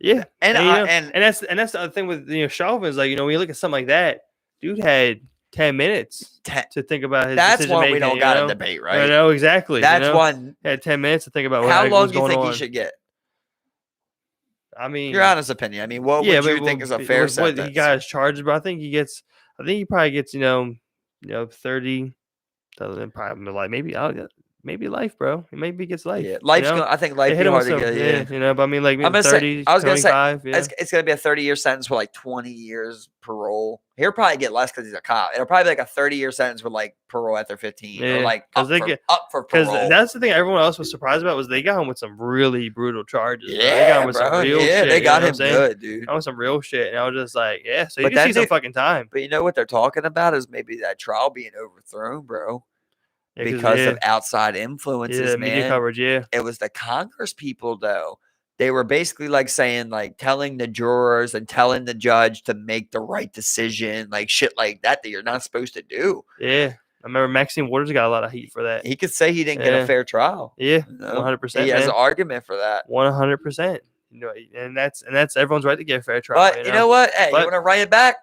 Yeah, and that's the other thing with Chauvin is like when you look at something like that, dude had 10 minutes to think about his. That's one we don't got to debate, right? I know exactly. That's one. Had 10 minutes to think about how long do you think he should get? I mean, your honest opinion. I mean, what would you think is a fair sentence? He got his charges, but I think he probably gets 30. So then probably like maybe life, bro. Maybe he gets life. Yeah, You know? I think They life hit be him with hard to some, get. Yeah. you know. But I mean, like I'm maybe gonna say, 30, I was gonna say, 25, yeah. it's gonna be a 30-year sentence with like 20 years parole. He'll probably get less because he's a cop. It'll probably be like a 30-year sentence with like parole after 15, or like up for parole. That's the thing everyone else was surprised about was they got him with some really brutal charges. Yeah, bro. They got him with some real shit. They got you know him good, dude. Got with some real shit, and I was just like, yeah. So you But can see some fucking time. But you know what they're talking about is maybe that trial being overthrown, bro. Yeah, because of outside influences, man. Media coverage, yeah. It was the Congress people, though. They were basically like saying, like telling the jurors and telling the judge to make the right decision, like shit like that you're not supposed to do. Yeah. I remember Maxine Waters got a lot of heat for that. He could say he didn't get a fair trial. Yeah, 100%. He has an argument for that. 100%. You know, and that's everyone's right to get a fair trial. But you know what? Hey, you want to write it back?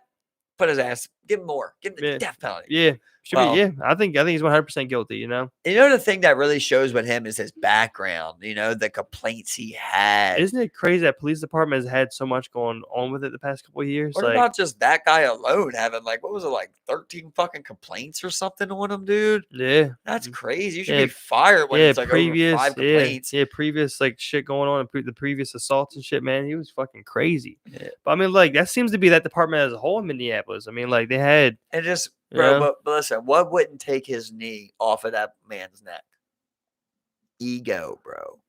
Put his ass. Give him more. Give him the death penalty. Yeah. I think he's 100% guilty, you know? You know, the thing that really shows with him is his background, you know, the complaints he had. Isn't it crazy that police department has had so much going on with it the past couple of years? What about just that guy alone having like, what was it, like 13 fucking complaints or something on him, dude? Yeah. That's crazy. You should be fired when it's like over 5 complaints. Yeah, previous like shit going on, the previous assaults and shit, man. He was fucking crazy. Yeah. But I mean, like, that seems to be that department as a whole in Minneapolis. I mean, like, they had... And just... Bro, but listen, what wouldn't take his knee off of that man's neck? Ego, bro.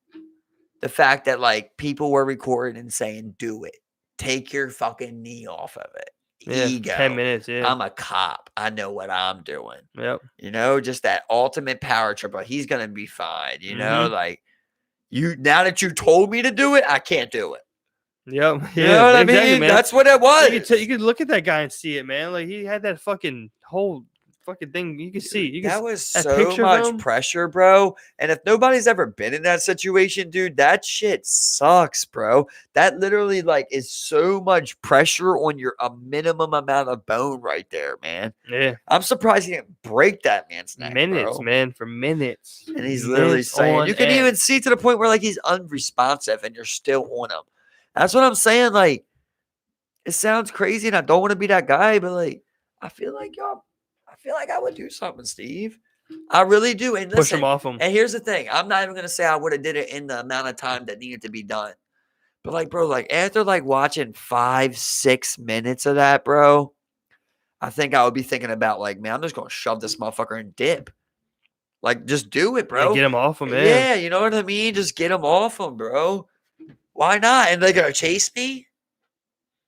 The fact that like people were recording and saying, do it. Take your fucking knee off of it. Yeah, Ego. 10 minutes, yeah. I'm a cop. I know what I'm doing. Yep. You know, just that ultimate power trip. But he's going to be fine. You know, like, now that you told me to do it, I can't do it. Yep. You know what I mean? Man. That's what it was. You could look at that guy and see it, man. Like he had that fucking whole fucking thing. You could see. That was so much pressure, bro. And if nobody's ever been in that situation, dude, that shit sucks, bro. That literally like is so much pressure on a minimum amount of bone right there, man. Yeah. I'm surprised he didn't break that man's neck. Minutes, man, for minutes. And he's literally saying, you can even see to the point where like he's unresponsive and you're still on him. That's what I'm saying. Like, it sounds crazy, and I don't want to be that guy, but like, I feel like I would do something, Steve. I really do. And listen, push him off him. And here's the thing: I'm not even gonna say I would have did it in the amount of time that needed to be done. But like, bro, like after like watching 5-6 minutes of that, bro, I think I would be thinking about like, man, I'm just gonna shove this motherfucker and dip. Like, just do it, bro. Yeah, get him off him, man. Yeah, you know what I mean? Just get him off him, bro. Why not? And they're gonna chase me?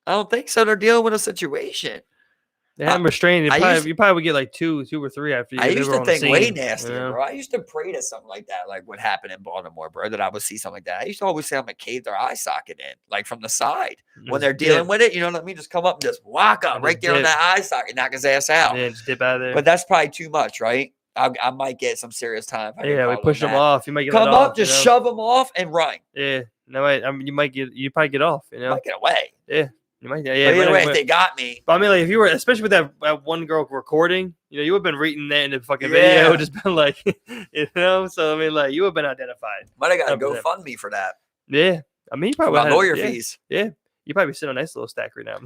I don't think so. They're dealing with a situation. They have him restrained. You probably would get like two or three after you. I used to think way nastier, bro. I used to pray to something like that, like what happened in Baltimore, bro. That I would see something like that. I used to always say I'm gonna cave their eye socket in, like from the side when they're dealing with it. You know what I mean? Just come up and just walk up right there on that eye socket, knock his ass out. Yeah, just dip out of there. But that's probably too much, right? I might get some serious time. Yeah, we push him off. You might get come up, just shove him off and run. Yeah. No, I mean, you probably get off. You know, might get away. Yeah, you might. Yeah. Either way, if they got me. But I mean, like, if you were, especially with that one girl recording, you know, you would have been reading that in the fucking video, just been like, you know. So I mean, like, you would have been identified. Might have got to GoFundMe for that. Yeah, I mean, you probably my lawyer fees. Yeah, you probably sit on a nice little stack right now.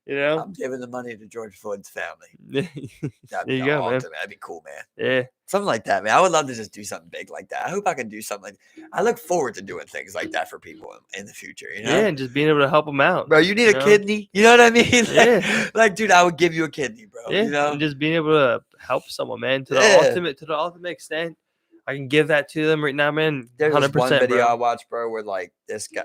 You know, I'm giving the money to George Floyd's family. There you go, man. That'd be cool, man. Yeah, something like that, man. I would love to just do something big like that. I hope I can do something. I look forward to doing things like that for people in the future. You know, yeah, and just being able to help them out, bro. You need a kidney. You know what I mean? Like, dude, I would give you a kidney, bro. Yeah, you know, and just being able to help someone, man, to the ultimate extent. I can give that to them right now, man. There's 100%, one video I watched, bro, where like this guy,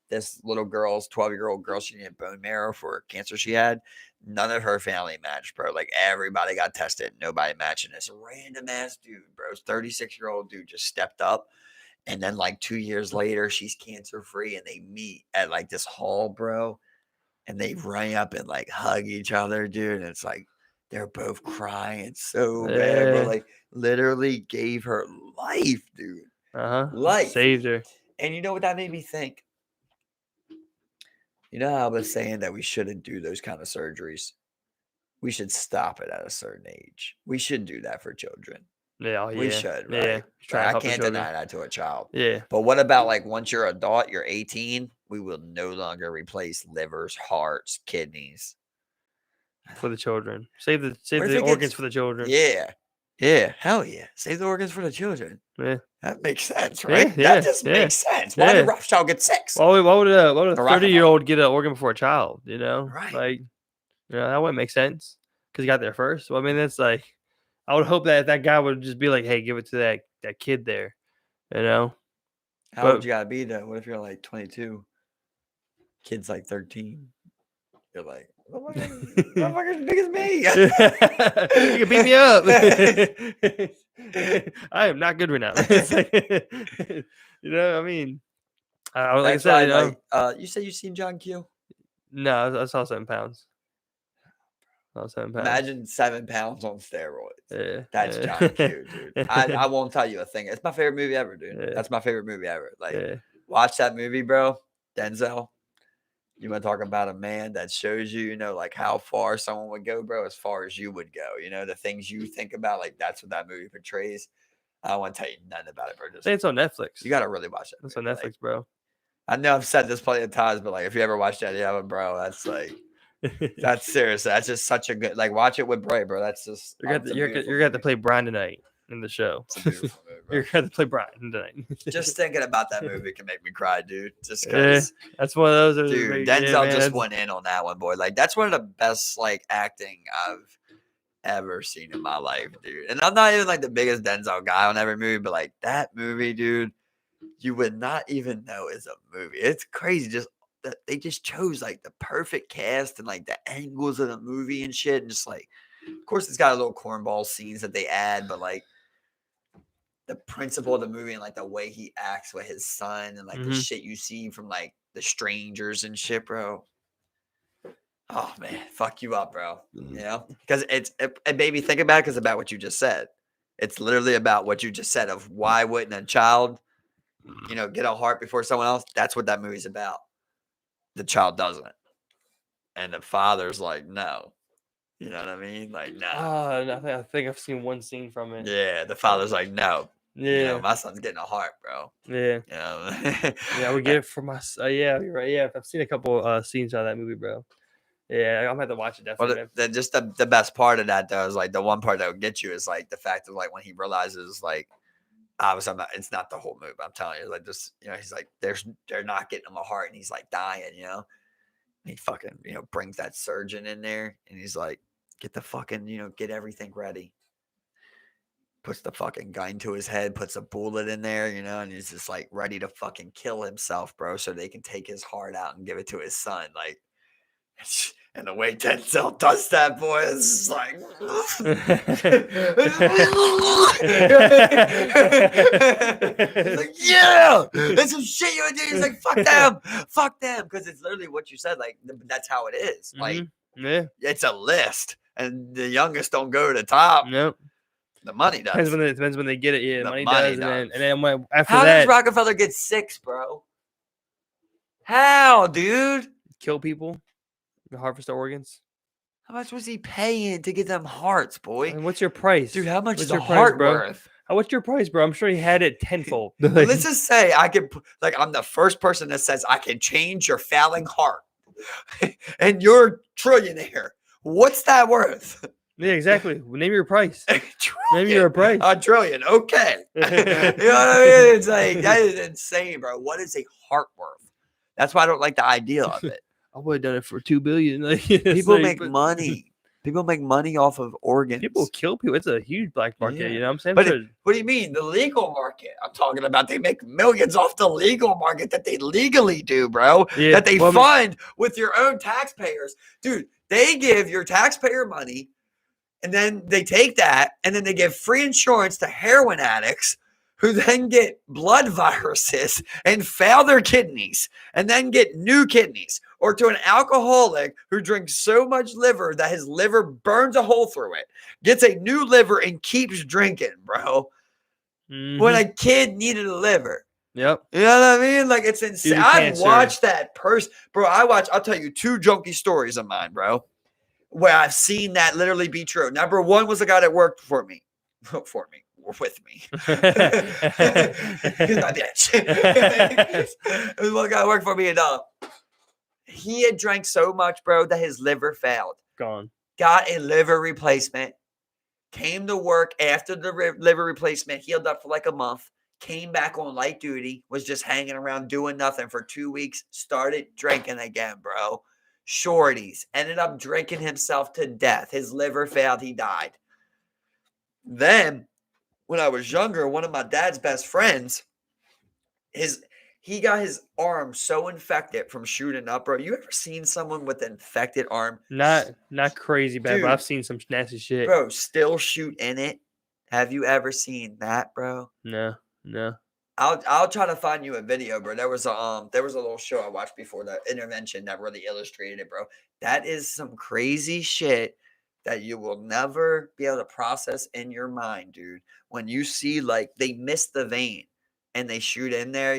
this little girl's 12-year-old girl, she needed bone marrow for cancer she had. None of her family matched, bro. Like, everybody got tested. Nobody matching this random ass dude, bro. 36-year-old dude just stepped up. And then like 2 years later, she's cancer free, and they meet at like this hall, bro. And they run up and like hug each other, dude. And it's like they're both crying so bad, bro. Like, literally gave her life, dude. Life. Saved her. And you know what that made me think? You know how I was saying that we shouldn't do those kind of surgeries? We should stop it at a certain age. We should do that for children. Yeah, we should, right? Yeah. I can't deny that to a child. Yeah. But what about like once you're an adult, you're 18, we will no longer replace livers, hearts, kidneys. For the children. Save the organs for the children. Yeah. Yeah, hell yeah. Save the organs for the children. Yeah. That makes sense, right? Yeah, That just makes sense. Why yeah. did Rothschild get 6? Why would a The Rockefeller. 30-year-old get an organ before a child? You know, Right. like, that wouldn't make sense because he got there first. Well, I mean, that's like, I would hope that guy would just be like, hey, give it to that kid there. You know. How old you gotta be though? What if you're like 22? Kid's like 13. You're like, motherfucker's as big as me. You can beat me up. I am not good right now. It's like, I mean, like I said, you said you seen John Q? No, I saw 7 pounds. I saw 7 pounds. Imagine 7 pounds on steroids. Yeah, that's John Q, dude. I won't tell you a thing. It's my favorite movie ever, dude. Yeah. That's my favorite movie ever. Like, watch that movie, bro. Denzel. You want to talk about a man that shows you, like how far someone would go, bro, as far as you would go. The things you think about, like that's what that movie portrays. I don't want to tell you nothing about it, bro. I think it's on Netflix. You got to really watch it. It's on Netflix, bro. I know I've said this plenty of times, but like if you ever watch that, yeah, bro, that's like, that's serious. That's just such a good, like watch it with Bray, bro. That's just, you're going to play Brian tonight in the show. It's a beautiful movie, bro. You're going to play Brian tonight. Just thinking about that movie can make me cry, dude. Just because. Yeah, that's one of those. Dude, Denzel just went in on that one, boy. Like, that's one of the best, like, acting I've ever seen in my life, dude. And I'm not even, like, the biggest Denzel guy on every movie, but, like, that movie, dude, you would not even know is a movie. It's crazy. Just that they just chose, like, the perfect cast and, like, the angles of the movie and shit. And just, like, of course, it's got a little cornball scenes that they add, but, like, the principle of the movie and like the way he acts with his son and like the shit you see from like the strangers and shit, bro. Oh man, fuck you up, bro. Because it made me think about it because about what you just said. It's literally about what you just said of why wouldn't a child, get a heart before someone else? That's what that movie's about. The child doesn't, and the father's like, no. You know what I mean? Like, no. I think I've seen one scene from it. Yeah, the father's like, no. Yeah, my son's getting a heart, bro. Yeah, yeah, we get it from us. Yeah, you're right. Yeah, I've seen a couple scenes out of that movie, bro. Yeah, I'm gonna have to watch it definitely. Well, just the best part of that though is like the one part that would get you is like the fact of like when he realizes like obviously it's not the whole movie. But I'm telling you, like just he's like they're not getting him a heart and he's like dying, And he fucking brings that surgeon in there and he's like, get the fucking get everything ready. Puts the fucking gun to his head, puts a bullet in there, and he's just like ready to fucking kill himself, bro, so they can take his heart out and give it to his son. Like, and the way Denzel does that, boy, it's like, like, yeah, that's some shit you would do. He's like, fuck them, because it's literally what you said. Like, that's how it is. Like, it's a list, and the youngest don't go to the top. Nope. The money does. Depends when they get it. Yeah, the money does. And then after how that, does Rockefeller get 6, bro? How, dude? Kill people, harvest organs. How much was he paying to get them hearts, boy? And what's your price, dude? How much is the heart worth? What's your price, bro? I'm sure he had it tenfold. Let's just say I could, like, I'm the first person that says I can change your failing heart, and you're a trillionaire. What's that worth? Yeah, exactly. Name your price. Name your price. A trillion. Okay. You know what I mean? It's like, that is insane, bro. What is a heart worth? That's why I don't like the idea of it. I would have done it for $2 billion. People make money. People make money off of organs. People kill people. It's a huge black market. Yeah. You know what I'm saying? But what do you mean? The legal market. I'm talking about they make millions off the legal market that they legally do, bro. Yeah. That they fund with your own taxpayers. Dude, they give your taxpayer money. And then they take that and then they give free insurance to heroin addicts who then get blood viruses and fail their kidneys and then get new kidneys, or to an alcoholic who drinks so much liver that his liver burns a hole through it, gets a new liver and keeps drinking, bro. Mm-hmm. When a kid needed a liver. Yep. You know what I mean? Like, it's insane. I've watched that person. Bro, I'll tell you 2 junkie stories of mine, bro, where I've seen that literally be true. Number 1 was a guy that worked with me. He's my bitch. It was one guy that worked for me, and he had drank so much, bro, that his liver failed. Gone. Got a liver replacement. came to work after the liver replacement, healed up for like a month, came back on light duty, was just hanging around doing nothing for 2 weeks, started drinking again, bro. Shorties, ended up drinking himself to death. His liver failed, he died. Then, when I was younger, one of my dad's best friends, he got his arm so infected from shooting up, bro. You ever seen someone with an infected arm? Not crazy bad, but I've seen some nasty shit. Bro, still shoot in it. Have you ever seen that, bro? No. I'll try to find you a video, bro. There was a little show I watched before that intervention that really illustrated it, bro. That is some crazy shit that you will never be able to process in your mind, dude. When you see like they miss the vein and they shoot in there,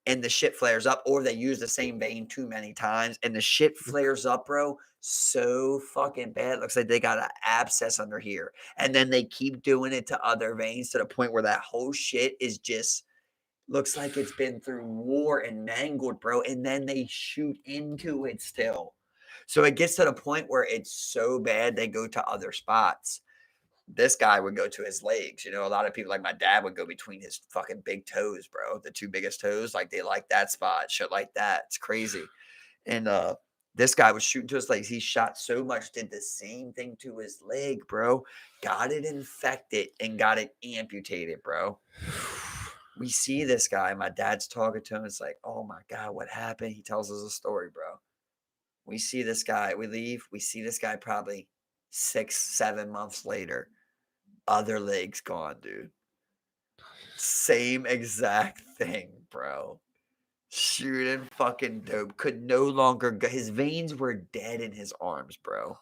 and the shit flares up, or they use the same vein too many times and the shit flares up, bro, so fucking bad. It looks like they got an abscess under here. And then they keep doing it to other veins to the point where that whole shit is just looks like it's been through war and mangled, bro. And then they shoot into it still. So it gets to the point where it's so bad they go to other spots. This guy would go to his legs. A lot of people, like my dad, would go between his fucking big toes, bro. The two biggest toes. Like they like that spot. Shit like that. It's crazy. And this guy was shooting to his legs. He shot so much, did the same thing to his leg, bro. Got it infected and got it amputated, bro. We see this guy. My dad's talking to him. It's like, oh my God, what happened? He tells us a story, bro. We see this guy. We leave. We see this guy probably 6-7 months later. Other legs gone, dude. Same exact thing, bro. Shooting fucking dope. Could no longer go. His veins were dead in his arms, bro.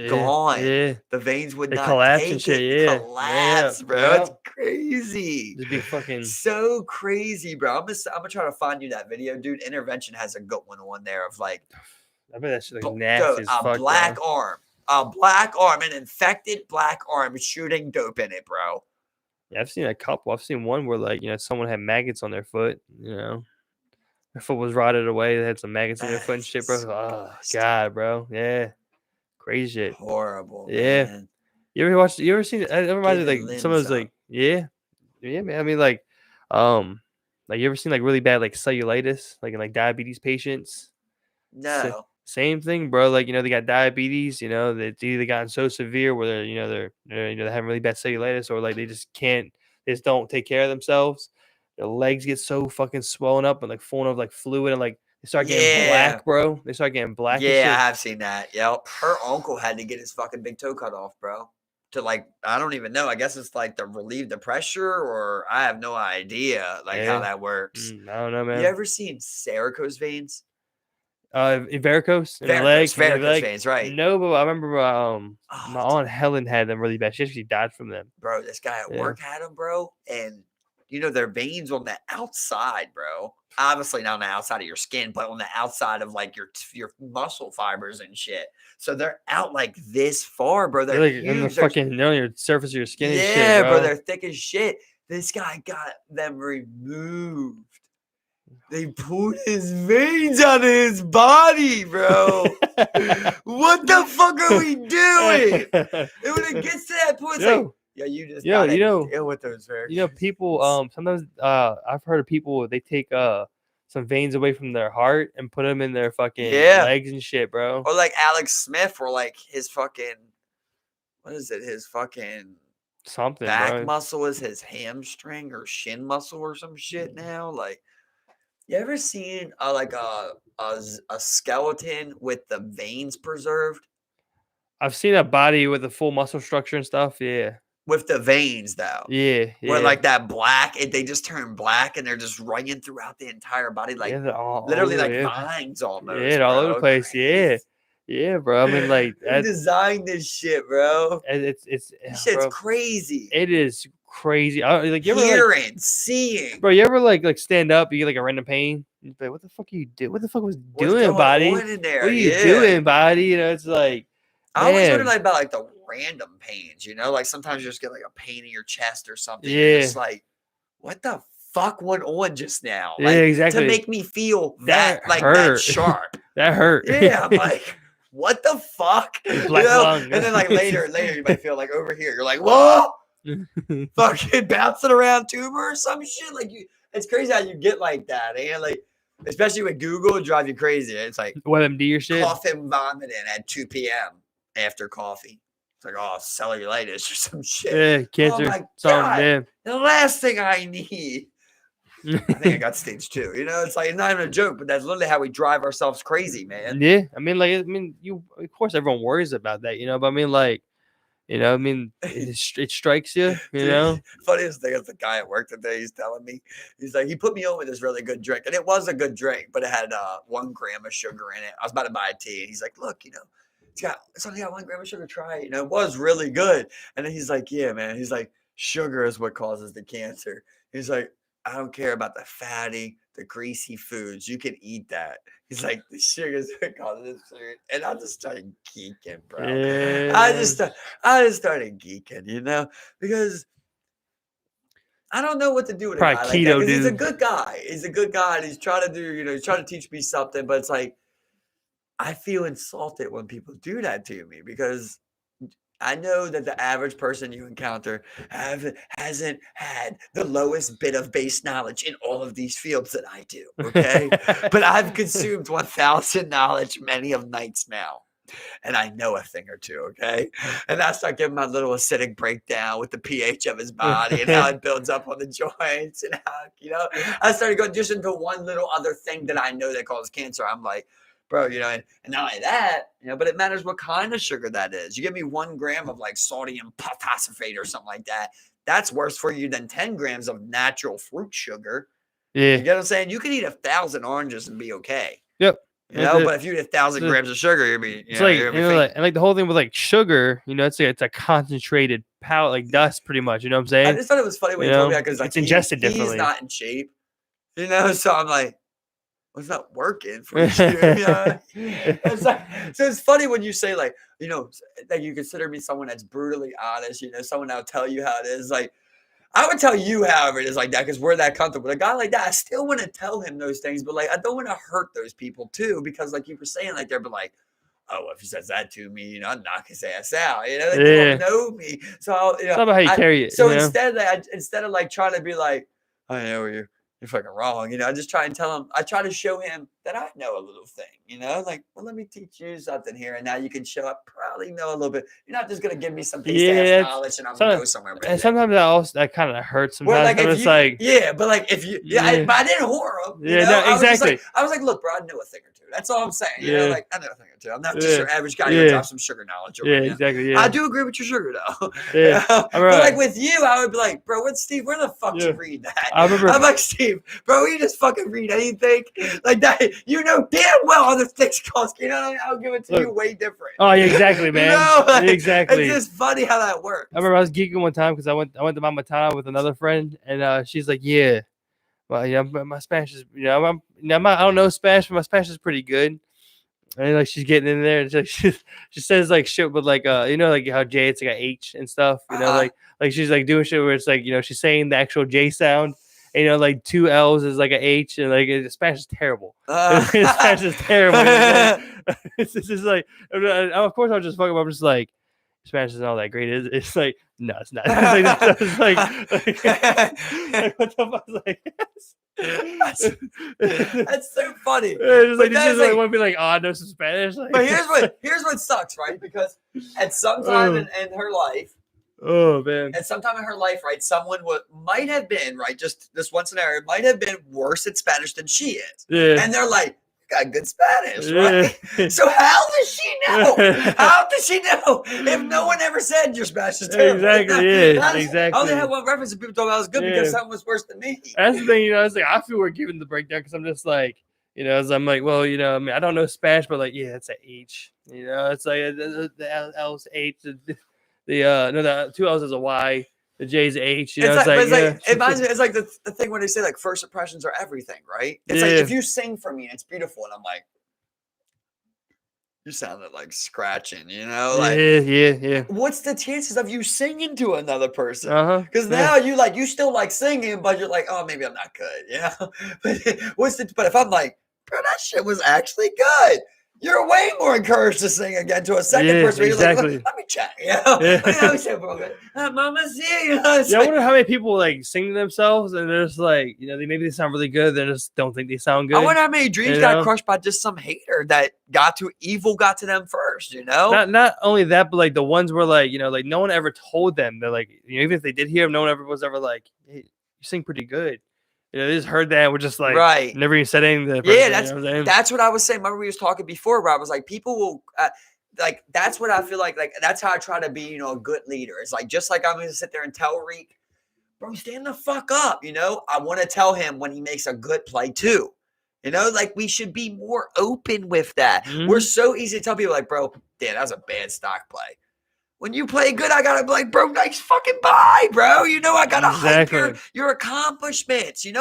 Gone. Yeah. The veins would not collapse take and shit. it. Yeah. Collapse, bro. Yeah. It's crazy. Just be fucking so crazy, bro. I'm gonna try to find you that video, dude. Intervention has a good one on there of like, I bet that shit like nasty as fuck, black bro. arm. A black arm, an infected black arm shooting dope in it, bro. Yeah, I've seen a couple. I've seen one where like, someone had maggots on their foot, Their foot was rotted away. They had some maggots in their foot and shit, bro. Oh God, bro. Yeah. Crazy shit. Horrible. Yeah. Man. You ever seen it? It reminds me like some of those like, yeah, man. I mean like you ever seen like really bad like cellulitis, like in like diabetes patients? No. Same thing, bro. Like, they got diabetes, it's either gotten so severe where they're having really bad cellulitis, or like they just don't take care of themselves. Their legs get so fucking swollen up and like full of like fluid, and like they start getting black, bro. They start getting black. Yeah, I have seen that. Yep. Her uncle had to get his fucking big toe cut off, bro. To like, I don't even know. I guess it's like to relieve the pressure, or I have no idea how that works. I don't know, man. You ever seen varicose veins? Varicose in the leg, varicose veins, right? No, but I remember my aunt Helen had them really bad. She actually died from them. Bro, this guy at work had them, bro, and their veins on the outside, bro. Obviously not on the outside of your skin, but on the outside of like your muscle fibers and shit. So they're out like this far, bro. They're like huge. in the fucking your surface of your skin. Yeah, and shit, bro. They're thick as shit. This guy got them removed. They pulled his veins out of his body, bro. What the fuck are we doing? And when it gets to that point, it's like, you just gotta deal with those very. People. Sometimes I've heard of people. They take some veins away from their heart and put them in their fucking legs and shit, bro. Or like Alex Smith, or like his fucking, what is it? His fucking something back muscle is his hamstring or shin muscle or some shit now. Like, you ever seen like a skeleton with the veins preserved? I've seen a body with a full muscle structure and stuff. Yeah. With the veins, though. Yeah. Where like that black, they just turn black and they're just running throughout the entire body, like literally like vines almost. Yeah, all over the place. Yeah. Yeah, bro. I mean, like, who designed this shit, bro? It's this shit's crazy. It is crazy. Like, you ever hearing, seeing, bro. You ever like stand up, you get like a random pain. You're like, what the fuck are you doing? What the fuck was doing, body? What are you doing, body? It's like, I always wonder about like the random pains. Like sometimes you just get like a pain in your chest or something. Yeah, you're just like, what the fuck went on just now? Like, exactly. To make me feel that hurt. That hurt. Yeah, I'm like, what the fuck? Black lung. And then like later you might feel like over here, you're like, whoa, fucking bouncing around tumor or some shit. Like it's crazy how you get like that, and like especially with Google, it drives you crazy. It's like WebMD or shit. Coughing, vomiting at 2 p.m. after coffee. It's like, oh, cellulitis or some shit. Yeah, cancer. Oh my God. The last thing I need. I think I got stage 2. It's like, it's not even a joke, but that's literally how we drive ourselves crazy, man. Yeah. You, of course, everyone worries about that, but I mean, like, it strikes you, Dude, funniest thing is the guy at work today, he's telling me, he's like, he put me on with this really good drink. And it was a good drink, but it had 1 gram of sugar in it. I was about to buy a tea. And he's like, look, it's only got 1 gram of sugar. Try it. It was really good. And then he's like, yeah, man. He's like, sugar is what causes the cancer. He's like, I don't care about the fatty, the greasy foods. You can eat that. He's like, the sugar is what causes it. And I just started geeking, bro. Yeah. I just started geeking, because I don't know what to do with a guy like that. Because he's a good guy. He's a good guy. And he's trying to do, he's trying to teach me something. But it's like, I feel insulted when people do that to me because I know that the average person you encounter hasn't had the lowest bit of base knowledge in all of these fields that I do, okay? But I've consumed 1,000 knowledge many of nights now, and I know a thing or two, okay? And I start giving my little acidic breakdown with the pH of his body and how it builds up on the joints and how, I started going just into one little other thing that I know that causes cancer. I'm like, bro, and not only that, but it matters what kind of sugar that is. You give me 1 gram of like sodium phosphate or something like that. That's worse for you than 10 grams of natural fruit sugar. Yeah. You get what I'm saying? You can eat 1,000 oranges and be okay. Yep. But if you eat 1,000 grams of sugar, you'll be, it's like, and like the whole thing with like sugar, it's a concentrated powder, like dust pretty much. You know what I'm saying? I just thought it was funny when you told me that because like, it's ingested differently. He's not in shape, so I'm like, well, it's not working for you. It's like, so it's funny when you say like, that you consider me someone that's brutally honest, someone that'll tell you how it is. Like, I would tell you however it is like that because we're that comfortable. A guy like that, I still want to tell him those things, but like I don't want to hurt those people too because like you were saying, like they're like, oh, well, if he says that to me, I'll knock his ass out. They don't know me, so it's not about how you carry it. So instead of like trying to be like, I know you're fucking wrong, I just try and tell him. I try to show him that I know a little thing, like, well, let me teach you something here, and now you can show up. Probably know a little bit. You're not just gonna give me some base-ass knowledge, and I'm gonna go somewhere. And sometimes that kind of hurts. Sometimes like but like if you, but I didn't whore him. Exactly. I was like, look, bro, I know a thing or two. That's all I'm saying. Like I know a thing or two. I'm not just your average guy who drops some sugar knowledge. Exactly. Yeah. I do agree with your sugar though. But like with you, I would be like, bro, what's Steve? Where the fuck you read that? I'm like, Steve, bro, you just fucking read anything like that. Damn well other things cost. I'll give it to you way different. Oh, yeah, exactly, man. Exactly. It's just funny how that works. I remember I was geeking one time because I went to Mama Tana with another friend, and she's like, yeah. Well, my Spanish is, I don't know Spanish, but my Spanish is pretty good. And like she's getting in there, and she says like shit with like like how J it's like a H and stuff. Like she's like doing shit where it's like she's saying the actual J sound. And, like 2 L's is like an H, and like Spanish is terrible. Spanish is terrible. It's just like, of course I'm just fucking. I'm just like, Spanish isn't all that great. It's like, no, it's not. It's like what the fuck? That's so funny. It's like, I want to be like, oh, I know some Spanish. Like, but here's what sucks, right? Because at some time in her life. Oh man! At some time in her life, right, someone might have been, right, just this one scenario, might have been worse at Spanish than she is. Yeah. And they're like, you got good Spanish, right? So how does she know? How does she know if no one ever said your Spanish is terrible? Exactly, exactly. I only had one reference and people told me I was good because someone was worse than me. That's the thing, it's like I feel we're giving the breakdown because I'm just like, as I'm like, well, I don't know Spanish, but like, yeah, it's an H. It's like the L's H. The 2 L's is a Y, the J's a H. It reminds me. It's like the thing when they say like first impressions are everything, right? It's like if you sing for me and it's beautiful, and I'm like, you sounded like scratching, like yeah. What's the chances of you singing to another person? Because now you still like singing, but you're like, oh, maybe I'm not good, But if I'm like, bro, that shit was actually good. you're way more encouraged to sing again to a second person. You're exactly. Let me check. Let me say, Mama, see. I wonder how many people like sing to themselves and they're just like, maybe they sound really good. They just don't think they sound good. I wonder how many dreams got crushed by just some hater that got to them first. Not only that, but like the ones where like like no one ever told them that like even if they did hear them, no one ever was ever like, hey, you sing pretty good. They just heard that and were just like, never even said anything to the person, that's what I was saying. Remember we was talking before where I was like, people will that's what I feel like that's how I try to be, a good leader. It's like, just like I'm going to sit there and tell Reek, bro, stand the fuck up. I want to tell him when he makes a good play too. Like we should be more open with that. Mm-hmm. We're so easy to tell people like, bro, damn, that was a bad stock play. When you play good, I gotta be like, bro, nice fucking bye, bro. I gotta hype your accomplishments. You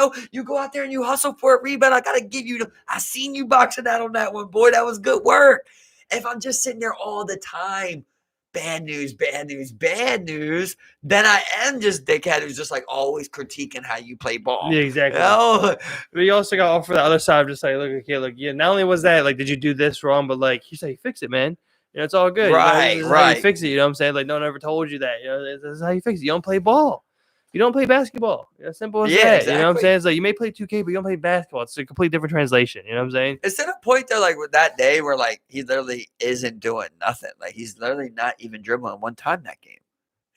go out there and you hustle for a rebound. I gotta give you I seen you boxing out on that one, boy. That was good work. If I'm just sitting there all the time, bad news, bad news, bad news, then I am just dickhead who's just like always critiquing how you play ball. Yeah, exactly. But you also got off for the other side of just like, look, okay, look, yeah, not only was that like, did you do this wrong, but like, he's like, fix it, man. It's all good. Right, this is how you fix it. You know what I'm saying? Like, no one ever told you that. This is how you fix it. You don't play ball. You don't play basketball. Simple as that. Exactly. You know what I'm saying? It's like you may play 2K, but you don't play basketball. It's a complete different translation. You know what I'm saying? It's at a point though, like with that day where like he literally isn't doing nothing. Like he's literally not even dribbling one time that game.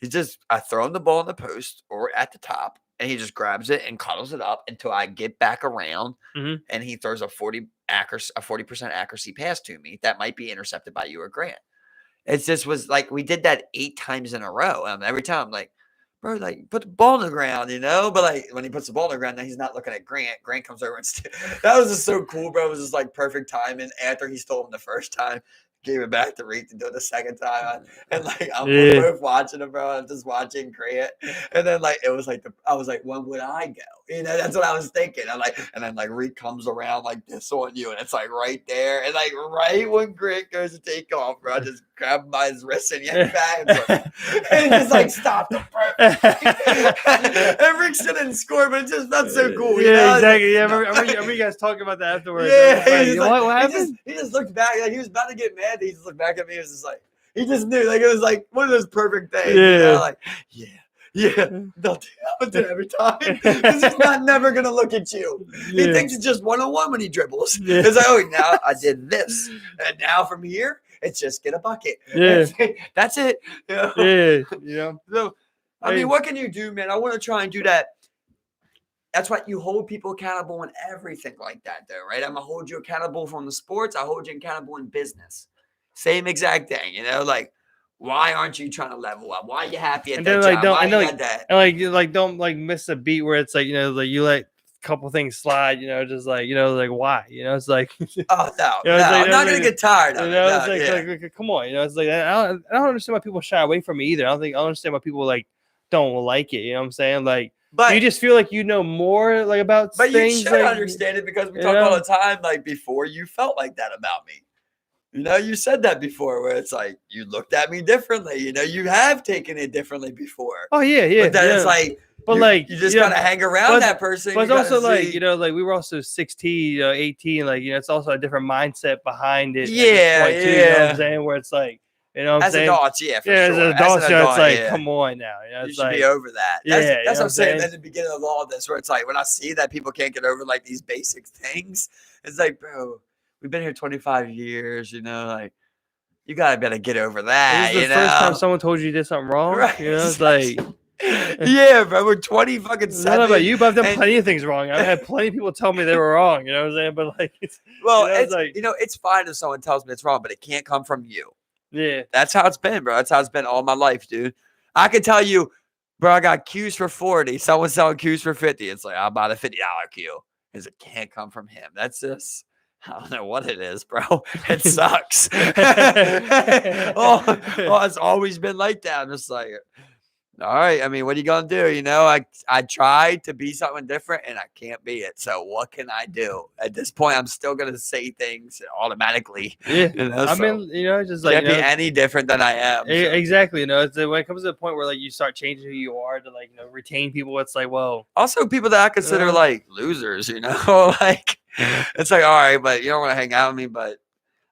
He's just throwing the ball in the post or at the top, and he just grabs it and cuddles it up until I get back around, and he throws a 40% accuracy pass to me that might be intercepted by you or Grant. It just was like we did that 8 times in a row. Every time I'm like, bro, like put the ball on the ground, But like when he puts the ball on the ground, then he's not looking at Grant. Grant comes over and that was just so cool, bro. It was just like perfect timing. After he stole him the first time, gave it back to Reek to do it the second time, and like I'm both watching him, bro. I'm just watching Grant, and then like it was like I was like, when would I go? That's what I was thinking. I'm like, and then like Reek comes around like this on you, and it's like right there, and like right when Grant goes to take off, bro, I just grab him by his wrist and yank back, and just like stop the perfect. And Reek still didn't score, but it just felt so cool. Exactly. Yeah, I remember you guys talking about that afterwards. Yeah, what happened? He just looked back, like he was about to get mad. He just looked back at me. He was just like, he just knew, like it was like one of those perfect things. Like they'll do it every time because he's not never gonna look at you. He thinks it's just 1-on-1 when he dribbles. It's like, oh, now I did this, and now from here it's just get a bucket. That's it. So I mean, what can you do, man? I want to try and do that. That's why you hold people accountable in everything like that, though, right? I'm gonna hold you accountable from the sports. I hold you accountable in business. Same exact thing, like, why aren't you trying to level up? Why are you happy at that job? Why you got that? And don't miss a beat where it's like, like you let a couple things slide, just like, like why? It's like, oh no, I'm not gonna get tired of it. Like, come on, it's like I don't understand why people shy away from me either. I don't understand why people like don't like it. You know what I'm saying? Like, but you just feel like you know more like about things. But you should understand it because we talk all the time. Like before, you felt like that about me. You said that before, where it's like you looked at me differently. You have taken it differently before. Oh yeah. But then it's like, you just gotta hang around that person. But it's also like like we were also 16, 18. Like it's also a different mindset behind it. Yeah. You know what I'm saying? Where it's like. You know what I'm saying? Adults, for sure. As adults, it's like, come on now. You should be over that. That's what I'm saying at the beginning of all of this, where it's like, when I see that people can't get over like these basic things, it's like, bro, we've been here 25 years, like, you gotta be able to get over that. This is the first time someone told you did something wrong. Right. It's like, yeah, bro, we're 20 fucking 7. I don't know about you, but I've done plenty of things wrong. I've had plenty of people tell me they were wrong. You know what I'm saying? But like, it's fine if someone tells me it's wrong, but it can't come from you. Yeah. That's how it's been, bro. That's how it's been all my life, dude. I can tell you, bro, I got Qs for 40. Someone's selling Qs for 50. It's like, I'll buy the $50 Q. Because it can't come from him. That's just, I don't know what it is, bro. It sucks. It's always been like that. I'm just like, all right. I mean, what are you going to do? I tried to be something different and I can't be it. So what can I do? At this point, I'm still going to say things automatically. Yeah. I mean, just like, can't be any different than I am. So. Exactly. It's when it comes to the point where like you start changing who you are to like, retain people. It's like, well, also people that I consider like losers, like it's like, all right, but you don't want to hang out with me, but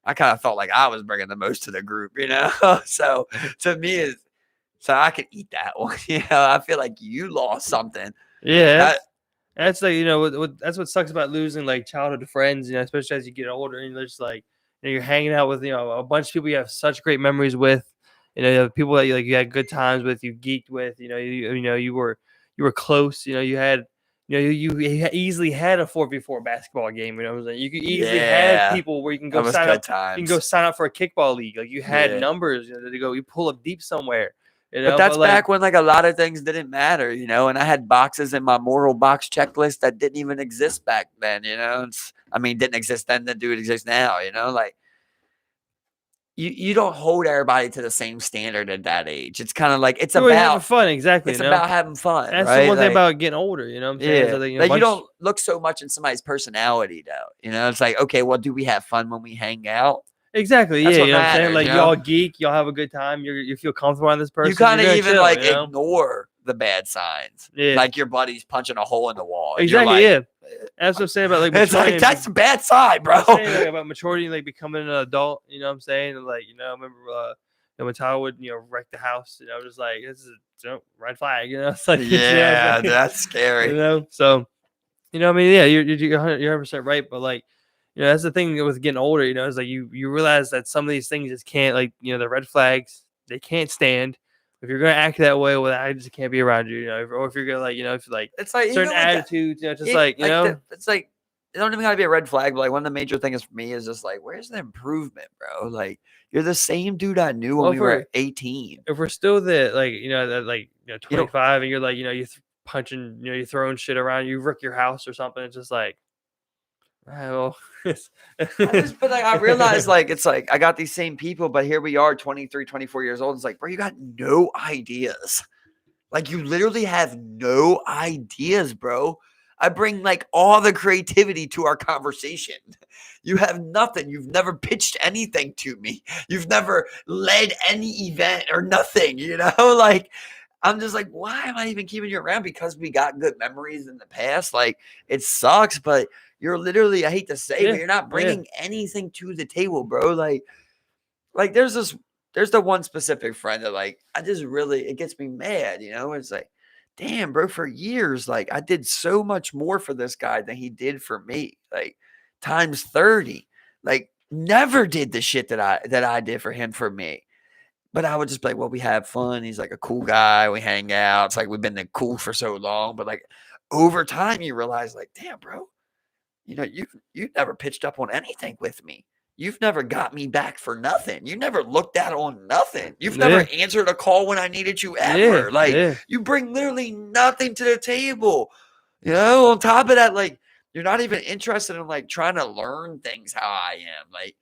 I kind of felt like I was bringing the most to the group, So to me, so I could eat that one. I feel like you lost something. Yeah, that's like that's what sucks about losing like childhood friends. Especially as you get older, and you're just like you're hanging out with a bunch of people you have such great memories with. You have people that you had good times with, you geeked with. You were close. You had. You easily had a 4v4 basketball game. You know what I'm saying? You could easily have people where you can go sign up. Times. You can go sign up for a kickball league. Like you had numbers to go. You pull up deep somewhere. But that's back when like a lot of things didn't matter, and I had boxes in my moral box checklist that didn't even exist back then, didn't exist then, that do it exist now, like you don't hold everybody to the same standard at that age. It's kind of like it's about having fun, exactly. It's about having fun. That's right? the one thing about getting older, you know what I'm saying? Yeah. So, you don't look so much in somebody's personality though. It's like, okay, well, do we have fun when we hang out? Exactly. That's what I'm saying? Like y'all geek, y'all have a good time, you feel comfortable on this person. You kind of even chill, ignore the bad signs. Yeah. Like your buddy's punching a hole in the wall. Exactly, yeah. That's what I'm saying about like maturity. It's like that's a bad sign, bro. I'm saying, like, about maturity and like becoming an adult, you know what I'm saying? And like, I remember when Tyler would, wreck the house, I was just like, this is a red flag, It's like yeah, that's scary. So you're 100% right, but like that's the thing with getting older, is like you realize that some of these things just can't, like, the red flags, they can't stand. If you're gonna act that way, well, I just can't be around you, or if you're gonna it's like certain attitudes, it's like it's like it don't even gotta be a red flag, but like one of the major things for me is just like, where's the improvement, bro? Like you're the same dude I knew when we were 18. If we're still the 25, and you're like you're punching, you're throwing shit around, you wreck your house or something, it's just like. Well, but like I realized it's like I got these same people, but here we are 23, 24 years old. It's like, bro, you got no ideas. Like you literally have no ideas, bro. I bring like all the creativity to our conversation. You have nothing. You've never pitched anything to me. You've never led any event or nothing, like I'm just like, why am I even keeping you around? Because we got good memories in the past. Like it sucks, but you're literally, I hate to say, but you're not bringing anything to the table, bro. Like there's the one specific friend that like, it gets me mad, It's like, damn, bro, for years, like I did so much more for this guy than he did for me, like times 30, like never did the shit that I did for him, for me. But I would just be like, well, we have fun. He's like a cool guy. We hang out. It's like we've been cool for so long. But like over time, you realize like, damn, bro, you've never pitched up on anything with me. You've never got me back for nothing. You never looked out on nothing. You've never answered a call when I needed you ever. You bring literally nothing to the table. On top of that, like you're not even interested in like trying to learn things how I am. Like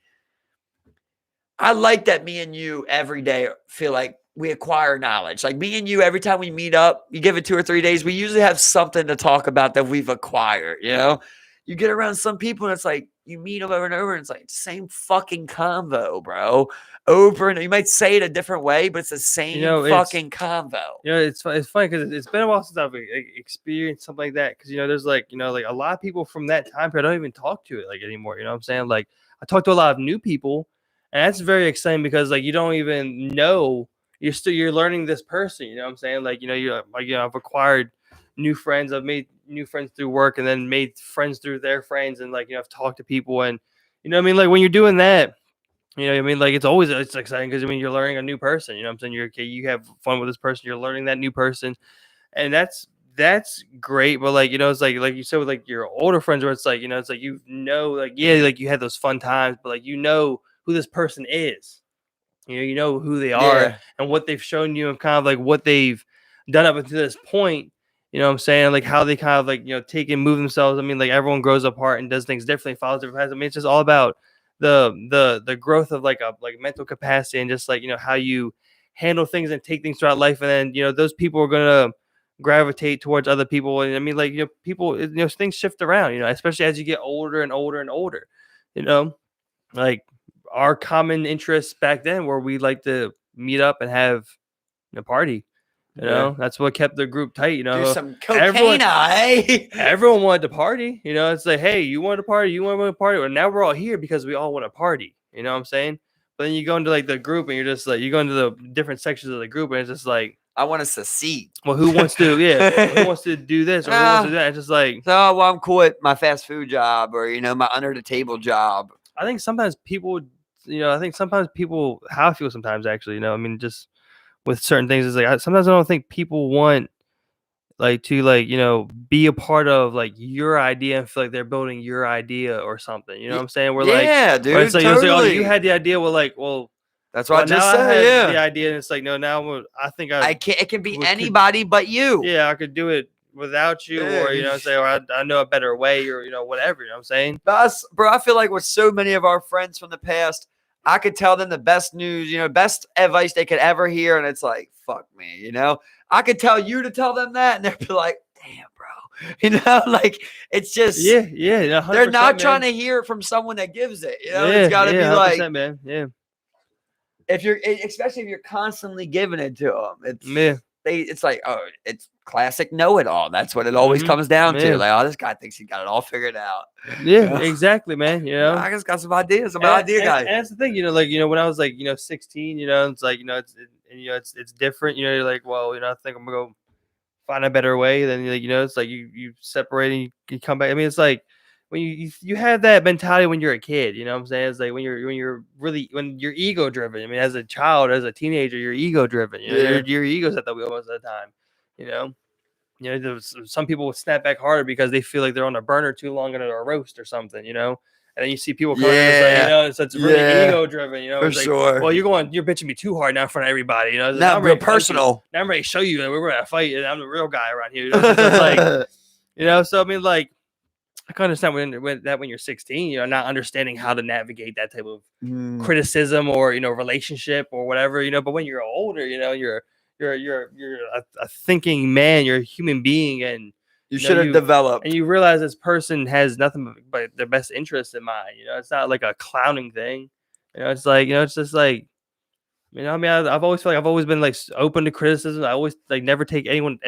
I like that me and you every day feel like we acquire knowledge. Like me and you, every time we meet up, you give it 2 or 3 days, we usually have something to talk about that we've acquired, You get around some people and it's like, you meet them over and over and it's like same fucking convo, bro. Over and you might say it a different way, but it's the same fucking convo. It's funny because it's been a while since I've experienced something like that. Because, there's like a lot of people from that time period I don't even talk to it like anymore. You know what I'm saying? Like I talk to a lot of new people. And that's very exciting because like you don't even know you're learning this person. You know what I'm saying? Like I've acquired new friends. I've made new friends through work, and then made friends through their friends, and like I've talked to people, and like when you're doing that, like it's exciting because you're learning a new person. You know what I'm saying? You have fun with this person. You're learning that new person, and that's great. But like it's like you said with like your older friends, where it's like it's like like you had those fun times, but like who this person is. You know who they are and what they've shown you, and kind of like what they've done up until this point. You know what I'm saying? Like how they kind of like, take and move themselves. I mean, like everyone grows apart and does things differently, follows different paths. I mean, it's just all about the growth of like a mental capacity and just like, how you handle things and take things throughout life. And then, those people are going to gravitate towards other people. And I mean, like, people, things shift around, especially as you get older and older and older, like our common interests back then where we like to meet up and have a party. That's what kept the group tight. Do some cocaine, everyone wanted to party. It's like, hey, you want to party? You want to party? Well, now we're all here because we all want to party. You know what I'm saying? But then you go into like the group and you're just like, you go into the different sections of the group and it's just like, I want to succeed. Well, who wants to? Yeah, who wants to do this or who wants to do that? It's just like, so well, I'm cool at my fast food job or my under the table job. I think sometimes people, how I feel sometimes actually, I mean, just with certain things, is like sometimes I don't think people want like to be a part of like your idea and feel like they're building your idea or something. You know what I'm saying? We're like, dude, it's like, totally. It's like, oh, you had the idea. Well, that's what I just said. I had the idea, and it's like, no, now I think I can't. It can be anybody but you. Yeah, I could do it without you, or say, or I know a better way, or whatever. You know what I'm saying? Bro, I feel like with so many of our friends from the past, I could tell them the best news, best advice they could ever hear, and it's like, fuck me, I could tell you to tell them that, and they'd be like, damn, bro, like it's just yeah. They're not trying to hear it from someone that gives it. It's got to be like, man, yeah. Especially if you're constantly giving it to them, it's like, oh, it's classic know-it-all. That's what it always comes down to. Like, oh, this guy thinks he got it all figured out. Yeah, exactly, man. I just got some ideas. I'm an idea guy. And that's the thing, when I was like, 16, it's like, it's different. You're like, well, I think I'm gonna go find a better way. Then it's like you separate and you come back. I mean, it's like when you have that mentality when you're a kid. You know what I'm saying? It's like when you're ego driven. I mean, as a child, as a teenager, you're ego driven. Your ego's at the wheel most of the time. Some people will snap back harder because they feel like they're on a burner too long under a roast or something. And then you see people coming in, so it's really ego driven. For it's like, sure. Well, you're bitching me too hard now in front of everybody. It's not real personal. Now I'm ready to show you that we're gonna fight, and I'm the real guy around here. So it's like, so I mean, like, I can understand when you're 16, not understanding how to navigate that type of criticism or relationship or whatever, But when you're older, you're a thinking man, you're a human being, and you should have developed, and you realize this person has nothing but their best interest in mind. It's not like a clowning thing. It's like it's just like. I mean, I've always felt like I've always been like open to criticism. I always like never take anyone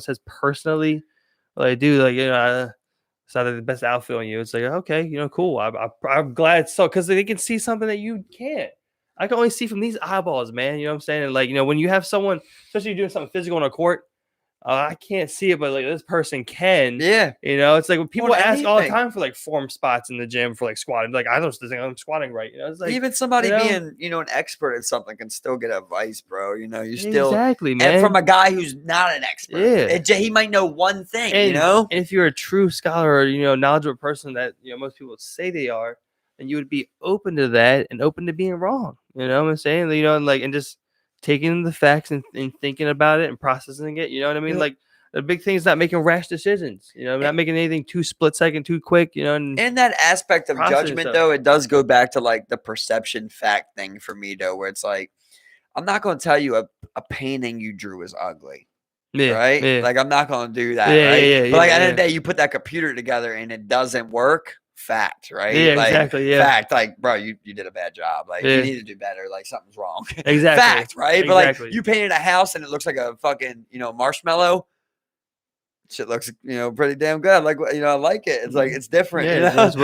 says personally. Like, dude, like it's not the best outfit on you. It's like, okay, cool. I'm glad so, because they can see something that you can't. I can only see from these eyeballs, man. You know what I'm saying? And like, when you have someone, especially doing something physical on a court, I can't see it, but like this person can. Yeah. It's like when people ask all the time for like form spots in the gym for like squatting. Like, I don't think I'm squatting right. It's like even somebody being, an expert at something can still get advice, bro. You still exactly, man. And from a guy who's not an expert. Yeah. He might know one thing, And if you're a true scholar or knowledgeable person that most people say they are, then you would be open to that and open to being wrong. You know what I'm saying? And just taking the facts and thinking about it and processing it. You know what I mean? Like, the big thing is not making rash decisions. Not making anything too split second, too quick. And that aspect of judgment, though, it does go back to like the perception fact thing for me, though, where it's like, I'm not going to tell you a painting you drew is ugly. Yeah, right? Yeah. Like, I'm not going to do that. Yeah, right? Yeah, but like at the end of the day, you put that computer together and it doesn't work. Fact, right? Yeah, like, exactly. Yeah. Fact, like, bro, you did a bad job. Like, you need to do better. Like, something's wrong. Exactly. Fact, right? Exactly. But like, you painted a house and it looks like a fucking, marshmallow. Shit looks, pretty damn good. Like, I like it. It's like, it's different. Yeah, that's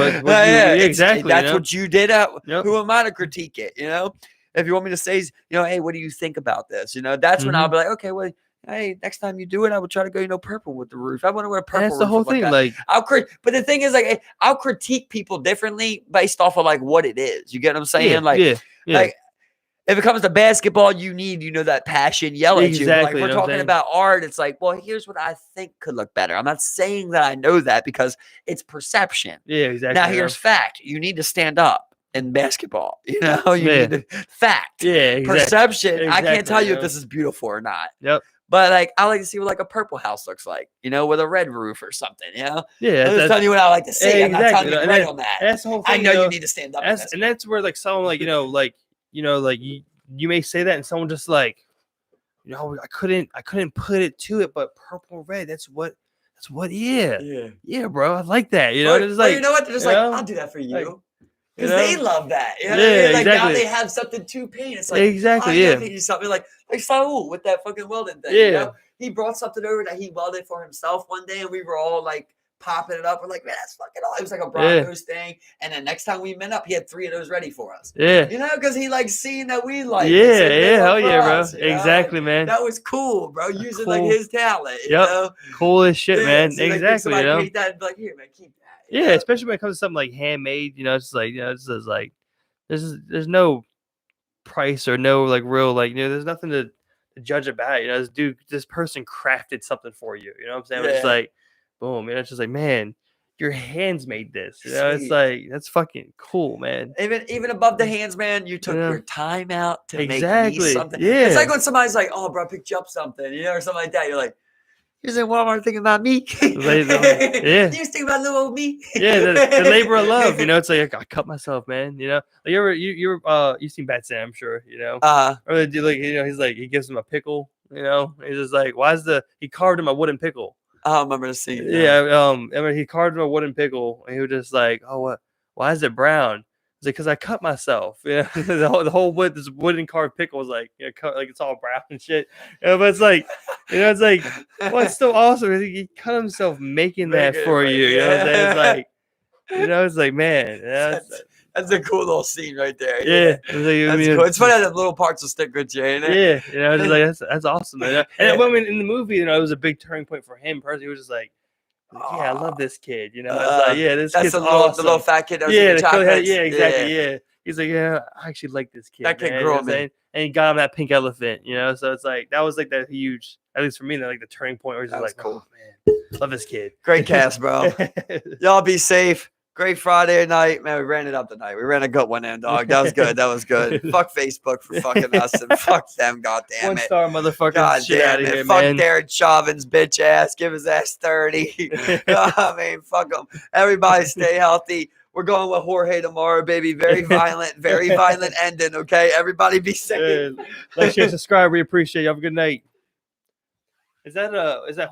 exactly. That's what you did. Who am I to critique it? If you want me to say, hey, what do you think about this? That's when I'll be like, okay, well, hey, next time you do it, I will try to go, purple with the roof. I want to wear purple. That's the whole thing. Like, but the thing is, like, I'll critique people differently based off of like what it is. You get what I'm saying? Like, if it comes to basketball, you need, that passion, yell at you. But like, we're talking about art. It's like, well, here's what I think could look better. I'm not saying that I know that because it's perception. Yeah, exactly. Now here's fact. You need to stand up in basketball. You need to fact. Yeah, exactly. Perception. Exactly. I can't tell you if this is beautiful or not. Yep. But like, I like to see what like a purple house looks like, with a red roof or something, Yeah, I'm just telling you what I like to see. I'm not telling you right on that. That's the whole thing. I know you need to stand up. And that's where like someone like you may say that and someone just like, I couldn't put it to it, but purple red. That's what. Yeah, bro. I like that. It's like, you know what? They're just like, I'll do that for you. Because they love that. Like, exactly. Now they have something to paint. It's like, exactly, something like Saul with that fucking welding thing. Yeah. He brought something over that he welded for himself one day, and we were all like popping it up. We're like, man, that's fucking all. It was like a Broncos thing. And then next time we met up, he had 3 of those ready for us. Yeah. You know, because he likes seeing that we like it. Hell yeah, bro. Us, exactly, like, man. That was cool, bro. Using like his talent. You know? Cool as shit, man. So exactly. Like, you know? take that and be like, here, man, keep that. Yeah, especially when it comes to something like handmade, you know, it's like, you know, it's just like there's no price or no like real like, you know, there's nothing to judge about it. You know, this person crafted something for you. You know what I'm saying? It's like, boom, you know, it's just like, man, your hands made this. You know, it's like that's fucking cool, man. Even above the hands, man, you took your time out to make me something. Yeah. It's like when somebody's like, oh, bro, I picked you up something, you know, or something like that. You're like, you're in Walmart thinking about me. Yeah. You just think about little old me. Yeah, the labor of love, you know, it's like I cut myself, man. You know, like you've seen Bad Sam, I'm sure, you know. Or they do like, you know, he's like he gives him a pickle, you know. He's just like, he carved him a wooden pickle. I remember the scene. Yeah, I mean, he carved him a wooden pickle, and he was just like, oh, what? Why is it brown? It's like, because I cut myself. Yeah, the whole wood, this wooden carved pickle was like, you know, cut, like it's all brown and shit. You know, but it's like, you know, it's like, well, it's still awesome. He cut himself making that for you. You know what I'm saying? It's like, you know, it's like, man, that's a cool little scene right there. Yeah, it's, like, cool. It's funny how the little parts will stick with you, ain't it? Yeah, you know, it's like that's awesome. Man. And I mean, in the movie, you know, it was a big turning point for him personally. He was just like, yeah, I love this kid. You know, it's like, yeah, this kid's awesome. The little fat kid. That was Yeah, exactly. Yeah. He's like, yeah, I actually like this kid. That kid grew on me. And he got him that pink elephant. You know, so it's like that was like that huge, at least for me, like the turning point where he's just like, cool. Oh man, love this kid. Great cast, bro. Y'all be safe. Great Friday night, man. We ran it up tonight. We ran a good one in, dog. That was good. That was good. Fuck Facebook for fucking us and fuck them. God damn it. 1-star motherfucker. God shit damn out of it. here, Fuck man. Darren Chauvin's bitch ass. Give his ass 30. I mean, fuck him. Everybody stay healthy. We're going with Jorge tomorrow, baby. Very violent ending. Okay, everybody be safe. Like, share, subscribe. We appreciate you. Have a good night. Is that